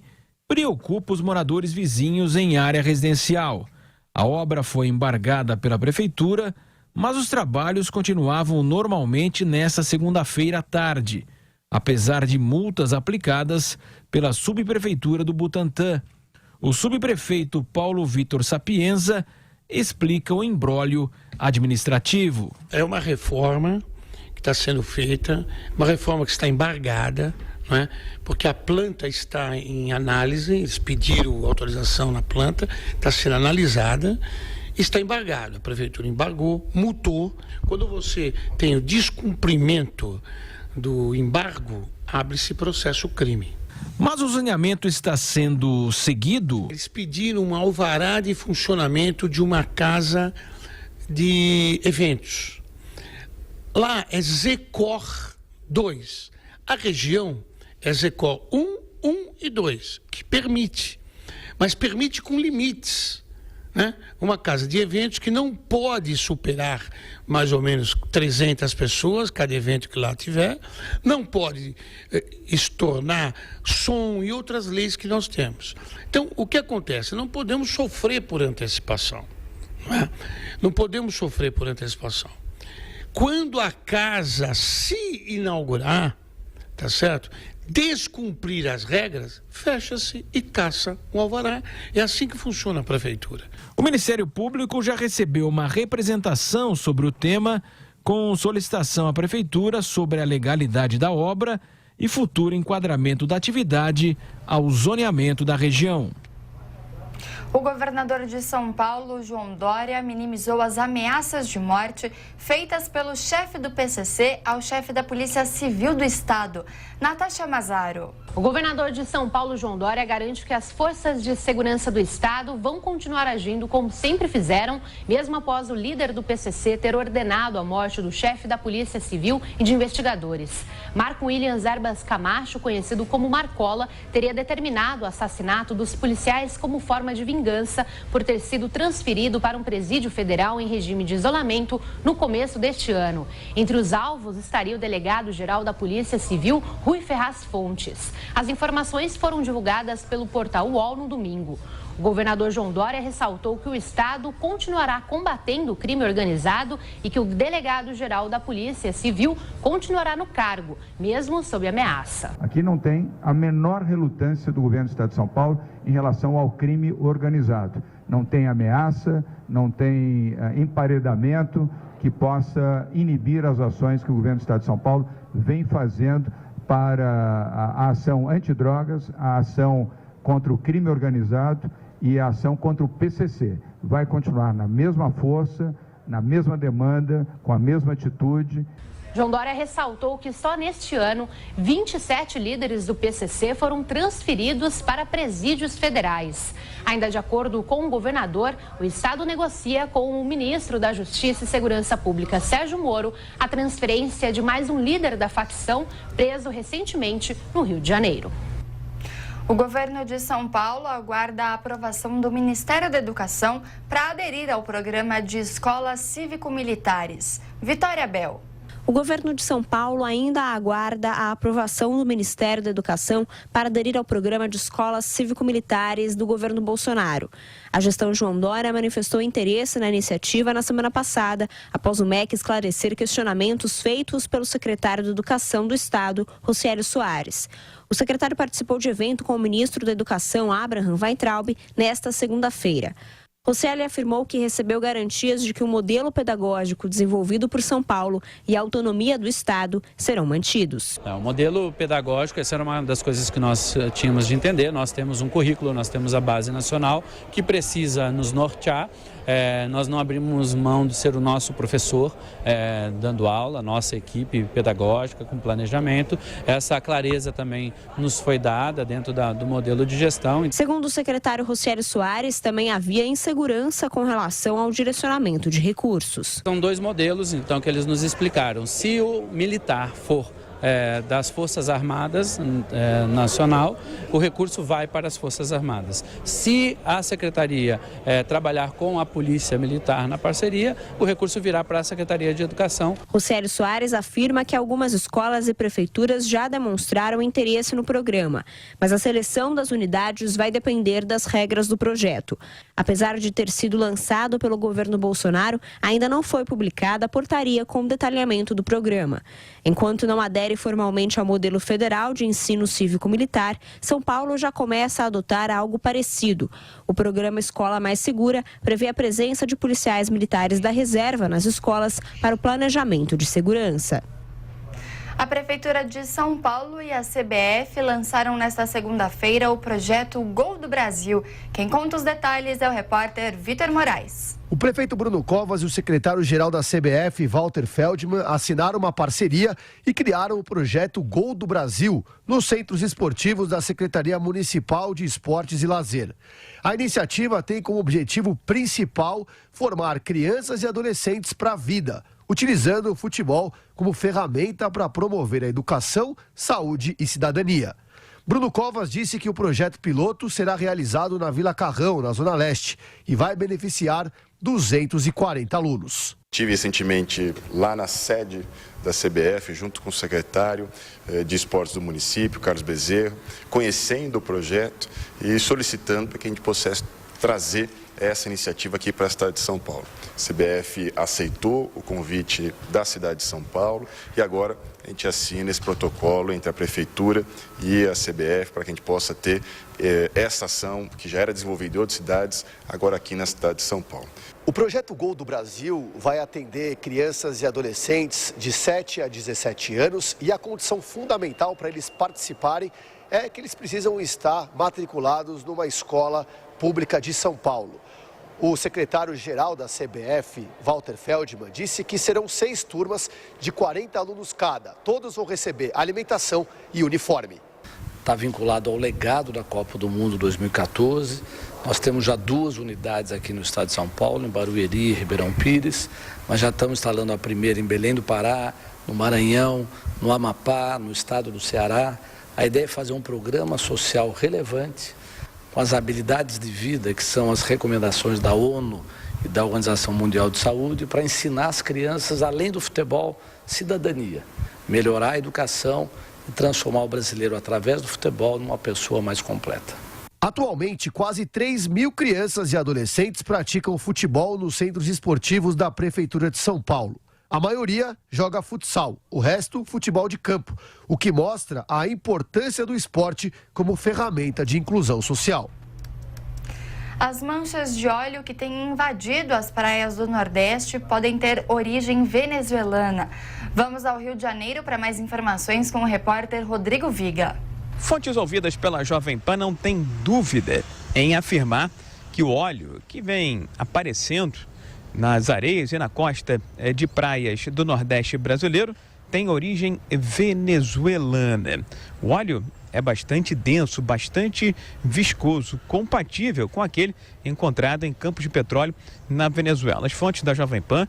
[SPEAKER 5] preocupa os moradores vizinhos em área residencial. A obra foi embargada pela prefeitura, mas os trabalhos continuavam normalmente nesta segunda-feira à tarde. apesar de multas aplicadas pela subprefeitura do Butantã. O subprefeito Paulo Vitor Sapienza explica o imbróglio administrativo.
[SPEAKER 7] É uma reforma que está sendo feita, uma reforma que está embargada, não é? Porque a planta está em análise, eles pediram autorização na planta, está sendo analisada, está embargado. A prefeitura embargou, multou. Quando você tem o descumprimento do embargo, abre-se processo crime.
[SPEAKER 5] Mas o zoneamento está sendo seguido?
[SPEAKER 7] Eles pediram um alvará de funcionamento de uma casa de eventos. Lá é Zecor 2. A região é Zecor 1, 1 e 2, que permite, mas permite com limites. Né? Uma casa de eventos que não pode superar mais ou menos 300 pessoas, cada evento que lá tiver, não pode estornar som e outras leis que nós temos. Então, o que acontece? Não podemos sofrer por antecipação. Não podemos sofrer por antecipação. Quando a casa se inaugurar, tá certo? Descumprir as regras, fecha-se e caça o alvará. É assim que funciona a prefeitura.
[SPEAKER 5] O Ministério Público já recebeu uma representação sobre o tema, com solicitação à prefeitura sobre a legalidade da obra e futuro enquadramento da atividade ao zoneamento da região.
[SPEAKER 2] O governador de São Paulo, João Dória, minimizou as ameaças de morte feitas pelo chefe do PCC ao chefe da Polícia Civil do Estado, Natasha Mazzaro.
[SPEAKER 19] O governador de São Paulo, João Dória, garante que as forças de segurança do Estado vão continuar agindo como sempre fizeram, mesmo após o líder do PCC ter ordenado a morte do chefe da Polícia Civil e de investigadores. Marco Williams Erbas Camacho, conhecido como Marcola, teria determinado o assassinato dos policiais como forma de vingança por ter sido transferido para um presídio federal em regime de isolamento no começo deste ano. Entre os alvos estaria o delegado-geral da Polícia Civil, Rui Ferraz Fontes. As informações foram divulgadas pelo portal UOL no domingo. O governador João Dória ressaltou que o Estado continuará combatendo o crime organizado e que o delegado-geral da Polícia Civil continuará no cargo, mesmo sob ameaça.
[SPEAKER 20] Aqui não tem a menor relutância do governo do Estado de São Paulo em relação ao crime organizado. Não tem ameaça, não tem emparedamento que possa inibir as ações que o governo do Estado de São Paulo vem fazendo para a ação antidrogas, a ação contra o crime organizado e a ação contra o PCC. Vai continuar na mesma força, na mesma demanda, com a mesma atitude.
[SPEAKER 19] João Dória ressaltou que só neste ano, 27 líderes do PCC foram transferidos para presídios federais. Ainda de acordo com o governador, o Estado negocia com o ministro da Justiça e Segurança Pública, Sérgio Moro, a transferência de mais um líder da facção preso recentemente no Rio de Janeiro.
[SPEAKER 2] O governo de São Paulo aguarda a aprovação do Ministério da Educação para aderir ao programa de escolas cívico-militares. Vitória Bel.
[SPEAKER 21] O governo de São Paulo ainda aguarda a aprovação do Ministério da Educação para aderir ao programa de escolas cívico-militares do governo Bolsonaro. A gestão João Dória manifestou interesse na iniciativa na semana passada, após o MEC esclarecer questionamentos feitos pelo secretário de Educação do Estado, Rocieli Soares. O secretário participou de evento com o ministro da Educação, Abraham Weintraub, nesta segunda-feira. Rocieli afirmou que recebeu garantias de que o modelo pedagógico desenvolvido por São Paulo e a autonomia do Estado serão mantidos.
[SPEAKER 24] O modelo pedagógico, essa era uma das coisas que nós tínhamos de entender. Nós temos um currículo, nós temos a base nacional que precisa nos nortear. Nós não abrimos mão de ser o nosso professor dando aula, a nossa equipe pedagógica com planejamento. Essa clareza também nos foi dada dentro do modelo de gestão.
[SPEAKER 21] Segundo o secretário Rocieli Soares, também havia insegurança com relação ao direcionamento de recursos.
[SPEAKER 24] São dois modelos, então, que eles nos explicaram. Se o militar for das Forças Armadas Nacional, o recurso vai para as Forças Armadas. Se a Secretaria trabalhar com a Polícia Militar na parceria, o recurso virá para a Secretaria de Educação.
[SPEAKER 21] Rocieli Soares afirma que algumas escolas e prefeituras já demonstraram interesse no programa, mas a seleção das unidades vai depender das regras do projeto. Apesar de ter sido lançado pelo governo Bolsonaro, ainda não foi publicada a portaria com detalhamento do programa. Enquanto não adere adere formalmente ao modelo federal de ensino cívico-militar, São Paulo já começa a adotar algo parecido. O programa Escola Mais Segura prevê a presença de policiais militares da reserva nas escolas para o planejamento de segurança.
[SPEAKER 2] A Prefeitura de São Paulo e a CBF lançaram nesta segunda-feira o projeto Gol do Brasil. Quem conta os detalhes é o repórter Vitor Moraes.
[SPEAKER 3] O prefeito Bruno Covas e o secretário-geral da CBF, Walter Feldman, assinaram uma parceria e criaram o projeto Gol do Brasil nos centros esportivos da Secretaria Municipal de Esportes e Lazer. A iniciativa tem como objetivo principal formar crianças e adolescentes para a vida, utilizando o futebol como ferramenta para promover a educação, saúde e cidadania. Bruno Covas disse que o projeto piloto será realizado na Vila Carrão, na Zona Leste, e vai beneficiar 240 alunos.
[SPEAKER 8] Estive recentemente lá na sede da CBF, junto com o secretário de esportes do município, Carlos Bezerra, conhecendo o projeto e solicitando para que a gente possa trazer essa iniciativa aqui para a cidade de São Paulo. A CBF aceitou o convite da cidade de São Paulo e agora a gente assina esse protocolo entre a Prefeitura e a CBF para que a gente possa ter essa ação que já era desenvolvida em outras cidades, agora aqui na cidade de São Paulo.
[SPEAKER 3] O projeto Gol do Brasil vai atender crianças e adolescentes de 7 a 17 anos e a condição fundamental para eles participarem é que eles precisam estar matriculados numa escola pública de São Paulo. O secretário-geral da CBF, Walter Feldman, disse que serão 6 turmas de 40 alunos cada. Todos vão receber alimentação e uniforme.
[SPEAKER 22] Está vinculado ao legado da Copa do Mundo 2014. Nós temos já 2 unidades aqui no estado de São Paulo, em Barueri e Ribeirão Pires. Mas já estamos instalando a primeira em Belém do Pará, no Maranhão, no Amapá, no estado do Ceará. A ideia é fazer um programa social relevante com as habilidades de vida, que são as recomendações da ONU e da Organização Mundial de Saúde, para ensinar as crianças, além do futebol, cidadania, melhorar a educação e transformar o brasileiro, através do futebol, numa pessoa mais completa.
[SPEAKER 3] Atualmente, quase 3.000 crianças e adolescentes praticam futebol nos centros esportivos da Prefeitura de São Paulo. A maioria joga futsal, o resto, futebol de campo, o que mostra a importância do esporte como ferramenta de inclusão social.
[SPEAKER 2] As manchas de óleo que têm invadido as praias do Nordeste podem ter origem venezuelana. Vamos ao Rio de Janeiro para mais informações com o repórter Rodrigo Viga.
[SPEAKER 6] Fontes ouvidas pela Jovem Pan não têm dúvida em afirmar que o óleo que vem aparecendo nas areias e na costa de praias do Nordeste brasileiro tem origem venezuelana. O óleo é bastante denso, bastante viscoso, compatível com aquele encontrado em campos de petróleo na Venezuela. As fontes da Jovem Pan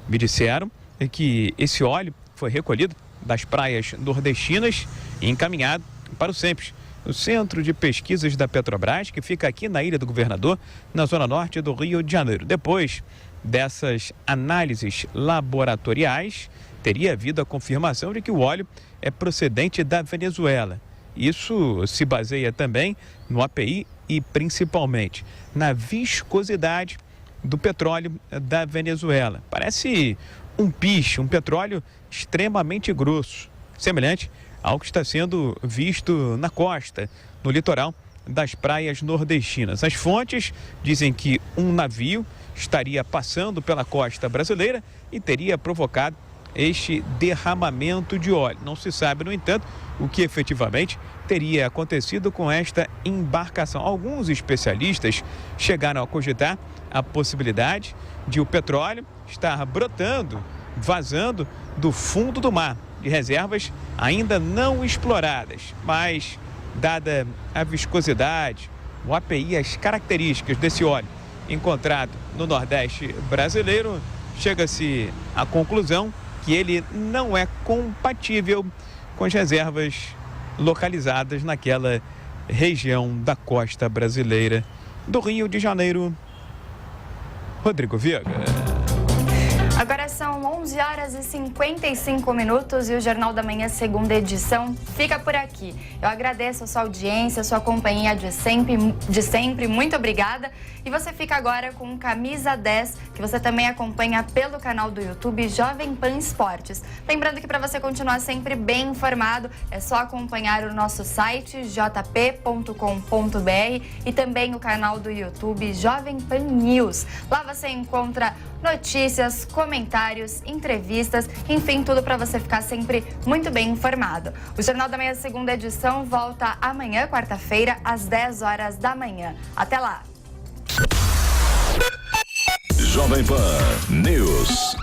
[SPEAKER 6] me disseram que esse óleo foi recolhido das praias nordestinas e encaminhado para o CENPES, o Centro de Pesquisas da Petrobras, que fica aqui na Ilha do Governador, na zona norte do Rio de Janeiro. Depois dessas análises laboratoriais, teria havido a confirmação de que o óleo é procedente da Venezuela. Isso se baseia também no API e principalmente na viscosidade do petróleo da Venezuela. Parece um piche, um petróleo extremamente grosso, semelhante ao que está sendo visto na costa, no litoral das praias nordestinas. As fontes dizem que um navio estaria passando pela costa brasileira e teria provocado este derramamento de óleo. Não se sabe, no entanto, o que efetivamente teria acontecido com esta embarcação. Alguns especialistas chegaram a cogitar a possibilidade de o petróleo estar brotando, vazando do fundo do mar, de reservas ainda não exploradas, mas dada a viscosidade, o API, as características desse óleo encontrado no Nordeste brasileiro, chega-se à conclusão que ele não é compatível com as reservas localizadas naquela região da costa brasileira do Rio de Janeiro. Rodrigo Viga.
[SPEAKER 2] Agora são são 11 horas e 55 minutos e o Jornal da Manhã, segunda edição, fica por aqui. Eu agradeço a sua audiência, a sua companhia de sempre, muito obrigada. E você fica agora com Camisa 10, que você também acompanha pelo canal do YouTube Jovem Pan Esportes. Lembrando que para você continuar sempre bem informado, é só acompanhar o nosso site jp.com.br e também o canal do YouTube Jovem Pan News. Lá você encontra notícias, comentários, entrevistas, enfim, tudo para você ficar sempre muito bem informado. O Jornal da Manhã, segunda edição, volta amanhã, quarta-feira, às 10 horas da manhã. Até lá!
[SPEAKER 1] Jovem Pan News.